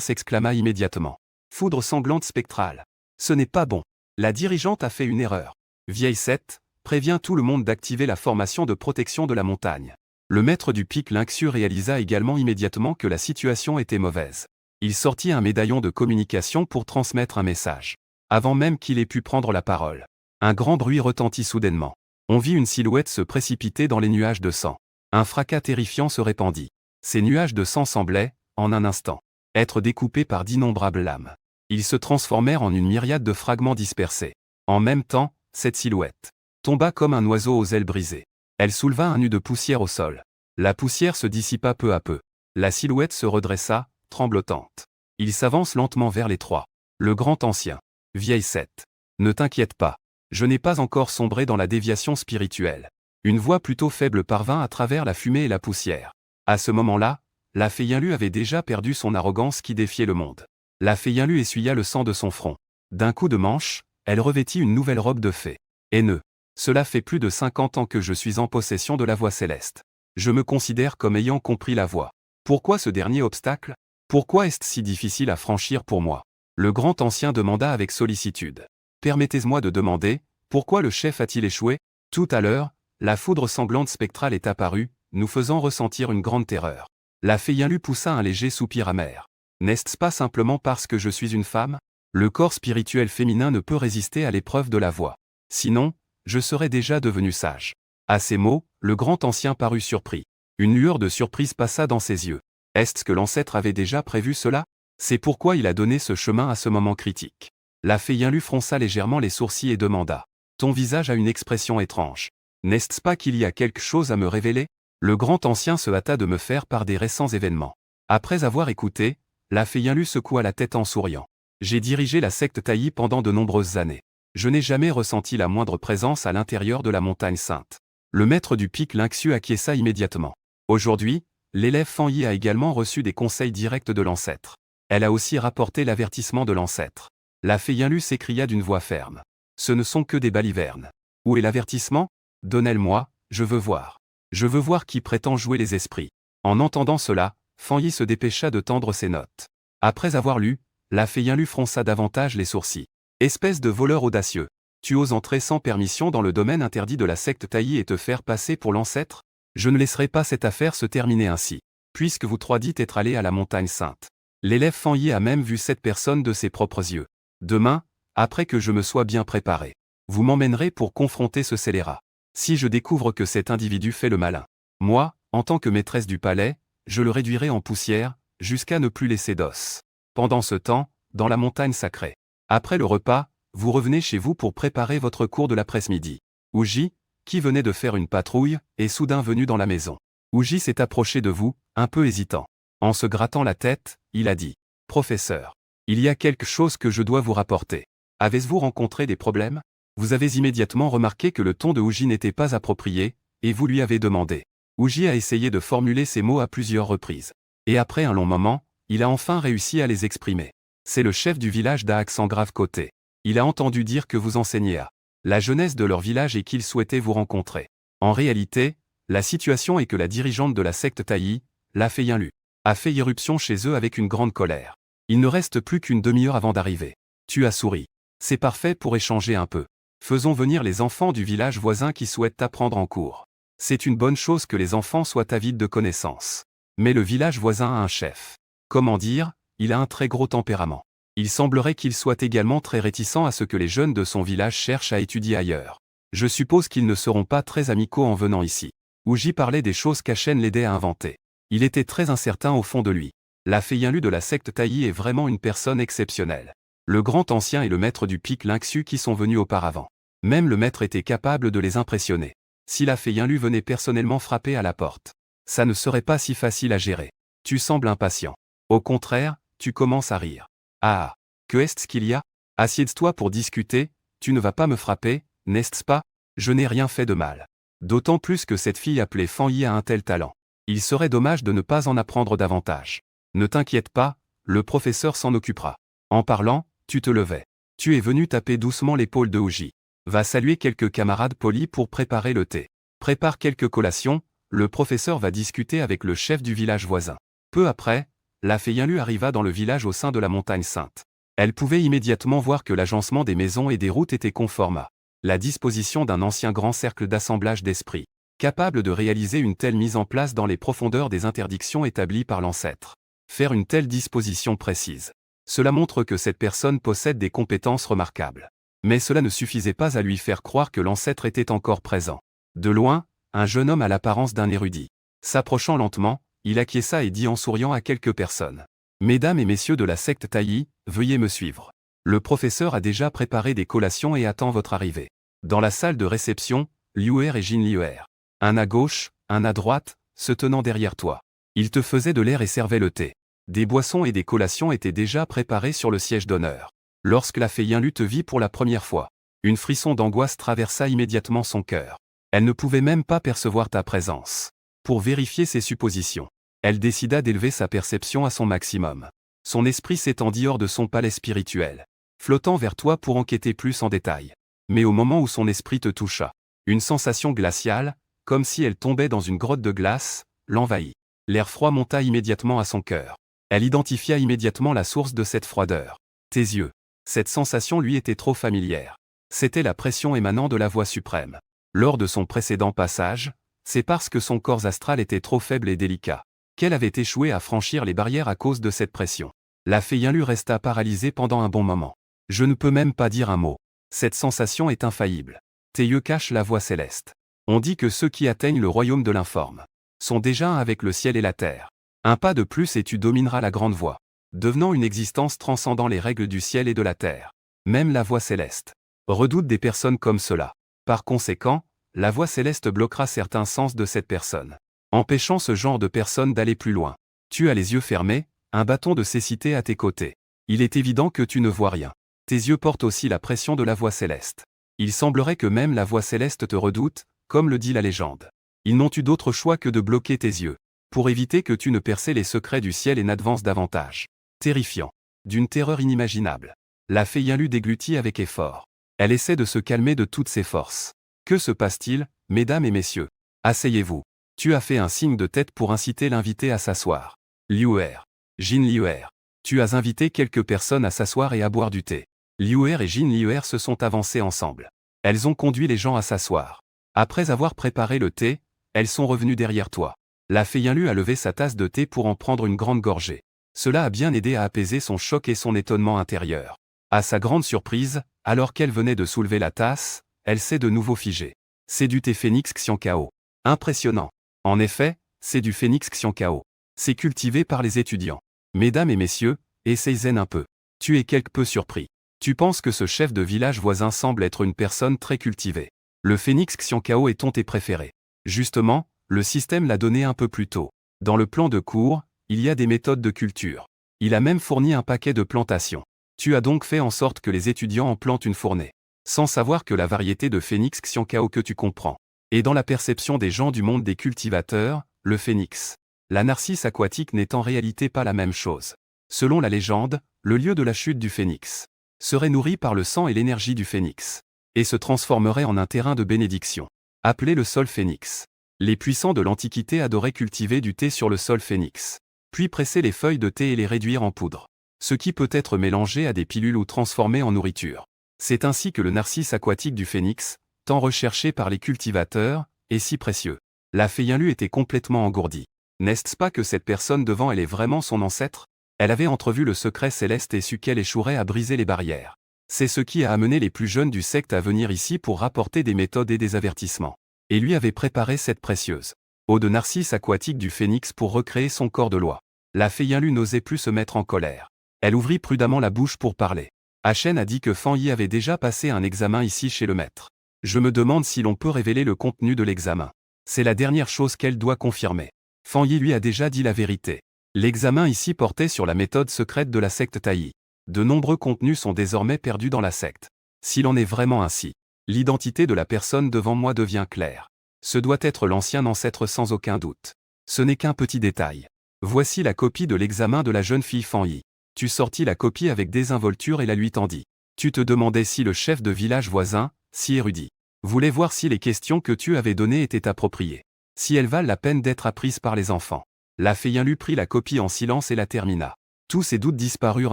s'exclama immédiatement. Foudre sanglante spectrale. Ce n'est pas bon. La dirigeante a fait une erreur. Vieille Seth, prévient tout le monde d'activer la formation de protection de la montagne. Le maître du pic Lingxu réalisa également immédiatement que la situation était mauvaise. Il sortit un médaillon de communication pour transmettre un message. Avant même qu'il ait pu prendre la parole, un grand bruit retentit soudainement. On vit une silhouette se précipiter dans les nuages de sang. Un fracas terrifiant se répandit. Ces nuages de sang semblaient, en un instant, être découpés par d'innombrables lames. Ils se transformèrent en une myriade de fragments dispersés. En même temps, cette silhouette tomba comme un oiseau aux ailes brisées. Elle souleva un nu de poussière au sol. La poussière se dissipa peu à peu. La silhouette se redressa, tremblotante. Il s'avance lentement vers les 3. Le grand ancien. Vieille Seth. Ne t'inquiète pas. Je n'ai pas encore sombré dans la déviation spirituelle. Une voix plutôt faible parvint à travers la fumée et la poussière. À ce moment-là, la fée Yinlu avait déjà perdu son arrogance qui défiait le monde. La fée Yinlu essuya le sang de son front. D'un coup de manche, elle revêtit une nouvelle robe de fée. Haineux. Cela fait plus de 50 ans que je suis en possession de la voie céleste. Je me considère comme ayant compris la voie. Pourquoi ce dernier obstacle? Pourquoi est-ce si difficile à franchir pour moi? Le grand ancien demanda avec sollicitude. Permettez-moi de demander, pourquoi le chef a-t-il échoué? Tout à l'heure, la foudre sanglante spectrale est apparue, nous faisant ressentir une grande terreur. La fée Yinlu poussa un léger soupir amer. N'est-ce pas simplement parce que je suis une femme? Le corps spirituel féminin ne peut résister à l'épreuve de la voie. Sinon, je serais déjà devenu sage. À ces mots, le grand ancien parut surpris. Une lueur de surprise passa dans ses yeux. Est-ce que l'ancêtre avait déjà prévu cela? C'est pourquoi il a donné ce chemin à ce moment critique. La fée Yinlu fronça légèrement les sourcils et demanda. Ton visage a une expression étrange. N'est-ce pas qu'il y a quelque chose à me révéler? Le grand ancien se hâta de me faire part des récents événements. Après avoir écouté, la fée Yinlu secoua la tête en souriant. J'ai dirigé la secte Taï pendant de nombreuses années. Je n'ai jamais ressenti la moindre présence à l'intérieur de la montagne sainte. Le maître du pic Lingxu acquiesça immédiatement. Aujourd'hui, l'élève Fan Yi a également reçu des conseils directs de l'ancêtre. Elle a aussi rapporté l'avertissement de l'ancêtre. La fée Yinlu s'écria d'une voix ferme. Ce ne sont que des balivernes. Où est l'avertissement? Donnez-le-moi, je veux voir. Je veux voir qui prétend jouer les esprits. En entendant cela, Fan Yi se dépêcha de tendre ses notes. Après avoir lu, la fée Yinlu fronça davantage les sourcils. Espèce de voleur audacieux. Tu oses entrer sans permission dans le domaine interdit de la secte Taï et te faire passer pour l'ancêtre? Je ne laisserai pas cette affaire se terminer ainsi. Puisque vous 3 dites être allés à la montagne sainte. L'élève Fan Yi a même vu cette personne de ses propres yeux. Demain, après que je me sois bien préparé, vous m'emmènerez pour confronter ce scélérat. Si je découvre que cet individu fait le malin, moi, en tant que maîtresse du palais, je le réduirai en poussière, jusqu'à ne plus laisser d'os. Pendant ce temps, dans la montagne sacrée. Après le repas, vous revenez chez vous pour préparer votre cours de l'après-midi. Ouji, qui venait de faire une patrouille, est soudain venu dans la maison. Ouji s'est approché de vous, un peu hésitant. En se grattant la tête, il a dit. Professeur, il y a quelque chose que je dois vous rapporter. Avez-vous rencontré des problèmes? Vous avez immédiatement remarqué que le ton de Uji n'était pas approprié, et vous lui avez demandé. Uji a essayé de formuler ces mots à plusieurs reprises. Et après un long moment, il a enfin réussi à les exprimer. C'est le chef du village d'Aaksan Grave Côté. Il a entendu dire que vous enseignez à la jeunesse de leur village et qu'il souhaitait vous rencontrer. En réalité, la situation est que la dirigeante de la secte Taï, la Feyenlu, a fait irruption chez eux avec une grande colère. Il ne reste plus qu'une demi-heure avant d'arriver. Tu as souri. C'est parfait pour échanger un peu. Faisons venir les enfants du village voisin qui souhaitent t'apprendre en cours. C'est une bonne chose que les enfants soient avides de connaissances. Mais le village voisin a un chef. Comment dire, il a un très gros tempérament. Il semblerait qu'il soit également très réticent à ce que les jeunes de son village cherchent à étudier ailleurs. Je suppose qu'ils ne seront pas très amicaux en venant ici. Uji parlait des choses qu'Achen l'aidait à inventer. Il était très incertain au fond de lui. La Feyenlu de la secte Taï est vraiment une personne exceptionnelle. Le grand ancien et le maître du pic Lynxu qui sont venus auparavant. Même le maître était capable de les impressionner. Si la Feyenlu venait personnellement frapper à la porte, ça ne serait pas si facile à gérer. Tu sembles impatient. Au contraire, tu commences à rire. Ah, que est-ce qu'il y a? Assieds-toi pour discuter, tu ne vas pas me frapper, n'est-ce pas? Je n'ai rien fait de mal. D'autant plus que cette fille appelée Fanyi a un tel talent. Il serait dommage de ne pas en apprendre davantage. Ne t'inquiète pas, le professeur s'en occupera. En parlant, tu te levais. Tu es venu taper doucement l'épaule de Uji. Va saluer quelques camarades polis pour préparer le thé. Prépare quelques collations, le professeur va discuter avec le chef du village voisin. Peu après, la Feyenlu arriva dans le village au sein de la montagne sainte. Elle pouvait immédiatement voir que l'agencement des maisons et des routes était conforme à la disposition d'un ancien grand cercle d'assemblage d'esprit, capable de réaliser une telle mise en place dans les profondeurs des interdictions établies par l'ancêtre. Faire une telle disposition précise. Cela montre que cette personne possède des compétences remarquables. Mais cela ne suffisait pas à lui faire croire que l'ancêtre était encore présent. De loin, un jeune homme à l'apparence d'un érudit. S'approchant lentement, il acquiesça et dit en souriant à quelques personnes. « Mesdames et messieurs de la secte Taï, veuillez me suivre. Le professeur a déjà préparé des collations et attend votre arrivée. » Dans la salle de réception, Liuer et Jin Liuer. Un à gauche, un à droite, se tenant derrière toi. Ils te faisaient de l'air et servaient le thé. Des boissons et des collations étaient déjà préparées sur le siège d'honneur. Lorsque la Feyenlu te vit pour la première fois, une frisson d'angoisse traversa immédiatement son cœur. Elle ne pouvait même pas percevoir ta présence. Pour vérifier ses suppositions, elle décida d'élever sa perception à son maximum. Son esprit s'étendit hors de son palais spirituel, flottant vers toi pour enquêter plus en détail. Mais au moment où son esprit te toucha, une sensation glaciale, comme si elle tombait dans une grotte de glace, l'envahit. L'air froid monta immédiatement à son cœur. Elle identifia immédiatement la source de cette froideur. Tes yeux. Cette sensation lui était trop familière. C'était la pression émanant de la voix suprême. Lors de son précédent passage, c'est parce que son corps astral était trop faible et délicat qu'elle avait échoué à franchir les barrières à cause de cette pression. La Feyenlu resta paralysée pendant un bon moment. Je ne peux même pas dire un mot. Cette sensation est infaillible. Tes yeux cachent la voie céleste. On dit que ceux qui atteignent le royaume de l'informe sont déjà un avec le ciel et la terre. Un pas de plus et tu domineras la grande voie, devenant une existence transcendant les règles du ciel et de la terre. Même la voie céleste redoute des personnes comme cela. Par conséquent, la voie céleste bloquera certains sens de cette personne, empêchant ce genre de personne d'aller plus loin. Tu as les yeux fermés, un bâton de cécité à tes côtés. Il est évident que tu ne vois rien. Tes yeux portent aussi la pression de la voie céleste. Il semblerait que même la voie céleste te redoute, comme le dit la légende. Ils n'ont eu d'autre choix que de bloquer tes yeux, pour éviter que tu ne perces les secrets du ciel et n'avances davantage. Terrifiant. D'une terreur inimaginable. La Feyenlu déglutit avec effort. Elle essaie de se calmer de toutes ses forces. Que se passe-t-il, mesdames et messieurs? Asseyez-vous. Tu as fait un signe de tête pour inciter l'invité à s'asseoir. Liuer. Jin Liuer. Tu as invité quelques personnes à s'asseoir et à boire du thé. Liuer et Jin Liuer se sont avancés ensemble. Elles ont conduit les gens à s'asseoir. Après avoir préparé le thé, elles sont revenues derrière toi. La Feyenlu a levé sa tasse de thé pour en prendre une grande gorgée. Cela a bien aidé à apaiser son choc et son étonnement intérieur. À sa grande surprise, alors qu'elle venait de soulever la tasse, elle s'est de nouveau figée. C'est du thé Phénix Xiankao. Impressionnant. En effet, c'est du Phénix Xiankao. C'est cultivé par les étudiants. Mesdames et messieurs, essayez-en un peu. Tu es quelque peu surpris. Tu penses que ce chef de village voisin semble être une personne très cultivée. Le Phénix Xiankao est ton thé préféré. Justement, le système l'a donné un peu plus tôt. Dans le plan de cours, il y a des méthodes de culture. Il a même fourni un paquet de plantations. Tu as donc fait en sorte que les étudiants en plantent une fournée. sans savoir que la variété de phénix Xiancao que tu comprends. Et dans la perception des gens du monde des cultivateurs, le phénix, la narcisse aquatique n'est en réalité pas la même chose. Selon la légende, le lieu de la chute du phénix serait nourri par le sang et l'énergie du phénix, et se transformerait en un terrain de bénédiction, appelé le sol phénix. Les puissants de l'Antiquité adoraient cultiver du thé sur le sol phénix, puis presser les feuilles de thé et les réduire en poudre, ce qui peut être mélangé à des pilules ou transformé en nourriture. C'est ainsi que le narcisse aquatique du phénix, tant recherché par les cultivateurs, est si précieux. La Féinlu était complètement engourdie. N'est-ce pas que cette personne devant elle est vraiment son ancêtre? Elle avait entrevu le secret céleste et su qu'elle échouerait à briser les barrières. C'est ce qui a amené les plus jeunes du secte à venir ici pour rapporter des méthodes et des avertissements. Et lui avait préparé cette précieuse eau de narcisse aquatique du phénix pour recréer son corps de loi. La Féinlu n'osait plus se mettre en colère. Elle ouvrit prudemment la bouche pour parler. Achen a dit que Fan Yi avait déjà passé un examen ici chez le maître. Je me demande si l'on peut révéler le contenu de l'examen. C'est la dernière chose qu'elle doit confirmer. Fan Yi lui a déjà dit la vérité. L'examen ici portait sur la méthode secrète de la secte Taï. De nombreux contenus sont désormais perdus dans la secte. S'il en est vraiment ainsi, l'identité de la personne devant moi devient claire. Ce doit être l'ancien ancêtre sans aucun doute. Ce n'est qu'un petit détail. Voici la copie de l'examen de la jeune fille Fan Yi. Tu sortis la copie avec désinvolture et la lui tendis. Tu te demandais si le chef de village voisin, si érudit, voulait voir si les questions que tu avais données étaient appropriées, si elles valent la peine d'être apprises par les enfants. La Féinlu prit la copie en silence et la termina. Tous ses doutes disparurent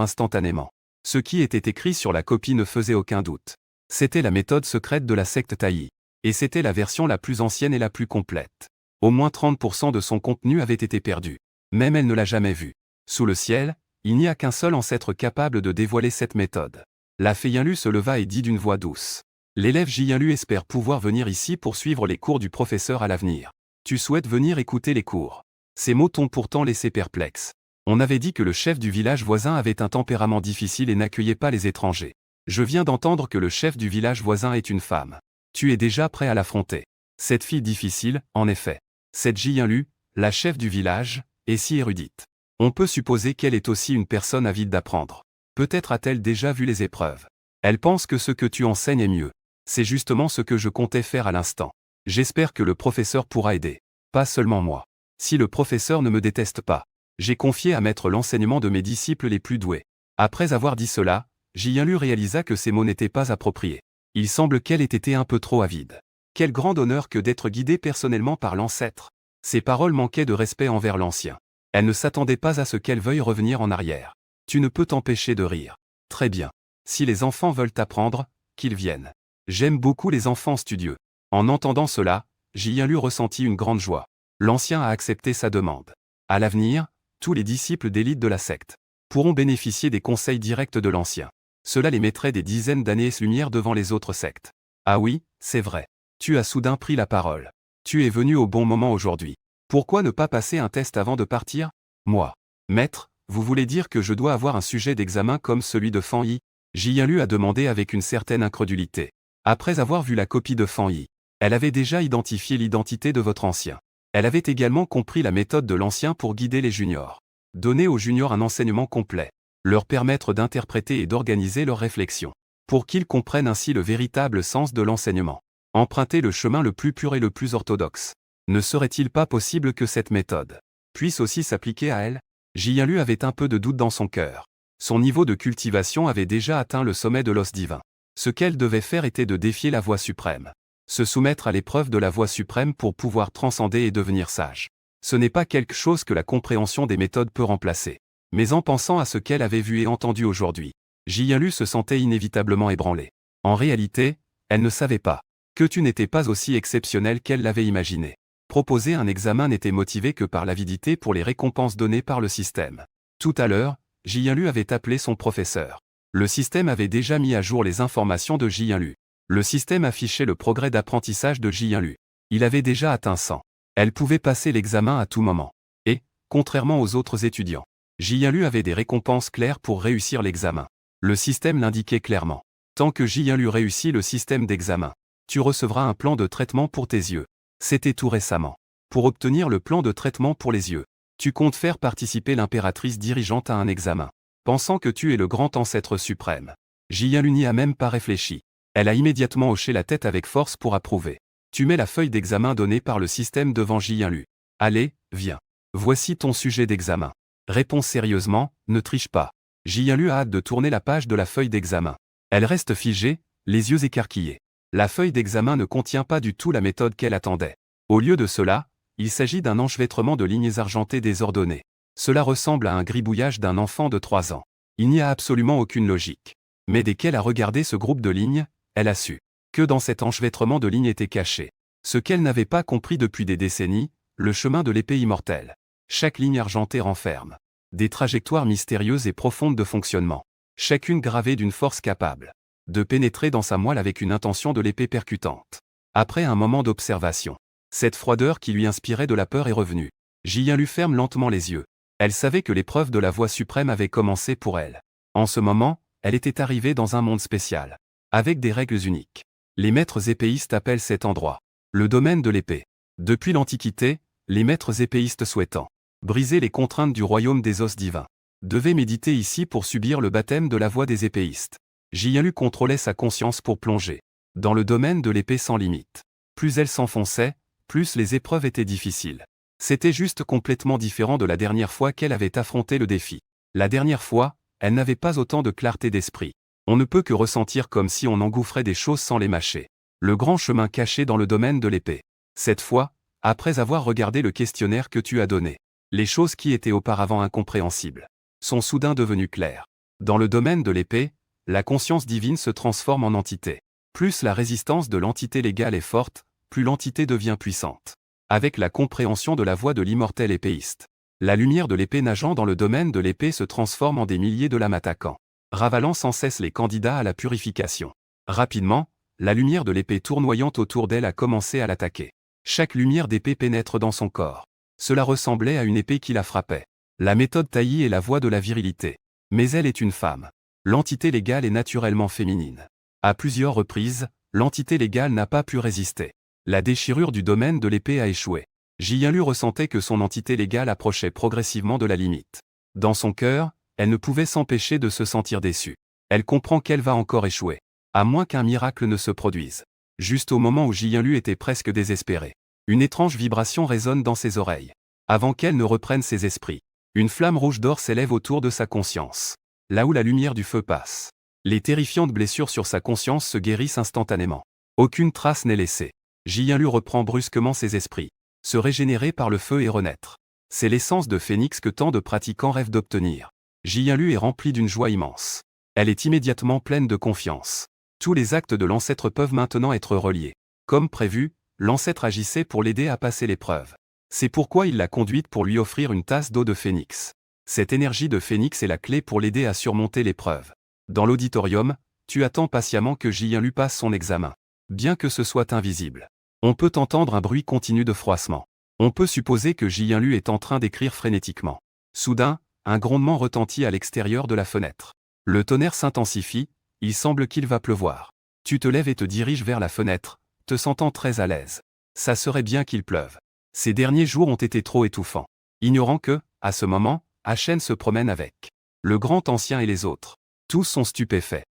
instantanément. Ce qui était écrit sur la copie ne faisait aucun doute. C'était la méthode secrète de la secte Taï. Et c'était la version la plus ancienne et la plus complète. Au moins 30% de son contenu avait été perdu. Même elle ne l'a jamais vu. Sous le ciel, il n'y a qu'un seul ancêtre capable de dévoiler cette méthode. La Féinlu se leva et dit d'une voix douce. L'élève Jianlu espère pouvoir venir ici pour suivre les cours du professeur à l'avenir. Tu souhaites venir écouter les cours. Ces mots t'ont pourtant laissé perplexe. On avait dit que le chef du village voisin avait un tempérament difficile et n'accueillait pas les étrangers. Je viens d'entendre que le chef du village voisin est une femme. Tu es déjà prêt à l'affronter. Cette fille difficile, en effet. Cette Jianlu, la chef du village, est si érudite. On peut supposer qu'elle est aussi une personne avide d'apprendre. Peut-être a-t-elle déjà vu les épreuves. Elle pense que ce que tu enseignes est mieux. C'est justement ce que je comptais faire à l'instant. J'espère que le professeur pourra aider. Pas seulement moi. Si le professeur ne me déteste pas, j'ai confié à maître l'enseignement de mes disciples les plus doués. Après avoir dit cela, Jianlu réalisa que ces mots n'étaient pas appropriés. Il semble qu'elle ait été un peu trop avide. Quel grand honneur que d'être guidée personnellement par l'ancêtre. Ces paroles manquaient de respect envers l'ancien. Elle ne s'attendait pas à ce qu'elle veuille revenir en arrière. Tu ne peux t'empêcher de rire. Très bien. Si les enfants veulent apprendre, qu'ils viennent. J'aime beaucoup les enfants studieux. En entendant cela, Jianlu ressentit une grande joie. L'ancien a accepté sa demande. À l'avenir, tous les disciples d'élite de la secte pourront bénéficier des conseils directs de l'ancien. Cela les mettrait des dizaines d'années-lumière devant les autres sectes. Ah oui, c'est vrai. Tu as soudain pris la parole. Tu es venu au bon moment aujourd'hui. Pourquoi ne pas passer un test avant de partir? Moi. Maître, vous voulez dire que je dois avoir un sujet d'examen comme celui de Fan Yi? Jianlu a demandé avec une certaine incrédulité. Après avoir vu la copie de Fan Yi, elle avait déjà identifié l'identité de votre ancien. Elle avait également compris la méthode de l'ancien pour guider les juniors. Donner aux juniors un enseignement complet. Leur permettre d'interpréter et d'organiser leurs réflexions. Pour qu'ils comprennent ainsi le véritable sens de l'enseignement. Emprunter le chemin le plus pur et le plus orthodoxe. Ne serait-il pas possible que cette méthode puisse aussi s'appliquer à elle? Jianlu avait un peu de doute dans son cœur. Son niveau de cultivation avait déjà atteint le sommet de l'os divin. Ce qu'elle devait faire était de défier la voie suprême. Se soumettre à l'épreuve de la voie suprême pour pouvoir transcender et devenir sage. Ce n'est pas quelque chose que la compréhension des méthodes peut remplacer. Mais en pensant à ce qu'elle avait vu et entendu aujourd'hui, Jianlu se sentait inévitablement ébranlée. En réalité, elle ne savait pas que tu n'étais pas aussi exceptionnel qu'elle l'avait imaginé. Proposer un examen n'était motivé que par l'avidité pour les récompenses données par le système. Tout à l'heure, Jianlu avait appelé son professeur. Le système avait déjà mis à jour les informations de Jianlu. Le système affichait le progrès d'apprentissage de Jianlu. Il avait déjà atteint 100. Elle pouvait passer l'examen à tout moment. Et, contrairement aux autres étudiants, Jianlu avait des récompenses claires pour réussir l'examen. Le système l'indiquait clairement. Tant que Jianlu réussit le système d'examen, tu recevras un plan de traitement pour tes yeux. C'était tout récemment. Pour obtenir le plan de traitement pour les yeux, tu comptes faire participer l'impératrice dirigeante à un examen. Pensant que tu es le grand ancêtre suprême. Jianlu n'y a même pas réfléchi. Elle a immédiatement hoché la tête avec force pour approuver. Tu mets la feuille d'examen donnée par le système devant Jianlu. Allez, viens. Voici ton sujet d'examen. Réponds sérieusement, ne triche pas. Jianlu a hâte de tourner la page de la feuille d'examen. Elle reste figée, les yeux écarquillés. La feuille d'examen ne contient pas du tout la méthode qu'elle attendait. Au lieu de cela, il s'agit d'un enchevêtrement de lignes argentées désordonnées. Cela ressemble à un gribouillage d'un enfant de 3 ans. Il n'y a absolument aucune logique. Mais dès qu'elle a regardé ce groupe de lignes, elle a su que dans cet enchevêtrement de lignes était caché ce qu'elle n'avait pas compris depuis des décennies, le chemin de l'épée immortelle. Chaque ligne argentée renferme des trajectoires mystérieuses et profondes de fonctionnement, chacune gravée d'une force capable de pénétrer dans sa moelle avec une intention de l'épée percutante. Après un moment d'observation, cette froideur qui lui inspirait de la peur est revenue. Jianlu ferme lentement les yeux. Elle savait que l'épreuve de la voie suprême avait commencé pour elle. En ce moment, elle était arrivée dans un monde spécial, avec des règles uniques. Les maîtres épéistes appellent cet endroit le domaine de l'épée. Depuis l'Antiquité, les maîtres épéistes souhaitant briser les contraintes du royaume des os divins devaient méditer ici pour subir le baptême de la voie des épéistes. Jianlu contrôlait sa conscience pour plonger dans le domaine de l'épée sans limite. Plus elle s'enfonçait, plus les épreuves étaient difficiles. C'était juste complètement différent de la dernière fois qu'elle avait affronté le défi. La dernière fois, elle n'avait pas autant de clarté d'esprit. On ne peut que ressentir comme si on engouffrait des choses sans les mâcher. Le grand chemin caché dans le domaine de l'épée. Cette fois, après avoir regardé le questionnaire que tu as donné, les choses qui étaient auparavant incompréhensibles sont soudain devenues claires. Dans le domaine de l'épée, la conscience divine se transforme en entité. Plus la résistance de l'entité légale est forte, plus l'entité devient puissante. Avec la compréhension de la voie de l'immortel épéiste, la lumière de l'épée nageant dans le domaine de l'épée se transforme en des milliers de lames attaquant, ravalant sans cesse les candidats à la purification. Rapidement, la lumière de l'épée tournoyante autour d'elle a commencé à l'attaquer. Chaque lumière d'épée pénètre dans son corps. Cela ressemblait à une épée qui la frappait. La méthode taillie est la voie de la virilité. Mais elle est une femme. L'entité légale est naturellement féminine. À plusieurs reprises, l'entité légale n'a pas pu résister. La déchirure du domaine de l'épée a échoué. Jianlu ressentait que son entité légale approchait progressivement de la limite. Dans son cœur, elle ne pouvait s'empêcher de se sentir déçue. Elle comprend qu'elle va encore échouer. À moins qu'un miracle ne se produise. Juste au moment où Jianlu était presque désespéré. Une étrange vibration résonne dans ses oreilles. Avant qu'elle ne reprenne ses esprits, une flamme rouge d'or s'élève autour de sa conscience. Là où la lumière du feu passe, les terrifiantes blessures sur sa conscience se guérissent instantanément. Aucune trace n'est laissée. Jianlu reprend brusquement ses esprits, se régénérer par le feu et renaître. C'est l'essence de phénix que tant de pratiquants rêvent d'obtenir. Jianlu est remplie d'une joie immense. Elle est immédiatement pleine de confiance. Tous les actes de l'ancêtre peuvent maintenant être reliés. Comme prévu, l'ancêtre agissait pour l'aider à passer l'épreuve. C'est pourquoi il l'a conduite pour lui offrir une tasse d'eau de phénix. Cette énergie de phénix est la clé pour l'aider à surmonter l'épreuve. Dans l'auditorium, tu attends patiemment que Jianlu passe son examen. Bien que ce soit invisible, on peut entendre un bruit continu de froissement. On peut supposer que Jianlu est en train d'écrire frénétiquement. Soudain, un grondement retentit à l'extérieur de la fenêtre. Le tonnerre s'intensifie, il semble qu'il va pleuvoir. Tu te lèves et te diriges vers la fenêtre, te sentant très à l'aise. Ça serait bien qu'il pleuve. Ces derniers jours ont été trop étouffants. Ignorant que, à ce moment, Achen se promène avec le grand ancien et les autres. Tous sont stupéfaits.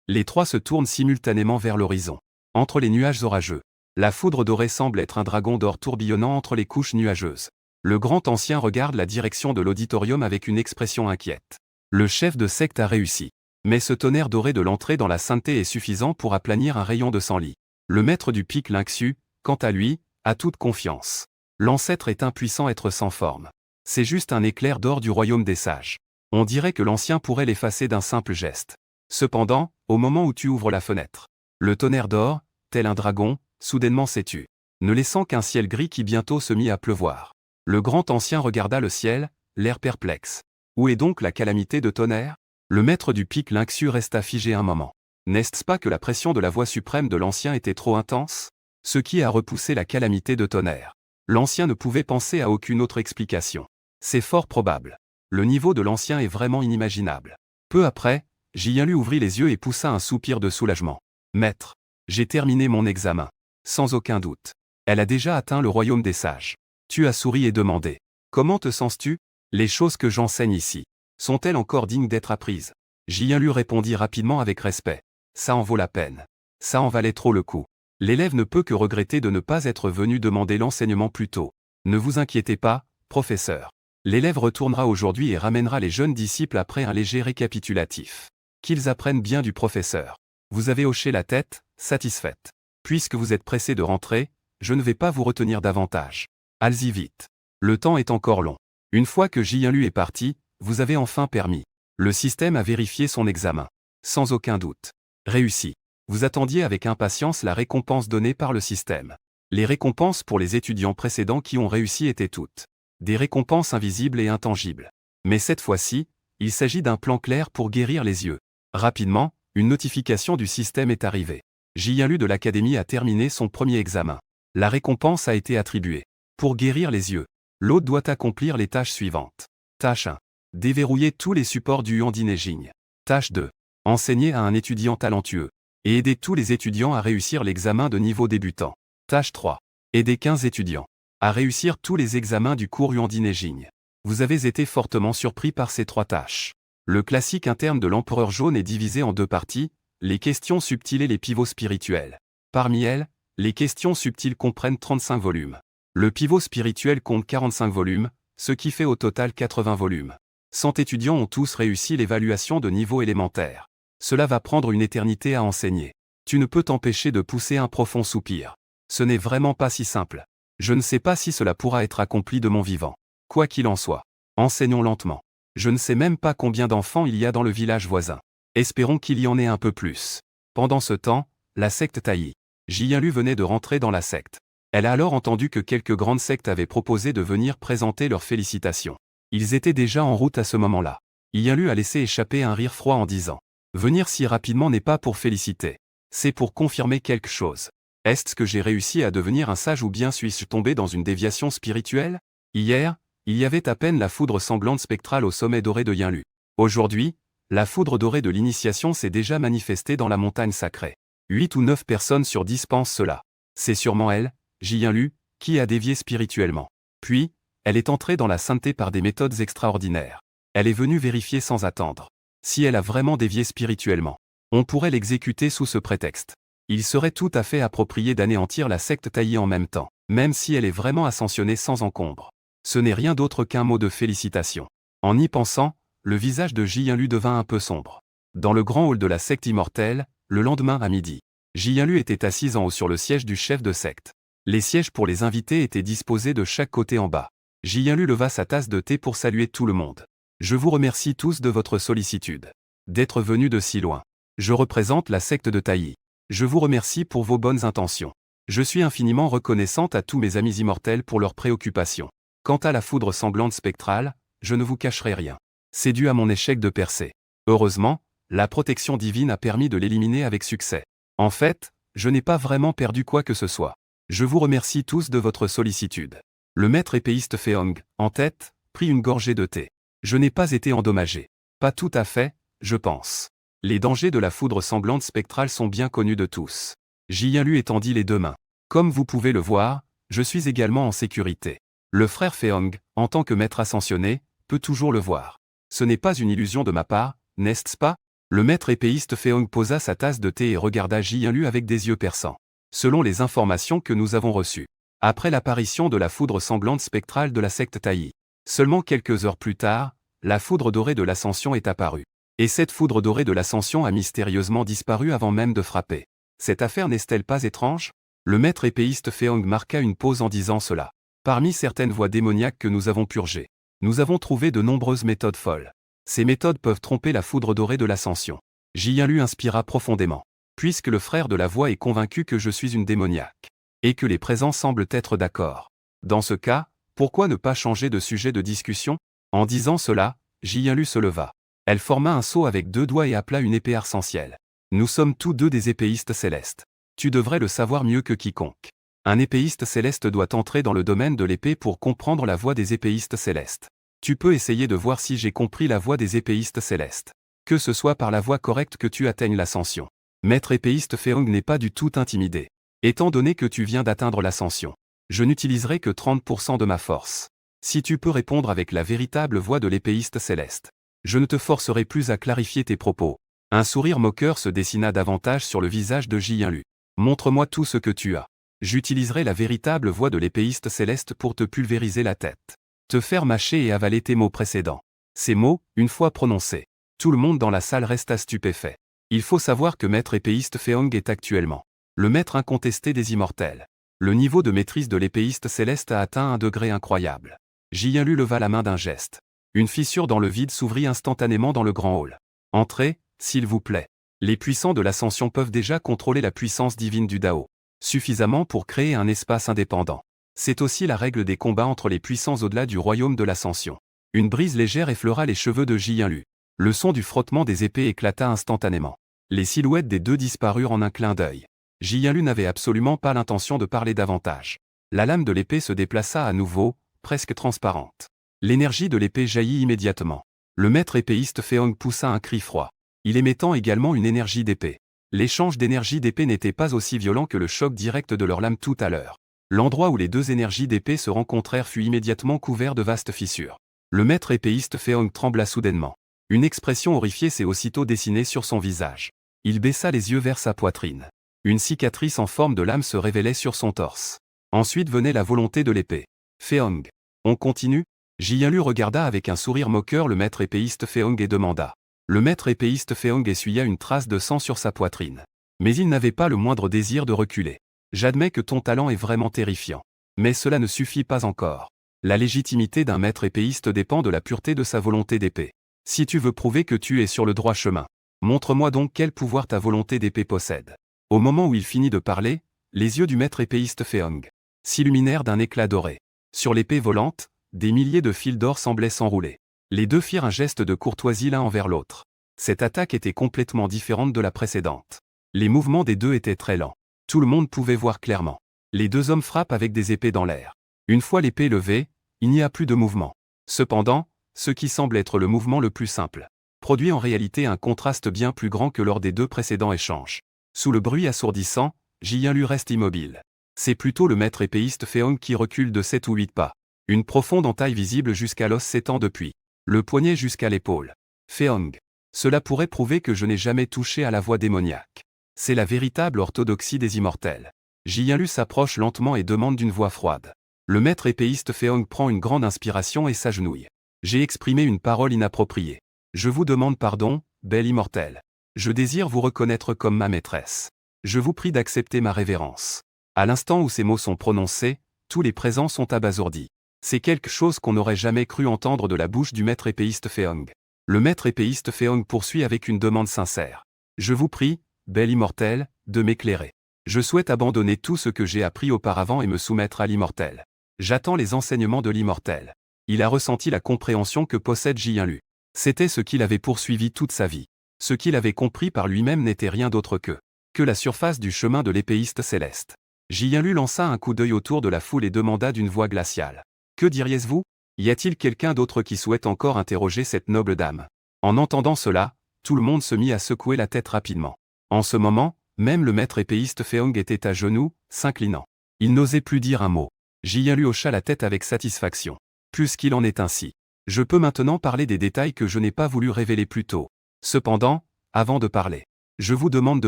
Les trois se tournent simultanément vers l'horizon. Entre les nuages orageux, la foudre dorée semble être un dragon d'or tourbillonnant entre les couches nuageuses. Le grand ancien regarde la direction de l'auditorium avec une expression inquiète. Le chef de secte a réussi. Mais ce tonnerre doré de l'entrée dans la sainteté est suffisant pour aplanir un rayon de 100 lits. Le maître du pic Lynxu, quant à lui, a toute confiance. L'ancêtre est un puissant être sans forme. C'est juste un éclair d'or du royaume des sages. On dirait que l'ancien pourrait l'effacer d'un simple geste. Cependant, au moment où tu ouvres la fenêtre, le tonnerre d'or, tel un dragon, soudainement s'étut, ne laissant qu'un ciel gris qui bientôt se mit à pleuvoir. Le grand ancien regarda le ciel, l'air perplexe. Où est donc la calamité de tonnerre ? Le maître du pic Lynxu resta figé un moment. N'est-ce pas que la pression de la voix suprême de l'ancien était trop intense ? Ce qui a repoussé la calamité de tonnerre. L'ancien ne pouvait penser à aucune autre explication. C'est fort probable. Le niveau de l'ancien est vraiment inimaginable. Peu après, Jianlu ouvrit les yeux et poussa un soupir de soulagement. Maître, j'ai terminé mon examen. Sans aucun doute. Elle a déjà atteint le royaume des sages. Tu as souri et demandé. Comment te sens-tu ? Les choses que j'enseigne ici sont-elles encore dignes d'être apprises ? Jianlu répondit rapidement avec respect. Ça en vaut la peine. Ça en valait trop le coup. L'élève ne peut que regretter de ne pas être venu demander l'enseignement plus tôt. Ne vous inquiétez pas, professeur. L'élève retournera aujourd'hui et ramènera les jeunes disciples après un léger récapitulatif. Qu'ils apprennent bien du professeur. Vous avez hoché la tête, satisfaite. Puisque vous êtes pressé de rentrer, je ne vais pas vous retenir davantage. Allez-y vite. Le temps est encore long. Une fois que J1Lu est parti, vous avez enfin permis. Le système a vérifié son examen. Sans aucun doute. Réussi. Vous attendiez avec impatience la récompense donnée par le système. Les récompenses pour les étudiants précédents qui ont réussi étaient toutes des récompenses invisibles et intangibles. Mais cette fois-ci, il s'agit d'un plan clair pour guérir les yeux. Rapidement, une notification du système est arrivée. J1Lu de l'académie a terminé son premier examen. La récompense a été attribuée. Pour guérir les yeux, l'hôte doit accomplir les tâches suivantes. Tâche 1. Déverrouiller tous les supports du Yuandi Neijing. Tâche 2. Enseigner à un étudiant talentueux. Et aider tous les étudiants à réussir l'examen de niveau débutant. Tâche 3. Aider 15 étudiants à réussir tous les examens du cours Yuandi Neijing. Vous avez été fortement surpris par ces 3 tâches. Le classique interne de l'empereur jaune est divisé en 2 parties, les questions subtiles et les pivots spirituels. Parmi elles, les questions subtiles comprennent 35 volumes. Le pivot spirituel compte 45 volumes, ce qui fait au total 80 volumes. 100 étudiants ont tous réussi l'évaluation de niveau élémentaire. Cela va prendre une éternité à enseigner. Tu ne peux t'empêcher de pousser un profond soupir. Ce n'est vraiment pas si simple. Je ne sais pas si cela pourra être accompli de mon vivant. Quoi qu'il en soit, enseignons lentement. Je ne sais même pas combien d'enfants il y a dans le village voisin. Espérons qu'il y en ait un peu plus. Pendant ce temps, la secte Taï. J1Lu venait de rentrer dans la secte. Elle a alors entendu que quelques grandes sectes avaient proposé de venir présenter leurs félicitations. Ils étaient déjà en route à ce moment-là. J1Lu a laissé échapper un rire froid en disant « Venir si rapidement n'est pas pour féliciter. C'est pour confirmer quelque chose. Est-ce que j'ai réussi à devenir un sage ou bien suis-je tombé dans une déviation spirituelle? Hier, il y avait à peine la foudre sanglante spectrale au sommet doré de Yin-Lu. Aujourd'hui, la foudre dorée de l'initiation s'est déjà manifestée dans la montagne sacrée. 8 ou 9 personnes sur 10 pensent cela. C'est sûrement elle, Yin-Lu, qui a dévié spirituellement. Puis, elle est entrée dans la sainteté par des méthodes extraordinaires. Elle est venue vérifier sans attendre. Si elle a vraiment dévié spirituellement, on pourrait l'exécuter sous ce prétexte. Il serait tout à fait approprié d'anéantir la secte Taï en même temps, même si elle est vraiment ascensionnée sans encombre. Ce n'est rien d'autre qu'un mot de félicitation. En y pensant, le visage de J1Lu devint un peu sombre. Dans le grand hall de la secte immortelle, le lendemain à midi, J1Lu était assise en haut sur le siège du chef de secte. Les sièges pour les invités étaient disposés de chaque côté en bas. J1Lu leva sa tasse de thé pour saluer tout le monde. Je vous remercie tous de votre sollicitude. D'être venus de si loin. Je représente la secte de Taï. Je vous remercie pour vos bonnes intentions. Je suis infiniment reconnaissante à tous mes amis immortels pour leurs préoccupations. Quant à la foudre sanglante spectrale, je ne vous cacherai rien. C'est dû à mon échec de percée. Heureusement, la protection divine a permis de l'éliminer avec succès. En fait, je n'ai pas vraiment perdu quoi que ce soit. Je vous remercie tous de votre sollicitude. Le maître épéiste Feong, en tête, prit une gorgée de thé. Je n'ai pas été endommagé. Pas tout à fait, je pense. Les dangers de la foudre sanglante spectrale sont bien connus de tous. J1Lu étendit les 2 mains. Comme vous pouvez le voir, je suis également en sécurité. Le frère Feong, en tant que maître ascensionné, peut toujours le voir. Ce n'est pas une illusion de ma part, n'est-ce pas? Le maître épéiste Feong posa sa tasse de thé et regarda J1Lu avec des yeux perçants. Selon les informations que nous avons reçues, après l'apparition de la foudre sanglante spectrale de la secte Taï, seulement quelques heures plus tard, la foudre dorée de l'ascension est apparue. Et cette foudre dorée de l'ascension a mystérieusement disparu avant même de frapper. Cette affaire n'est-elle pas étrange? Le maître épéiste Feong marqua une pause en disant cela. Parmi certaines voies démoniaques que nous avons purgées, nous avons trouvé de nombreuses méthodes folles. Ces méthodes peuvent tromper la foudre dorée de l'ascension. J1Lu inspira profondément. Puisque le frère de la voix est convaincu que je suis une démoniaque, et que les présents semblent être d'accord. Dans ce cas, pourquoi ne pas changer de sujet de discussion? En disant cela, J1Lu se leva. Elle forma un seau avec 2 doigts et appela une épée arc-en-ciel. Nous sommes tous 2 des épéistes célestes. Tu devrais le savoir mieux que quiconque. Un épéiste céleste doit entrer dans le domaine de l'épée pour comprendre la voie des épéistes célestes. Tu peux essayer de voir si j'ai compris la voie des épéistes célestes. Que ce soit par la voie correcte que tu atteignes l'ascension. Maître épéiste Feong n'est pas du tout intimidé. Étant donné que tu viens d'atteindre l'ascension, je n'utiliserai que 30% de ma force. Si tu peux répondre avec la véritable voie de l'épéiste céleste, je ne te forcerai plus à clarifier tes propos. Un sourire moqueur se dessina davantage sur le visage de Jianlu. Montre-moi tout ce que tu as. J'utiliserai la véritable voix de l'épéiste céleste pour te pulvériser la tête. Te faire mâcher et avaler tes mots précédents. Ces mots, une fois prononcés, tout le monde dans la salle resta stupéfait. Il faut savoir que maître épéiste Feong est actuellement le maître incontesté des immortels. Le niveau de maîtrise de l'épéiste céleste a atteint un degré incroyable. Jianlu leva la main d'un geste. Une fissure dans le vide s'ouvrit instantanément dans le grand hall. Entrez, s'il vous plaît. Les puissants de l'ascension peuvent déjà contrôler la puissance divine du Dao. Suffisamment pour créer un espace indépendant. C'est aussi la règle des combats entre les puissants au-delà du royaume de l'ascension. Une brise légère effleura les cheveux de Jianlu. Le son du frottement des épées éclata instantanément. Les silhouettes des deux disparurent en un clin d'œil. Jianlu n'avait absolument pas l'intention de parler davantage. La lame de l'épée se déplaça à nouveau, presque transparente. L'énergie de l'épée jaillit immédiatement. Le maître épéiste Feong poussa un cri froid. Il émettant également une énergie d'épée. L'échange d'énergie d'épée n'était pas aussi violent que le choc direct de leur lame tout à l'heure. L'endroit où les deux énergies d'épée se rencontrèrent fut immédiatement couvert de vastes fissures. Le maître épéiste Feong trembla soudainement. Une expression horrifiée s'est aussitôt dessinée sur son visage. Il baissa les yeux vers sa poitrine. Une cicatrice en forme de lame se révélait sur son torse. Ensuite venait la volonté de l'épée. Feong. On continue? Jianlu regarda avec un sourire moqueur le maître épéiste Feong et demanda. Le maître épéiste Feong essuya une trace de sang sur sa poitrine. Mais il n'avait pas le moindre désir de reculer. J'admets que ton talent est vraiment terrifiant. Mais cela ne suffit pas encore. La légitimité d'un maître épéiste dépend de la pureté de sa volonté d'épée. Si tu veux prouver que tu es sur le droit chemin, montre-moi donc quel pouvoir ta volonté d'épée possède. Au moment où il finit de parler, les yeux du maître épéiste Feong s'illuminèrent d'un éclat doré. Sur l'épée volante, des milliers de fils d'or semblaient s'enrouler. Les deux firent un geste de courtoisie l'un envers l'autre. Cette attaque était complètement différente de la précédente. Les mouvements des deux étaient très lents. Tout le monde pouvait voir clairement. Les deux hommes frappent avec des épées dans l'air. Une fois l'épée levée, il n'y a plus de mouvement. Cependant, ce qui semble être le mouvement le plus simple produit en réalité un contraste bien plus grand que lors des deux précédents échanges. Sous le bruit assourdissant, Jianlu reste immobile. C'est plutôt le maître épéiste Feong qui recule de 7 ou 8 pas. Une profonde entaille visible jusqu'à l'os s'étend depuis le poignet jusqu'à l'épaule. Feong. Cela pourrait prouver que je n'ai jamais touché à la voix démoniaque. C'est la véritable orthodoxie des immortels. Jianlu s'approche lentement et demande d'une voix froide. Le maître épéiste Feong prend une grande inspiration et s'agenouille. J'ai exprimé une parole inappropriée. Je vous demande pardon, belle immortelle. Je désire vous reconnaître comme ma maîtresse. Je vous prie d'accepter ma révérence. À l'instant où ces mots sont prononcés, tous les présents sont abasourdis. C'est quelque chose qu'on n'aurait jamais cru entendre de la bouche du maître épéiste Feong. Le maître épéiste Feong poursuit avec une demande sincère. Je vous prie, belle immortelle, de m'éclairer. Je souhaite abandonner tout ce que j'ai appris auparavant et me soumettre à l'immortel. J'attends les enseignements de l'immortel. Il a ressenti la compréhension que possède Jianlu. C'était ce qu'il avait poursuivi toute sa vie. Ce qu'il avait compris par lui-même n'était rien d'autre que la surface du chemin de l'épéiste céleste. Jianlu lança un coup d'œil autour de la foule et demanda d'une voix glaciale. Que diriez-vous? Y a-t-il quelqu'un d'autre qui souhaite encore interroger cette noble dame? En entendant cela, tout le monde se mit à secouer la tête rapidement. En ce moment, même le maître épéiste Feong était à genoux, s'inclinant. Il n'osait plus dire un mot. Jianlu hocha la tête avec satisfaction. Puisqu'il en est ainsi, je peux maintenant parler des détails que je n'ai pas voulu révéler plus tôt. Cependant, avant de parler, je vous demande de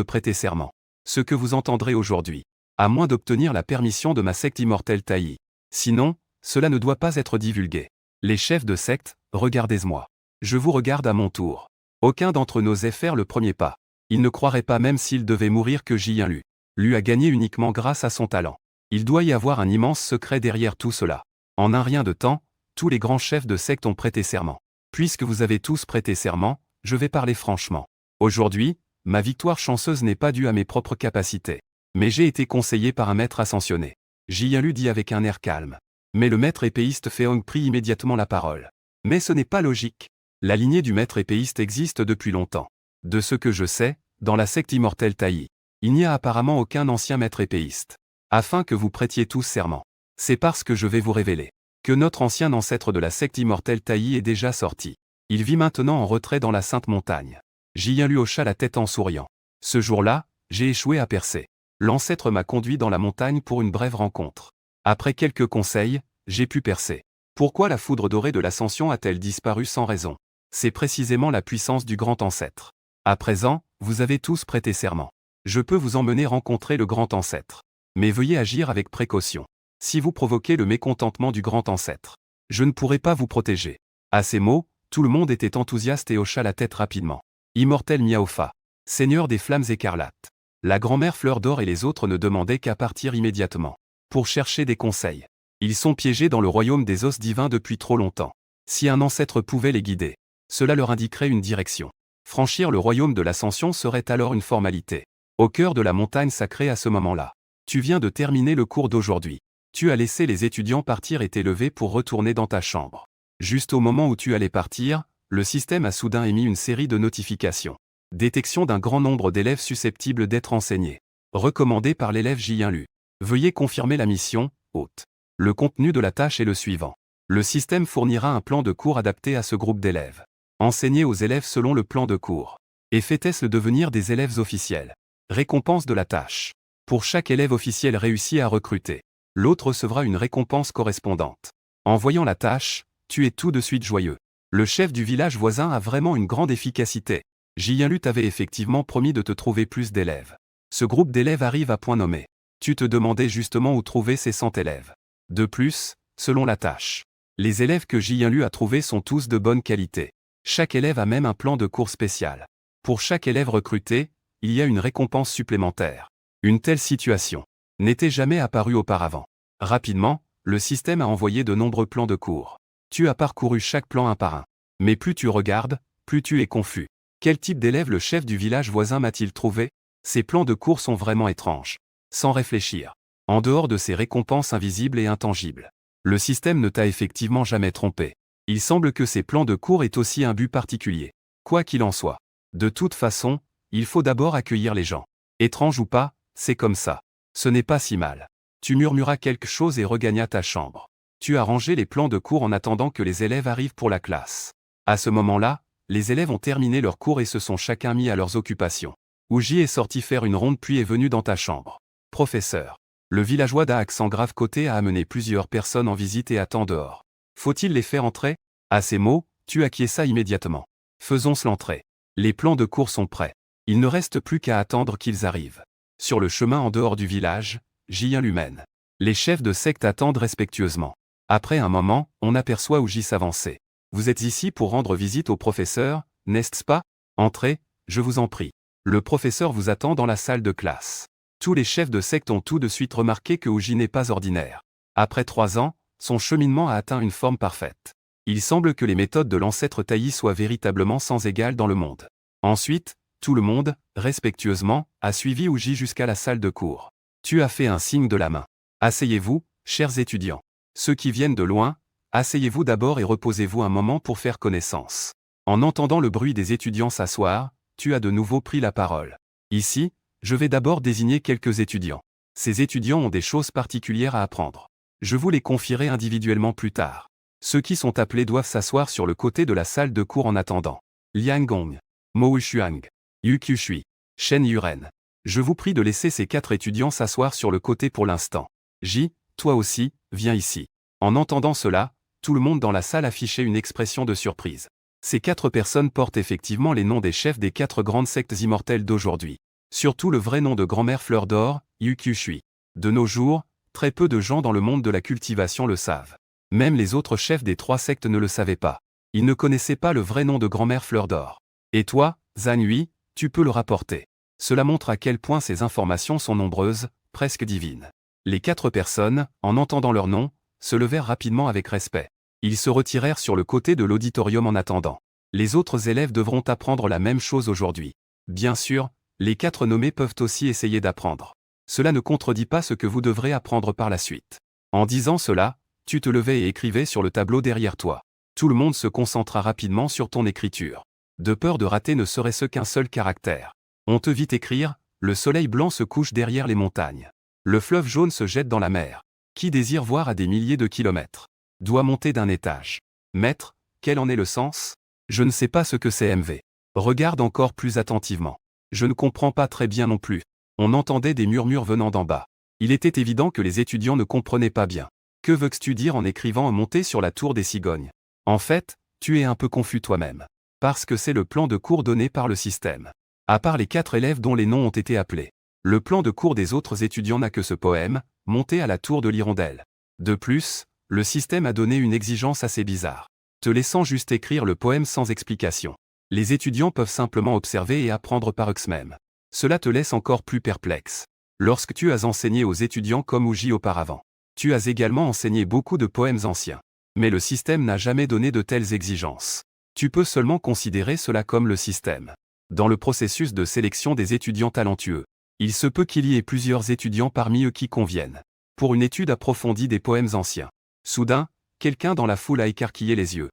prêter serment. Ce que vous entendrez aujourd'hui, à moins d'obtenir la permission de ma secte immortelle Taï. Sinon, cela ne doit pas être divulgué. Les chefs de secte, regardez-moi. Je vous regarde à mon tour. Aucun d'entre nous n'osait faire le premier pas. Il ne croirait pas même s'il devait mourir que Jianlu lui a gagné uniquement grâce à son talent. Il doit y avoir un immense secret derrière tout cela. En un rien de temps, tous les grands chefs de secte ont prêté serment. Puisque vous avez tous prêté serment, je vais parler franchement. Aujourd'hui, ma victoire chanceuse n'est pas due à mes propres capacités. Mais j'ai été conseillé par un maître ascensionné. Jianlu dit avec un air calme. Mais le maître épéiste Feong prit immédiatement la parole. Mais ce n'est pas logique. La lignée du maître épéiste existe depuis longtemps. De ce que je sais, dans la secte immortelle Taï, il n'y a apparemment aucun ancien maître épéiste. Afin que vous prêtiez tous serment. C'est parce que je vais vous révéler que notre ancien ancêtre de la secte immortelle Taï est déjà sorti. Il vit maintenant en retrait dans la Sainte Montagne. Jianlu hocha la tête en souriant. Ce jour-là, j'ai échoué à percer. L'ancêtre m'a conduit dans la montagne pour une brève rencontre. Après quelques conseils, j'ai pu percer. Pourquoi la foudre dorée de l'ascension a-t-elle disparu sans raison? C'est précisément la puissance du grand ancêtre. À présent, vous avez tous prêté serment. Je peux vous emmener rencontrer le grand ancêtre. Mais veuillez agir avec précaution. Si vous provoquez le mécontentement du grand ancêtre, je ne pourrai pas vous protéger. À ces mots, tout le monde était enthousiaste et hocha la tête rapidement. Immortel Miaofa, seigneur des flammes écarlates. La grand-mère Fleur d'Or et les autres ne demandaient qu'à partir immédiatement. Pour chercher des conseils. Ils sont piégés dans le royaume des os divins depuis trop longtemps. Si un ancêtre pouvait les guider, cela leur indiquerait une direction. Franchir le royaume de l'ascension serait alors une formalité. Au cœur de la montagne sacrée à ce moment-là. Tu viens de terminer le cours d'aujourd'hui. Tu as laissé les étudiants partir et t'es levé pour retourner dans ta chambre. Juste au moment où tu allais partir, le système a soudain émis une série de notifications. Détection d'un grand nombre d'élèves susceptibles d'être enseignés. Recommandé par l'élève J1 Lu. Veuillez confirmer la mission, hôte. Le contenu de la tâche est le suivant. Le système fournira un plan de cours adapté à ce groupe d'élèves. Enseigner aux élèves selon le plan de cours. Et faites-ce le devenir des élèves officiels. Récompense de la tâche. Pour chaque élève officiel réussi à recruter, l'autre recevra une récompense correspondante. En voyant la tâche, tu es tout de suite joyeux. Le chef du village voisin a vraiment une grande efficacité. J1 Lu t'avait effectivement promis de te trouver plus d'élèves. Ce groupe d'élèves arrive à point nommé. Tu te demandais justement où trouver ces 100 élèves. De plus, selon la tâche, les élèves que J1 Lu a trouvés sont tous de bonne qualité. Chaque élève a même un plan de cours spécial. Pour chaque élève recruté, il y a une récompense supplémentaire. Une telle situation n'était jamais apparue auparavant. Rapidement, le système a envoyé de nombreux plans de cours. Tu as parcouru chaque plan un par un. Mais plus tu regardes, plus tu es confus. Quel type d'élève le chef du village voisin m'a-t-il trouvé? Ces plans de cours sont vraiment étranges. Sans réfléchir. En dehors de ces récompenses invisibles et intangibles. Le système ne t'a effectivement jamais trompé. Il semble que ces plans de cours aient aussi un but particulier. Quoi qu'il en soit. De toute façon, il faut d'abord accueillir les gens. Étrange ou pas, c'est comme ça. Ce n'est pas si mal. Tu murmuras quelque chose et regagnas ta chambre. Tu as rangé les plans de cours en attendant que les élèves arrivent pour la classe. À ce moment-là, les élèves ont terminé leur cours et se sont chacun mis à leurs occupations. Ouji est sorti faire une ronde puis est venu dans ta chambre. Professeur. Le villageois d'un accent grave côté a amené plusieurs personnes en visite et attend dehors. Faut-il les faire entrer? À ces mots, tu acquiesça immédiatement. Faisons-ce l'entrée. Les plans de cours sont prêts. Il ne reste plus qu'à attendre qu'ils arrivent. Sur le chemin en dehors du village, J1 Lu mène. Les chefs de secte attendent respectueusement. Après un moment, on aperçoit Ouji s'avancer. Vous êtes ici pour rendre visite au professeur, n'est-ce pas? Entrez, je vous en prie. Le professeur vous attend dans la salle de classe. Tous les chefs de secte ont tout de suite remarqué que Ouji n'est pas ordinaire. Après 3 ans, son cheminement a atteint une forme parfaite. Il semble que les méthodes de l'ancêtre taillis soient véritablement sans égal dans le monde. Ensuite, tout le monde, respectueusement, a suivi Ouji jusqu'à la salle de cours. Tu as fait un signe de la main. Asseyez-vous, chers étudiants. Ceux qui viennent de loin, asseyez-vous d'abord et reposez-vous un moment pour faire connaissance. En entendant le bruit des étudiants s'asseoir, tu as de nouveau pris la parole. Ici, je vais d'abord désigner quelques étudiants. Ces étudiants ont des choses particulières à apprendre. Je vous les confierai individuellement plus tard. Ceux qui sont appelés doivent s'asseoir sur le côté de la salle de cours en attendant. Liang Gong, Mo Shuang, Yu Qushui, Shen Yuren. Je vous prie de laisser ces 4 étudiants s'asseoir sur le côté pour l'instant. J, toi aussi, viens ici. En entendant cela, tout le monde dans la salle affichait une expression de surprise. Ces 4 personnes portent effectivement les noms des chefs des 4 grandes sectes immortelles d'aujourd'hui. Surtout le vrai nom de grand-mère Fleur d'Or, Yu Qushui. De nos jours, très peu de gens dans le monde de la cultivation le savent. Même les autres chefs des 3 sectes ne le savaient pas. Ils ne connaissaient pas le vrai nom de grand-mère Fleur d'Or. Et toi, Zhan Hui, tu peux le rapporter. Cela montre à quel point ces informations sont nombreuses, presque divines. Les 4 personnes, en entendant leur nom, se levèrent rapidement avec respect. Ils se retirèrent sur le côté de l'auditorium en attendant. Les autres élèves devront apprendre la même chose aujourd'hui. Bien sûr, les 4 nommés peuvent aussi essayer d'apprendre. Cela ne contredit pas ce que vous devrez apprendre par la suite. En disant cela, tu te levais et écrivais sur le tableau derrière toi. Tout le monde se concentra rapidement sur ton écriture. De peur de rater ne serait-ce qu'un seul caractère. On te vit écrire, le soleil blanc se couche derrière les montagnes. Le fleuve jaune se jette dans la mer. Qui désire voir à des milliers de kilomètres doit monter d'un étage. Maître, quel en est le sens? Je ne sais pas ce que c'est MV. Regarde encore plus attentivement. Je ne comprends pas très bien non plus. On entendait des murmures venant d'en bas. Il était évident que les étudiants ne comprenaient pas bien. Que veux-tu dire en écrivant monter sur la tour des cigognes? En fait, tu es un peu confus toi-même. Parce que c'est le plan de cours donné par le système. À part les 4 élèves dont les noms ont été appelés. Le plan de cours des autres étudiants n'a que ce poème, monté à la tour de l'hirondelle. De plus, le système a donné une exigence assez bizarre. Te laissant juste écrire le poème sans explication. Les étudiants peuvent simplement observer et apprendre par eux-mêmes. Cela te laisse encore plus perplexe. Lorsque tu as enseigné aux étudiants comme Ouji auparavant, tu as également enseigné beaucoup de poèmes anciens. Mais le système n'a jamais donné de telles exigences. Tu peux seulement considérer cela comme le système. Dans le processus de sélection des étudiants talentueux, il se peut qu'il y ait plusieurs étudiants parmi eux qui conviennent. Pour une étude approfondie des poèmes anciens. Soudain, quelqu'un dans la foule a écarquillé les yeux.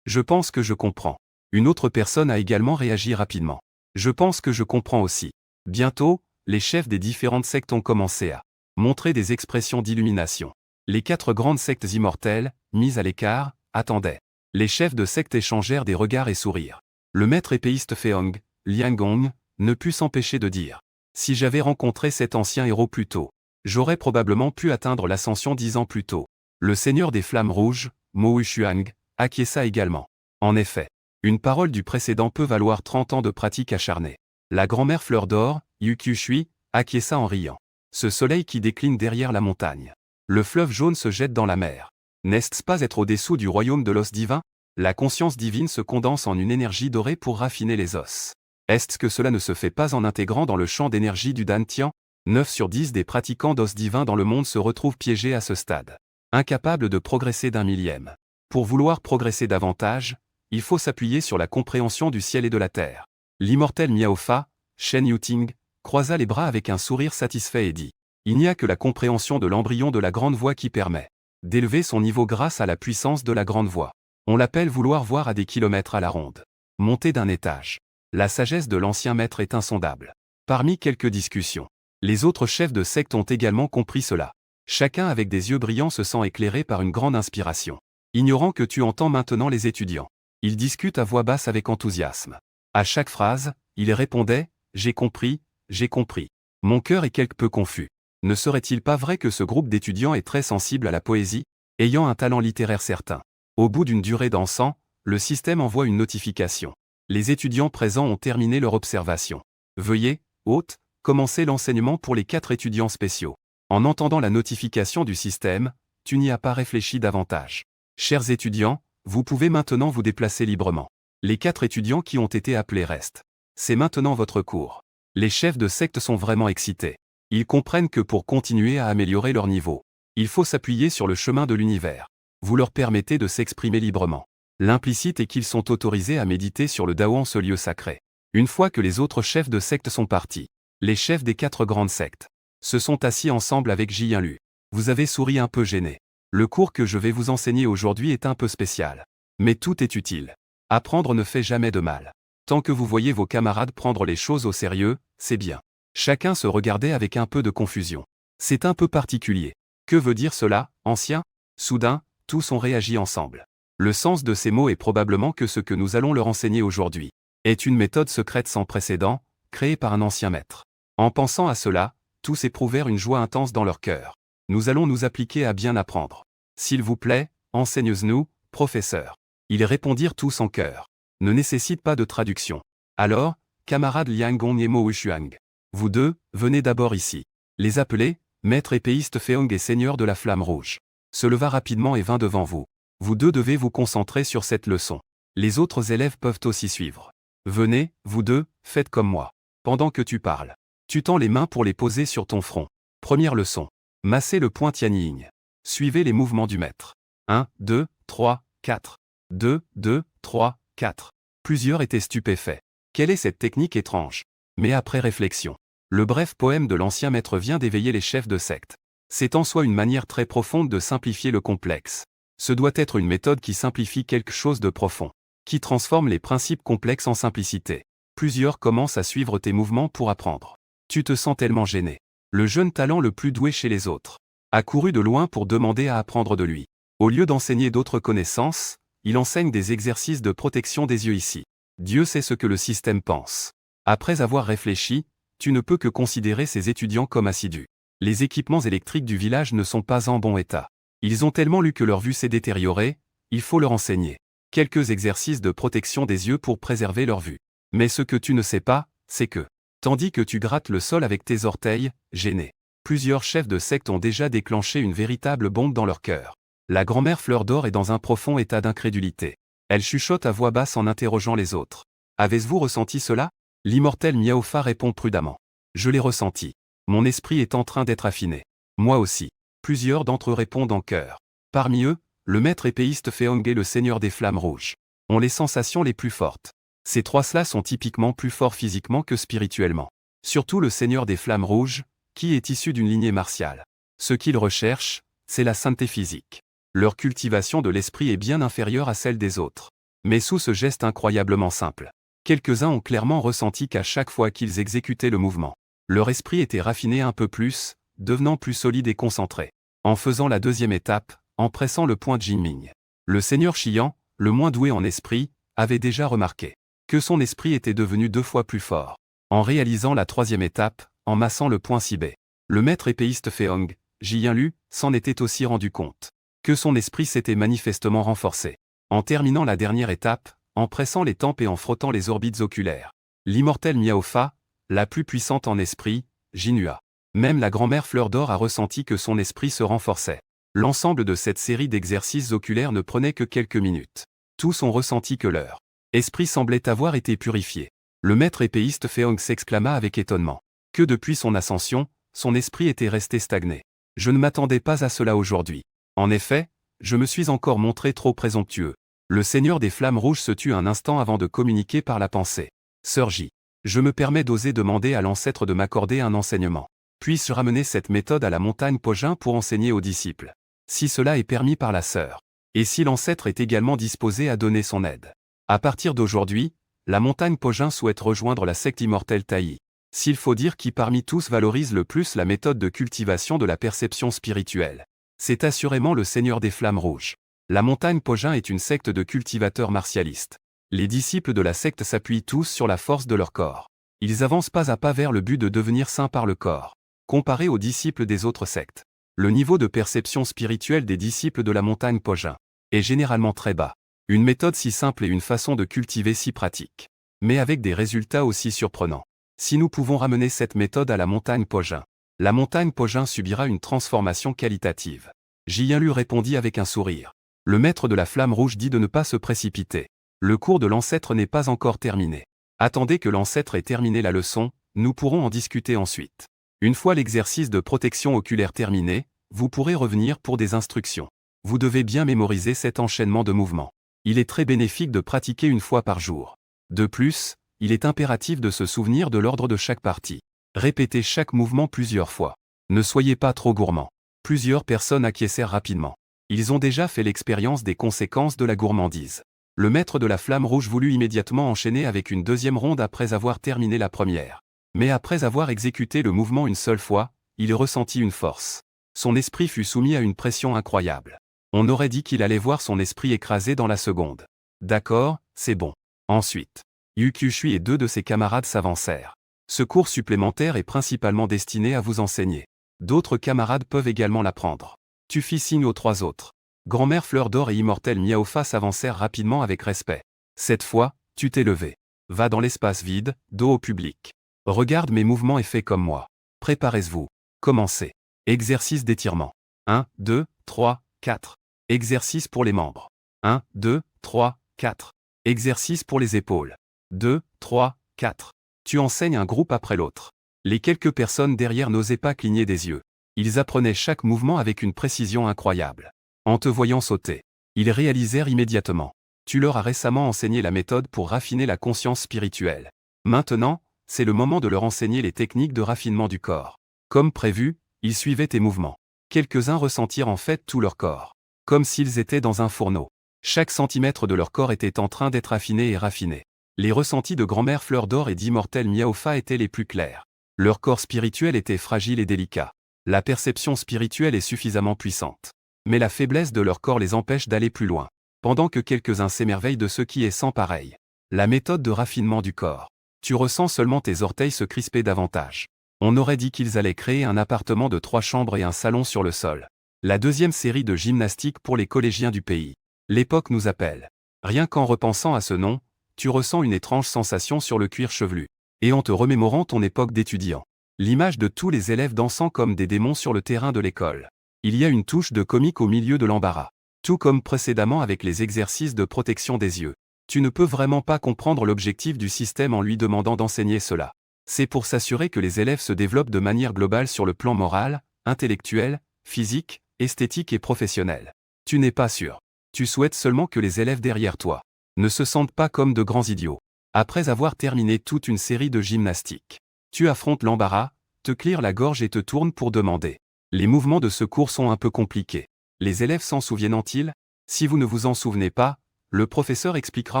Je pense que je comprends. Une autre personne a également réagi rapidement. Je pense que je comprends aussi. Bientôt, les chefs des différentes sectes ont commencé à montrer des expressions d'illumination. Les 4 grandes sectes immortelles, mises à l'écart, attendaient. Les chefs de secte échangèrent des regards et sourires. Le maître épéiste Feong, Liang Gong, ne put s'empêcher de dire. Si j'avais rencontré cet ancien héros plus tôt, j'aurais probablement pu atteindre l'ascension 10 ans plus tôt. Le seigneur des flammes rouges, Mo Wushuang, acquiesça également. En effet, une parole du précédent peut valoir 30 ans de pratique acharnée. La grand-mère Fleur d'Or, Yu Shui, acquiesça en riant. Ce soleil qui décline derrière la montagne. Le fleuve jaune se jette dans la mer. N'est-ce pas être au-dessous du royaume de l'os divin? La conscience divine se condense en une énergie dorée pour raffiner les os. Est-ce que cela ne se fait pas en intégrant dans le champ d'énergie du Dantian? 9 sur 10 des pratiquants d'os divin dans le monde se retrouvent piégés à ce stade. Incapables de progresser d'un millième. Pour vouloir progresser davantage, il faut s'appuyer sur la compréhension du ciel et de la terre. L'immortel Miao Fa, Shen Yuting, croisa les bras avec un sourire satisfait et dit « Il n'y a que la compréhension de l'embryon de la grande voie qui permet d'élever son niveau grâce à la puissance de la grande voie. On l'appelle vouloir voir à des kilomètres à la ronde. Monter d'un étage. La sagesse de l'ancien maître est insondable. » Parmi quelques discussions, les autres chefs de secte ont également compris cela. Chacun avec des yeux brillants se sent éclairé par une grande inspiration. Ignorant que tu entends maintenant les étudiants. Ils discutent à voix basse avec enthousiasme. À chaque phrase, ils répondaient « J'ai compris, j'ai compris. » Mon cœur est quelque peu confus. Ne serait-il pas vrai que ce groupe d'étudiants est très sensible à la poésie, ayant un talent littéraire certain? Au bout d'une durée dansant, le système envoie une notification. Les étudiants présents ont terminé leur observation. Veuillez, hôte, commencer l'enseignement pour les 4 étudiants spéciaux. En entendant la notification du système, tu n'y as pas réfléchi davantage. Chers étudiants, vous pouvez maintenant vous déplacer librement. Les 4 étudiants qui ont été appelés restent. C'est maintenant votre cours. Les chefs de secte sont vraiment excités. Ils comprennent que pour continuer à améliorer leur niveau, il faut s'appuyer sur le chemin de l'univers. Vous leur permettez de s'exprimer librement. L'implicite est qu'ils sont autorisés à méditer sur le Dao en ce lieu sacré. Une fois que les autres chefs de secte sont partis, les chefs des 4 grandes sectes se sont assis ensemble avec Ji Yinlu. Vous avez souri un peu gêné. Le cours que je vais vous enseigner aujourd'hui est un peu spécial. Mais tout est utile. Apprendre ne fait jamais de mal. Tant que vous voyez vos camarades prendre les choses au sérieux, c'est bien. Chacun se regardait avec un peu de confusion. C'est un peu particulier. Que veut dire cela, ancien? Soudain, tous ont réagi ensemble. Le sens de ces mots est probablement que ce que nous allons leur enseigner aujourd'hui est une méthode secrète sans précédent, créée par un ancien maître. En pensant à cela, tous éprouvèrent une joie intense dans leur cœur. Nous allons nous appliquer à bien apprendre. S'il vous plaît, enseigne-nous, professeur. Ils répondirent tous en chœur. Ne nécessite pas de traduction. Alors, camarades Liang Gong et Mo Wushuang. Vous deux, venez d'abord ici. Les appelés, maître épéiste Feong et seigneur de la flamme rouge, se leva rapidement et vint devant vous. Vous deux devez vous concentrer sur cette leçon. Les autres élèves peuvent aussi suivre. Venez, vous deux, faites comme moi. Pendant que tu parles, tu tends les mains pour les poser sur ton front. Première leçon. Massez le poing Tianying. Suivez les mouvements du maître. 1, 2, 3, 4. 2, 2, 3, 4. Plusieurs étaient stupéfaits. Quelle est cette technique étrange? Mais après réflexion, le bref poème de l'ancien maître vient d'éveiller les chefs de secte. C'est en soi une manière très profonde de simplifier le complexe. Ce doit être une méthode qui simplifie quelque chose de profond, qui transforme les principes complexes en simplicité. Plusieurs commencent à suivre tes mouvements pour apprendre. Tu te sens tellement gêné. Le jeune talent le plus doué chez les autres a couru de loin pour demander à apprendre de lui. Au lieu d'enseigner d'autres connaissances, il enseigne des exercices de protection des yeux ici. Dieu sait ce que le système pense. Après avoir réfléchi, tu ne peux que considérer ces étudiants comme assidus. Les équipements électriques du village ne sont pas en bon état. Ils ont tellement lu que leur vue s'est détériorée, il faut leur enseigner. Quelques exercices de protection des yeux pour préserver leur vue. Mais ce que tu ne sais pas, c'est que, tandis que tu grattes le sol avec tes orteils, gênés, plusieurs chefs de secte ont déjà déclenché une véritable bombe dans leur cœur. La grand-mère Fleur d'Or est dans un profond état d'incrédulité. Elle chuchote à voix basse en interrogeant les autres. Avez-vous ressenti cela? L'immortel Miaofa répond prudemment. Je l'ai ressenti. Mon esprit est en train d'être affiné. Moi aussi. Plusieurs d'entre eux répondent en chœur. Parmi eux, le maître épéiste Feong et le seigneur des flammes rouges ont les sensations les plus fortes. Ces trois-là sont typiquement plus forts physiquement que spirituellement. Surtout le seigneur des flammes rouges, qui est issu d'une lignée martiale. Ce qu'ils recherchent, c'est la sainteté physique. Leur cultivation de l'esprit est bien inférieure à celle des autres. Mais sous ce geste incroyablement simple, quelques-uns ont clairement ressenti qu'à chaque fois qu'ils exécutaient le mouvement, leur esprit était raffiné un peu plus, devenant plus solide et concentré. En faisant la deuxième étape, en pressant le point de Jinming, le seigneur Xian, le moins doué en esprit, avait déjà remarqué que son esprit était devenu 2 fois plus fort. En réalisant la troisième étape, en massant le point Sibé, le maître épéiste Feong, Jianlu, s'en était aussi rendu compte que son esprit s'était manifestement renforcé. En terminant la dernière étape, en pressant les tempes et en frottant les orbites oculaires, l'immortel Miaofa, la plus puissante en esprit, Jinhua. Même la grand-mère Fleur d'Or a ressenti que son esprit se renforçait. L'ensemble de cette série d'exercices oculaires ne prenait que quelques minutes. Tous ont ressenti que leur esprit semblait avoir été purifié. Le maître épéiste Feong s'exclama avec étonnement que depuis son ascension, son esprit était resté stagné. Je ne m'attendais pas à cela aujourd'hui. En effet, je me suis encore montré trop présomptueux. Le seigneur des flammes rouges se tut un instant avant de communiquer par la pensée. Sœur J. Je me permets d'oser demander à l'ancêtre de m'accorder un enseignement. Puisse-je ramener cette méthode à la montagne Pojin pour enseigner aux disciples? Si cela est permis par la sœur. Et si l'ancêtre est également disposé à donner son aide. À partir d'aujourd'hui, la montagne Pojin souhaite rejoindre la secte immortelle Taï. S'il faut dire qui parmi tous valorise le plus la méthode de cultivation de la perception spirituelle, c'est assurément le Seigneur des Flammes Rouges. La montagne Pojin est une secte de cultivateurs martialistes. Les disciples de la secte s'appuient tous sur la force de leur corps. Ils avancent pas à pas vers le but de devenir saints par le corps. Comparé aux disciples des autres sectes, le niveau de perception spirituelle des disciples de la montagne Pojin est généralement très bas. Une méthode si simple et une façon de cultiver si pratique, mais avec des résultats aussi surprenants. Si nous pouvons ramener cette méthode à la montagne Pojin, la montagne Pojin subira une transformation qualitative. Jianlu répondit avec un sourire. Le maître de la flamme rouge dit de ne pas se précipiter. Le cours de l'ancêtre n'est pas encore terminé. Attendez que l'ancêtre ait terminé la leçon, nous pourrons en discuter ensuite. Une fois l'exercice de protection oculaire terminé, vous pourrez revenir pour des instructions. Vous devez bien mémoriser cet enchaînement de mouvements. Il est très bénéfique de pratiquer une fois par jour. De plus, il est impératif de se souvenir de l'ordre de chaque partie. Répétez chaque mouvement plusieurs fois. Ne soyez pas trop gourmand. Plusieurs personnes acquiescèrent rapidement. Ils ont déjà fait l'expérience des conséquences de la gourmandise. Le maître de la flamme rouge voulut immédiatement enchaîner avec une deuxième ronde après avoir terminé la première. Mais après avoir exécuté le mouvement une seule fois, il ressentit une force. Son esprit fut soumis à une pression incroyable. On aurait dit qu'il allait voir son esprit écrasé dans la seconde. D'accord, c'est bon. Ensuite, Yu Qushui et 2 de ses camarades s'avancèrent. Ce cours supplémentaire est principalement destiné à vous enseigner. D'autres camarades peuvent également l'apprendre. Tu fis signe aux 3 autres. Grand-mère Fleur d'Or et Immortel Miaofa s'avancèrent rapidement avec respect. Cette fois, tu t'es levé. Va dans l'espace vide, dos au public. Regarde mes mouvements et fais comme moi. Préparez-vous. Commencez. Exercice d'étirement. 1, 2, 3, 4. Exercice pour les membres. 1, 2, 3, 4. Exercice pour les épaules. 2, 3, 4. Tu enseignes un groupe après l'autre. Les quelques personnes derrière n'osaient pas cligner des yeux. Ils apprenaient chaque mouvement avec une précision incroyable. En te voyant sauter, ils réalisèrent immédiatement. Tu leur as récemment enseigné la méthode pour raffiner la conscience spirituelle. Maintenant, c'est le moment de leur enseigner les techniques de raffinement du corps. Comme prévu, ils suivaient tes mouvements. Quelques-uns ressentirent en fait tout leur corps. Comme s'ils étaient dans un fourneau. Chaque centimètre de leur corps était en train d'être affiné et raffiné. Les ressentis de grand-mère Fleur d'Or et d'immortel Miaofa étaient les plus clairs. Leur corps spirituel était fragile et délicat. La perception spirituelle est suffisamment puissante. Mais la faiblesse de leur corps les empêche d'aller plus loin. Pendant que quelques-uns s'émerveillent de ce qui est sans pareil. La méthode de raffinement du corps. Tu ressens seulement tes orteils se crisper davantage. On aurait dit qu'ils allaient créer un appartement de 3 chambres et un salon sur le sol. La deuxième série de gymnastique pour les collégiens du pays. L'époque nous appelle. Rien qu'en repensant à ce nom, tu ressens une étrange sensation sur le cuir chevelu. Et en te remémorant ton époque d'étudiant. L'image de tous les élèves dansant comme des démons sur le terrain de l'école. Il y a une touche de comique au milieu de l'embarras. Tout comme précédemment avec les exercices de protection des yeux. Tu ne peux vraiment pas comprendre l'objectif du système en lui demandant d'enseigner cela. C'est pour s'assurer que les élèves se développent de manière globale sur le plan moral, intellectuel, physique, esthétique et professionnel. Tu n'es pas sûr. Tu souhaites seulement que les élèves derrière toi ne se sentent pas comme de grands idiots. Après avoir terminé toute une série de gymnastiques, tu affrontes l'embarras, te clears la gorge et te tournes pour demander. Les mouvements de ce cours sont un peu compliqués. Les élèves s'en souviennent-ils? Si vous ne vous en souvenez pas, le professeur expliquera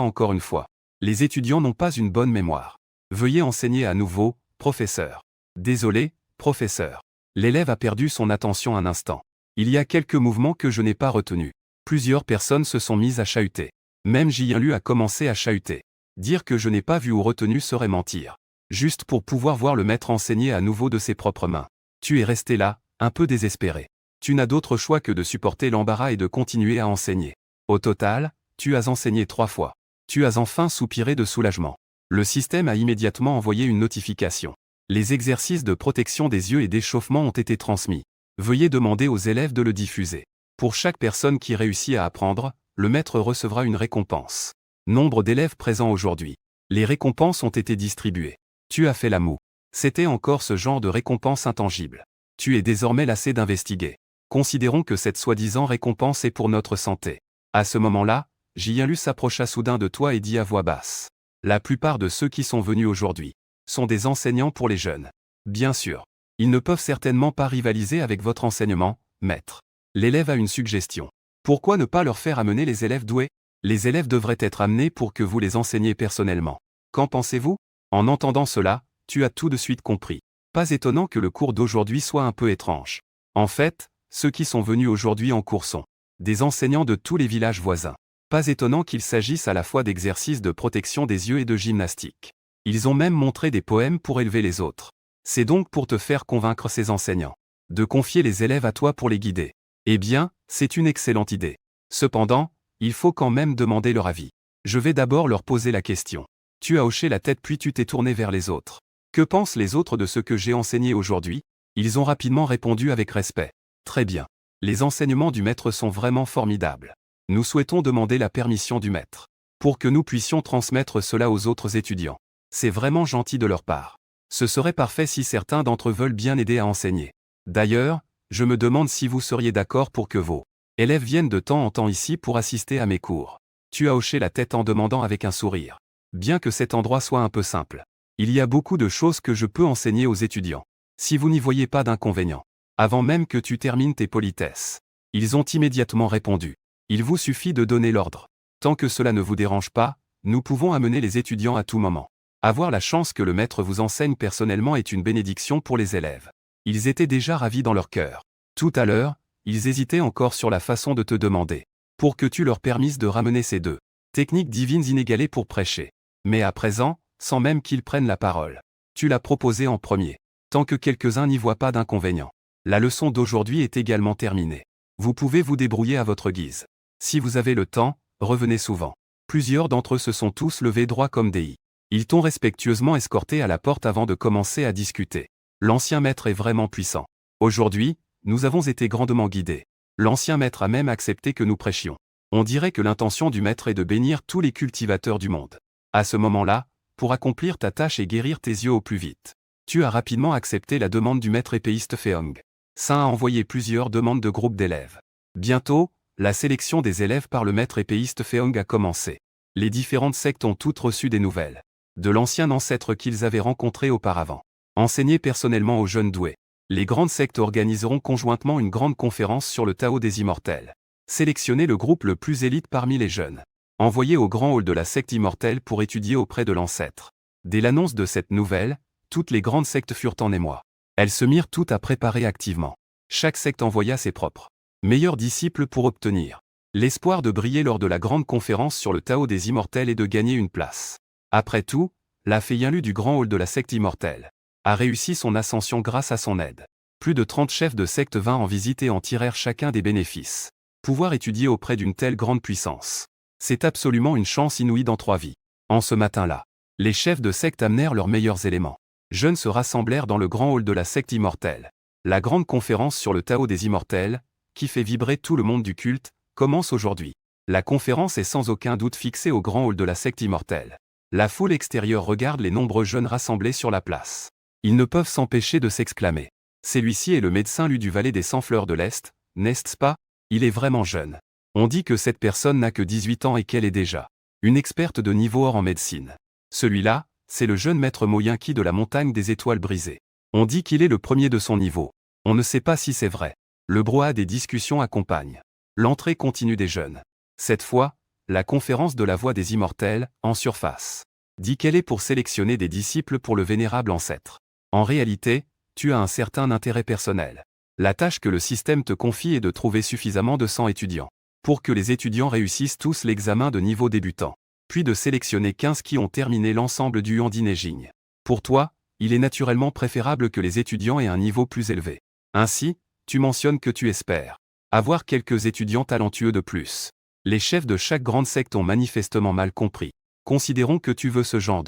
encore une fois. Les étudiants n'ont pas une bonne mémoire. Veuillez enseigner à nouveau, professeur. Désolé, professeur. L'élève a perdu son attention un instant. Il y a quelques mouvements que je n'ai pas retenus. Plusieurs personnes se sont mises à chahuter. Même Jianlu a commencé à chahuter. Dire que je n'ai pas vu ou retenu serait mentir. Juste pour pouvoir voir le maître enseigner à nouveau de ses propres mains. Tu es resté là, un peu désespéré. Tu n'as d'autre choix que de supporter l'embarras et de continuer à enseigner. Au total, tu as enseigné 3 fois. Tu as enfin soupiré de soulagement. Le système a immédiatement envoyé une notification. Les exercices de protection des yeux et d'échauffement ont été transmis. Veuillez demander aux élèves de le diffuser. Pour chaque personne qui réussit à apprendre, le maître recevra une récompense. Nombre d'élèves présents aujourd'hui. Les récompenses ont été distribuées. Tu as fait la moue. C'était encore ce genre de récompense intangible. Tu es désormais lassé d'investiguer. Considérons que cette soi-disant récompense est pour notre santé. À ce moment-là, Jianlu s'approcha soudain de toi et dit à voix basse. La plupart de ceux qui sont venus aujourd'hui sont des enseignants pour les jeunes. Bien sûr. Ils ne peuvent certainement pas rivaliser avec votre enseignement, maître. L'élève a une suggestion. Pourquoi ne pas leur faire amener les élèves doués? Les élèves devraient être amenés pour que vous les enseigniez personnellement. Qu'en pensez-vous? En entendant cela, tu as tout de suite compris. Pas étonnant que le cours d'aujourd'hui soit un peu étrange. En fait, ceux qui sont venus aujourd'hui en cours sont des enseignants de tous les villages voisins. Pas étonnant qu'il s'agisse à la fois d'exercices de protection des yeux et de gymnastique. Ils ont même montré des poèmes pour élever les autres. C'est donc pour te faire convaincre ces enseignants de confier les élèves à toi pour les guider. Eh bien, c'est une excellente idée. Cependant, il faut quand même demander leur avis. Je vais d'abord leur poser la question. Tu as hoché la tête puis tu t'es tourné vers les autres. Que pensent les autres de ce que j'ai enseigné aujourd'hui? Ils ont rapidement répondu avec respect. Très bien. Les enseignements du maître sont vraiment formidables. Nous souhaitons demander la permission du maître pour que nous puissions transmettre cela aux autres étudiants. C'est vraiment gentil de leur part. Ce serait parfait si certains d'entre eux veulent bien aider à enseigner. D'ailleurs, je me demande si vous seriez d'accord pour que vos élèves viennent de temps en temps ici pour assister à mes cours. Tu as hoché la tête en demandant avec un sourire. Bien que cet endroit soit un peu simple, il y a beaucoup de choses que je peux enseigner aux étudiants. Si vous n'y voyez pas d'inconvénient, avant même que tu termines tes politesses, ils ont immédiatement répondu. Il vous suffit de donner l'ordre. Tant que cela ne vous dérange pas, nous pouvons amener les étudiants à tout moment. Avoir la chance que le maître vous enseigne personnellement est une bénédiction pour les élèves. Ils étaient déjà ravis dans leur cœur. Tout à l'heure, ils hésitaient encore sur la façon de te demander, pour que tu leur permisses de ramener ces deux techniques divines inégalées pour prêcher. Mais à présent, sans même qu'ils prennent la parole, tu l'as proposé en premier. Tant que quelques-uns n'y voient pas d'inconvénient. La leçon d'aujourd'hui est également terminée. Vous pouvez vous débrouiller à votre guise. Si vous avez le temps, revenez souvent. Plusieurs d'entre eux se sont tous levés droit comme des i. Ils t'ont respectueusement escorté à la porte avant de commencer à discuter. L'ancien maître est vraiment puissant. Aujourd'hui, nous avons été grandement guidés. L'ancien maître a même accepté que nous prêchions. On dirait que l'intention du maître est de bénir tous les cultivateurs du monde. À ce moment-là, pour accomplir ta tâche et guérir tes yeux au plus vite, tu as rapidement accepté la demande du maître épéiste Feong. Saint a envoyé plusieurs demandes de groupes d'élèves. Bientôt, la sélection des élèves par le maître épéiste Feong a commencé. Les différentes sectes ont toutes reçu des nouvelles de l'ancien ancêtre qu'ils avaient rencontré auparavant. Enseigner personnellement aux jeunes doués. Les grandes sectes organiseront conjointement une grande conférence sur le Tao des Immortels. Sélectionnez le groupe le plus élite parmi les jeunes. Envoyez au grand hall de la secte immortelle pour étudier auprès de l'ancêtre. Dès l'annonce de cette nouvelle, toutes les grandes sectes furent en émoi. Elles se mirent toutes à préparer activement. Chaque secte envoya ses propres meilleurs disciples pour obtenir l'espoir de briller lors de la grande conférence sur le Tao des Immortels et de gagner une place. Après tout, la fée Yinlu du grand hall de la secte immortelle a réussi son ascension grâce à son aide. Plus de 30 chefs de secte vinrent en visite et en tirèrent chacun des bénéfices. Pouvoir étudier auprès d'une telle grande puissance. C'est absolument une chance inouïe dans 3 vies. En ce matin-là, les chefs de secte amenèrent leurs meilleurs éléments. Jeunes se rassemblèrent dans le grand hall de la secte immortelle. La grande conférence sur le Tao des immortels, qui fait vibrer tout le monde du culte, commence aujourd'hui. La conférence est sans aucun doute fixée au grand hall de la secte immortelle. La foule extérieure regarde les nombreux jeunes rassemblés sur la place. Ils ne peuvent s'empêcher de s'exclamer. Celui-ci est le médecin Lu du Vallée des 100 fleurs de l'Est, n'est-ce pas? Il est vraiment jeune. On dit que cette personne n'a que 18 ans et qu'elle est déjà une experte de niveau or en médecine. Celui-là, c'est le jeune maître Moyinki de la montagne des étoiles brisées. On dit qu'il est le premier de son niveau. On ne sait pas si c'est vrai. Le brouhaha des discussions accompagne l'entrée continue des jeunes. Cette fois, la conférence de la voix des immortels, en surface, dit qu'elle est pour sélectionner des disciples pour le vénérable ancêtre. En réalité, tu as un certain intérêt personnel. La tâche que le système te confie est de trouver suffisamment de 100 étudiants, pour que les étudiants réussissent tous l'examen de niveau débutant, puis de sélectionner 15 qui ont terminé l'ensemble du Yuan Neijing. Pour toi, il est naturellement préférable que les étudiants aient un niveau plus élevé. Ainsi, tu mentionnes que tu espères avoir quelques étudiants talentueux de plus. Les chefs de chaque grande secte ont manifestement mal compris. Considérons que tu veux ce genre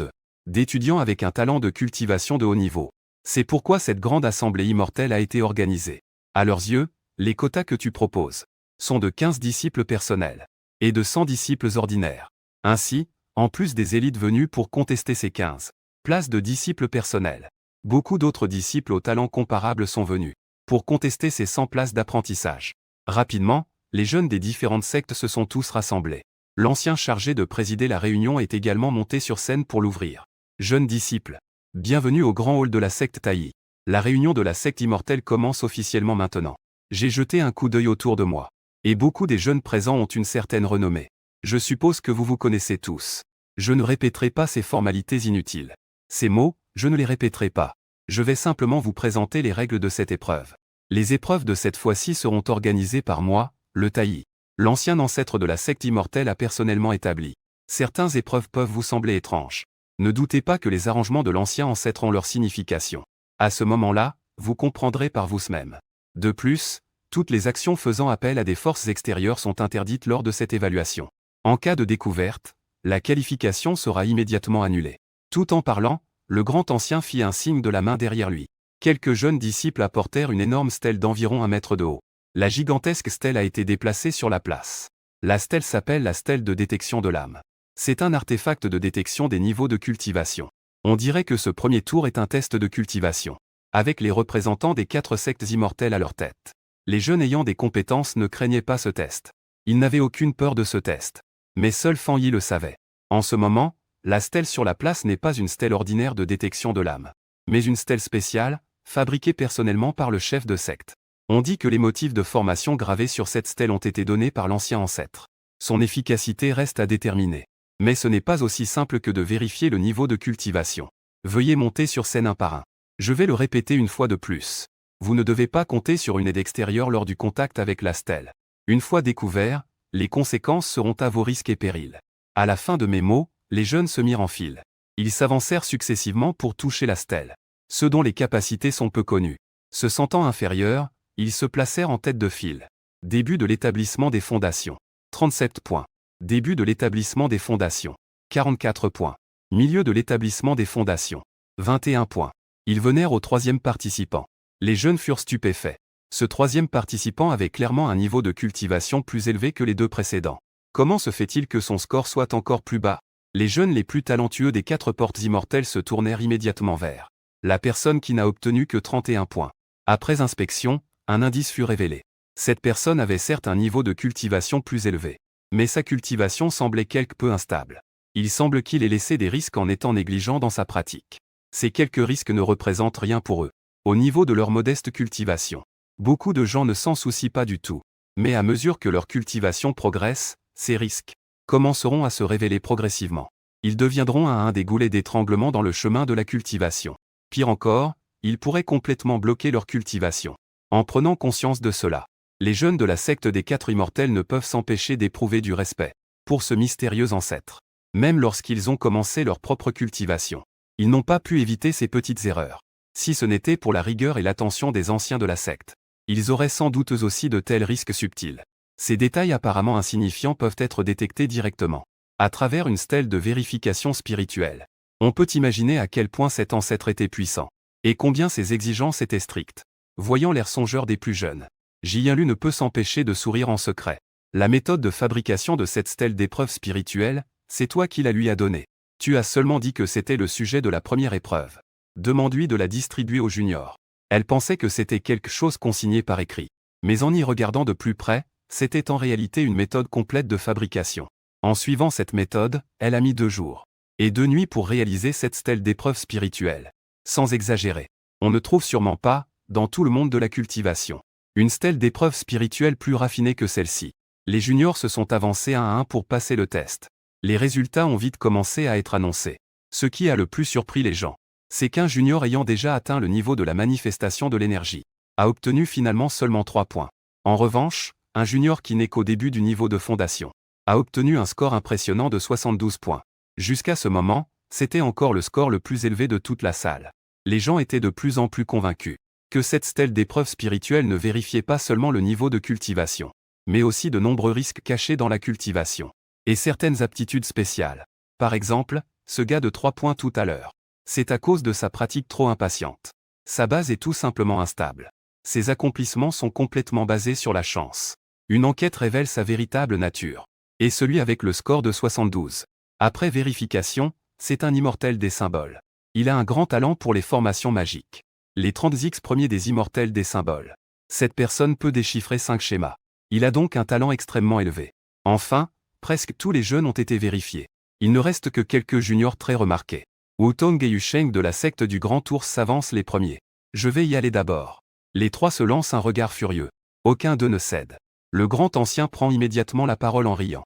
d'étudiants avec un talent de cultivation de haut niveau. C'est pourquoi cette grande assemblée immortelle a été organisée. À leurs yeux, les quotas que tu proposes sont de 15 disciples personnels et de 100 disciples ordinaires. Ainsi, en plus des élites venues pour contester ces 15 places de disciples personnels, beaucoup d'autres disciples aux talents comparables sont venus pour contester ces 100 places d'apprentissage. Rapidement, les jeunes des différentes sectes se sont tous rassemblés. L'ancien chargé de présider la réunion est également monté sur scène pour l'ouvrir. Jeunes disciples, bienvenue au grand hall de la secte Taï. La réunion de la secte immortelle commence officiellement maintenant. J'ai jeté un coup d'œil autour de moi. Et beaucoup des jeunes présents ont une certaine renommée. Je suppose que vous vous connaissez tous. Je ne répéterai pas ces formalités inutiles. Ces mots, je ne les répéterai pas. Je vais simplement vous présenter les règles de cette épreuve. Les épreuves de cette fois-ci seront organisées par moi, le Taï. L'ancien ancêtre de la secte immortelle a personnellement établi. Certaines épreuves peuvent vous sembler étranges. Ne doutez pas que les arrangements de l'ancien ancêtre ont leur signification. À ce moment-là, vous comprendrez par vous-même. De plus, toutes les actions faisant appel à des forces extérieures sont interdites lors de cette évaluation. En cas de découverte, la qualification sera immédiatement annulée. Tout en parlant, le grand ancien fit un signe de la main derrière lui. Quelques jeunes disciples apportèrent une énorme stèle d'environ 1 mètre de haut. La gigantesque stèle a été déplacée sur la place. La stèle s'appelle la stèle de détection de l'âme. C'est un artefact de détection des niveaux de cultivation. On dirait que ce premier tour est un test de cultivation, avec les représentants des 4 sectes immortelles à leur tête. Les jeunes ayant des compétences ne craignaient pas ce test. Ils n'avaient aucune peur de ce test. Mais seul Fan Yi le savait. En ce moment, la stèle sur la place n'est pas une stèle ordinaire de détection de l'âme, mais une stèle spéciale, fabriquée personnellement par le chef de secte. On dit que les motifs de formation gravés sur cette stèle ont été donnés par l'ancien ancêtre. Son efficacité reste à déterminer. Mais ce n'est pas aussi simple que de vérifier le niveau de cultivation. Veuillez monter sur scène un par un. Je vais le répéter une fois de plus. Vous ne devez pas compter sur une aide extérieure lors du contact avec la stèle. Une fois découvert, les conséquences seront à vos risques et périls. À la fin de mes mots, les jeunes se mirent en file. Ils s'avancèrent successivement pour toucher la stèle. Ceux dont les capacités sont peu connues. Se sentant inférieurs, ils se placèrent en tête de file. Début de l'établissement des fondations. 37 points. Début de l'établissement des fondations. 44 points. Milieu de l'établissement des fondations. 21 points. Ils venèrent au 3e participant. Les jeunes furent stupéfaits. Ce 3e participant avait clairement un niveau de cultivation plus élevé que les 2 précédents. Comment se fait-il que son score soit encore plus bas? Les jeunes les plus talentueux des 4 portes immortelles se tournèrent immédiatement vers la personne qui n'a obtenu que 31 points. Après inspection, un indice fut révélé. Cette personne avait certes un niveau de cultivation plus élevé, mais sa cultivation semblait quelque peu instable. Il semble qu'il ait laissé des risques en étant négligent dans sa pratique. Ces quelques risques ne représentent rien pour eux. Au niveau de leur modeste cultivation, beaucoup de gens ne s'en soucient pas du tout. Mais à mesure que leur cultivation progresse, ces risques commenceront à se révéler progressivement. Ils deviendront un des goulets d'étranglement dans le chemin de la cultivation. Pire encore, ils pourraient complètement bloquer leur cultivation. En prenant conscience de cela, les jeunes de la secte des 4 immortels ne peuvent s'empêcher d'éprouver du respect pour ce mystérieux ancêtre. Même lorsqu'ils ont commencé leur propre cultivation, ils n'ont pas pu éviter ces petites erreurs. Si ce n'était pour la rigueur et l'attention des anciens de la secte, ils auraient sans doute eux aussi de tels risques subtils. Ces détails apparemment insignifiants peuvent être détectés directement à travers une stèle de vérification spirituelle. On peut imaginer à quel point cet ancêtre était puissant, et combien ses exigences étaient strictes. Voyant l'air songeur des plus jeunes, Jianlu ne peut s'empêcher de sourire en secret. La méthode de fabrication de cette stèle d'épreuve spirituelle, c'est toi qui la lui as donnée. Tu as seulement dit que c'était le sujet de la première épreuve. Demande-lui de la distribuer aux juniors. Elle pensait que c'était quelque chose consigné par écrit. Mais en y regardant de plus près, c'était en réalité une méthode complète de fabrication. En suivant cette méthode, elle a mis 2 jours et 2 nuits pour réaliser cette stèle d'épreuve spirituelle. Sans exagérer, on ne trouve sûrement pas, dans tout le monde de la cultivation, une stèle d'épreuve spirituelle plus raffinée que celle-ci. Les juniors se sont avancés 1 à 1 pour passer le test. Les résultats ont vite commencé à être annoncés. Ce qui a le plus surpris les gens, c'est qu'un junior ayant déjà atteint le niveau de la manifestation de l'énergie a obtenu finalement seulement 3 points. En revanche, un junior qui n'est qu'au début du niveau de fondation a obtenu un score impressionnant de 72 points. Jusqu'à ce moment, c'était encore le score le plus élevé de toute la salle. Les gens étaient de plus en plus convaincus que cette stèle d'épreuve spirituelle ne vérifiait pas seulement le niveau de cultivation, mais aussi de nombreux risques cachés dans la cultivation, et certaines aptitudes spéciales. Par exemple, ce gars de 3 points tout à l'heure. C'est à cause de sa pratique trop impatiente. Sa base est tout simplement instable. Ses accomplissements sont complètement basés sur la chance. Une enquête révèle sa véritable nature. Et celui avec le score de 72. Après vérification, c'est un immortel des symboles. Il a un grand talent pour les formations magiques. Les 30x premiers des immortels des symboles. Cette personne peut déchiffrer 5 schémas. Il a donc un talent extrêmement élevé. Enfin, presque tous les jeunes ont été vérifiés. Il ne reste que quelques juniors très remarqués. Wutong et Yusheng de la secte du Grand Ours s'avancent les premiers. Je vais y aller d'abord. Les 3 se lancent un regard furieux. Aucun d'eux ne cède. Le grand ancien prend immédiatement la parole en riant.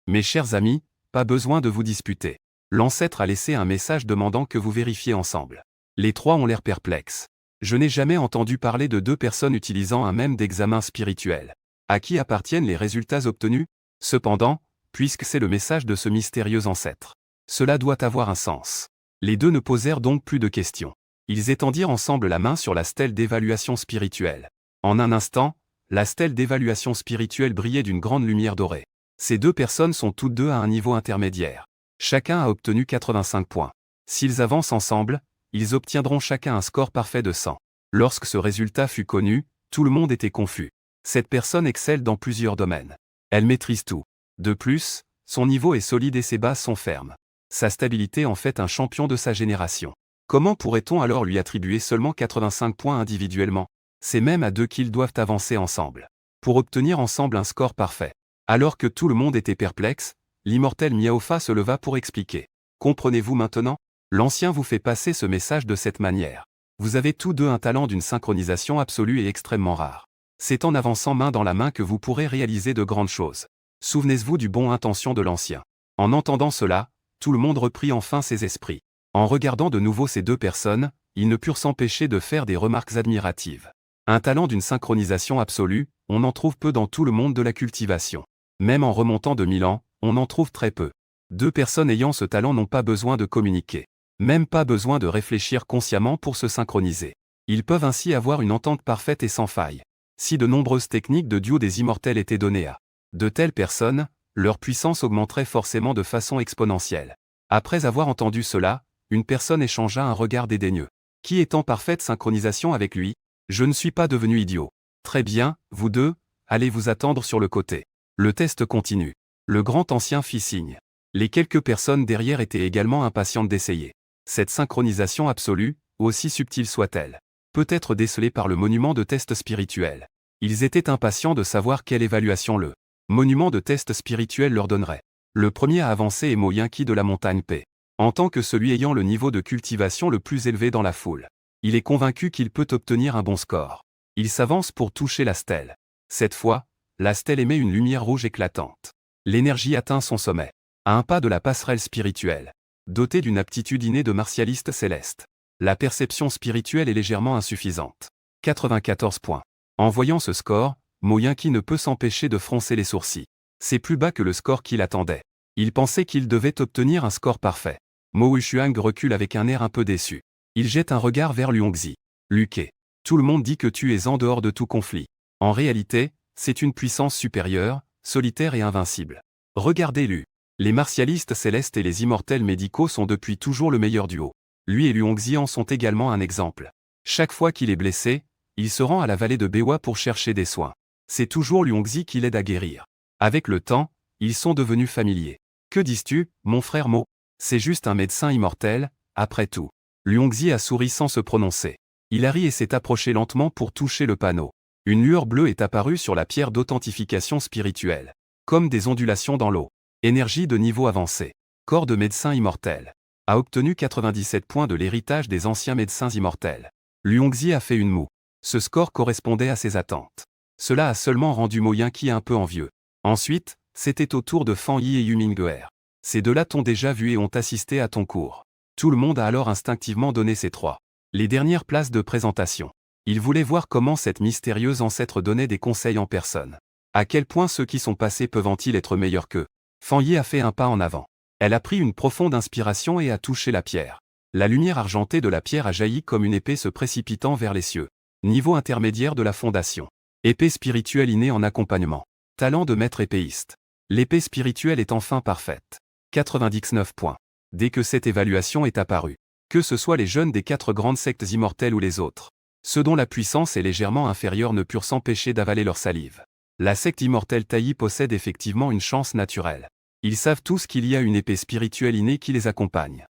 Mes chers amis, pas besoin de vous disputer. L'ancêtre a laissé un message demandant que vous vérifiez ensemble. Les 3 ont l'air perplexes. Je n'ai jamais entendu parler de 2 personnes utilisant un même d'examen spirituel. À qui appartiennent les résultats obtenus? Cependant, puisque c'est le message de ce mystérieux ancêtre, cela doit avoir un sens. Les 2 ne posèrent donc plus de questions. Ils étendirent ensemble la main sur la stèle d'évaluation spirituelle. En un instant, la stèle d'évaluation spirituelle brillait d'une grande lumière dorée. Ces 2 personnes sont toutes 2 à un niveau intermédiaire. Chacun a obtenu 85 points. S'ils avancent ensemble, ils obtiendront chacun un score parfait de 100. Lorsque ce résultat fut connu, tout le monde était confus. Cette personne excelle dans plusieurs domaines. Elle maîtrise tout. De plus, son niveau est solide et ses bases sont fermes. Sa stabilité en fait un champion de sa génération. Comment pourrait-on alors lui attribuer seulement 85 points individuellement? C'est même à 2 qu'ils doivent avancer ensemble pour obtenir ensemble un score parfait. Alors que tout le monde était perplexe, l'immortel Miaofa se leva pour expliquer. Comprenez-vous maintenant? L'ancien vous fait passer ce message de cette manière. Vous avez tous 2 un talent d'une synchronisation absolue et extrêmement rare. C'est en avançant main dans la main que vous pourrez réaliser de grandes choses. Souvenez-vous du bon intention de l'ancien. En entendant cela, tout le monde reprit enfin ses esprits. En regardant de nouveau ces 2 personnes, ils ne purent s'empêcher de faire des remarques admiratives. Un talent d'une synchronisation absolue, on en trouve peu dans tout le monde de la cultivation. Même en remontant de 1000 ans, on en trouve très peu. 2 personnes ayant ce talent n'ont pas besoin de communiquer. Même pas besoin de réfléchir consciemment pour se synchroniser. Ils peuvent ainsi avoir une entente parfaite et sans faille. Si de nombreuses techniques de duo des immortels étaient données à de telles personnes, leur puissance augmenterait forcément de façon exponentielle. Après avoir entendu cela, une personne échangea un regard dédaigneux. Qui est en parfaite synchronisation avec lui? Je ne suis pas devenu idiot. Très bien, vous 2, allez vous attendre sur le côté. Le test continue. Le grand ancien fit signe. Les quelques personnes derrière étaient également impatientes d'essayer. Cette synchronisation absolue, aussi subtile soit-elle, peut être décelée par le monument de test spirituel. Ils étaient impatients de savoir quelle évaluation le monument de test spirituel leur donnerait. Le premier à avancer est Moyinki de la montagne P. En tant que celui ayant le niveau de cultivation le plus élevé dans la foule, il est convaincu qu'il peut obtenir un bon score. Il s'avance pour toucher la stèle. Cette fois, la stèle émet une lumière rouge éclatante. L'énergie atteint son sommet. À un pas de la passerelle spirituelle. Doté d'une aptitude innée de martialiste céleste. La perception spirituelle est légèrement insuffisante. 94 points. En voyant ce score, Moyinki ne peut s'empêcher de froncer les sourcils. C'est plus bas que le score qu'il attendait. Il pensait qu'il devait obtenir un score parfait. Mo Wushuang recule avec un air un peu déçu. Il jette un regard vers Luongzi. Luke. Tout le monde dit que tu es en dehors de tout conflit. En réalité, c'est une puissance supérieure, solitaire et invincible. Regardez Lu. Les martialistes célestes et les immortels médicaux sont depuis toujours le meilleur duo. Lui et Luongzi en sont également un exemple. Chaque fois qu'il est blessé, il se rend à la vallée de Bewa pour chercher des soins. C'est toujours Luongzi qui l'aide à guérir. Avec le temps, ils sont devenus familiers. Que dis-tu, mon frère Mo? C'est juste un médecin immortel, après tout. Luongzi a souri sans se prononcer. Il a ri et s'est approché lentement pour toucher le panneau. Une lueur bleue est apparue sur la pierre d'authentification spirituelle. Comme des ondulations dans l'eau. Énergie de niveau avancé. Corps de médecin immortel. A obtenu 97 points de l'héritage des anciens médecins immortels. Luongzi a fait une moue. Ce score correspondait à ses attentes. Cela a seulement rendu Mo Yinqi un peu envieux. Ensuite, c'était au tour de Fan Yi et Yu Mingguer. Ces deux-là t'ont déjà vu et ont assisté à ton cours. Tout le monde a alors instinctivement donné ces trois. Les dernières places de présentation. Il voulait voir comment cette mystérieuse ancêtre donnait des conseils en personne. À quel point ceux qui sont passés peuvent-ils être meilleurs qu'eux? Fan Yi a fait un pas en avant. Elle a pris une profonde inspiration et a touché la pierre. La lumière argentée de la pierre a jailli comme une épée se précipitant vers les cieux. Niveau intermédiaire de la fondation. Épée spirituelle innée en accompagnement. Talent de maître épéiste. L'épée spirituelle est enfin parfaite. 99 points. Dès que cette évaluation est apparue. Que ce soit les jeunes des 4 grandes sectes immortelles ou les autres. Ceux dont la puissance est légèrement inférieure ne purent s'empêcher d'avaler leur salive. La secte immortelle Taï possède effectivement une chance naturelle. Ils savent tous qu'il y a une épée spirituelle innée qui les accompagne.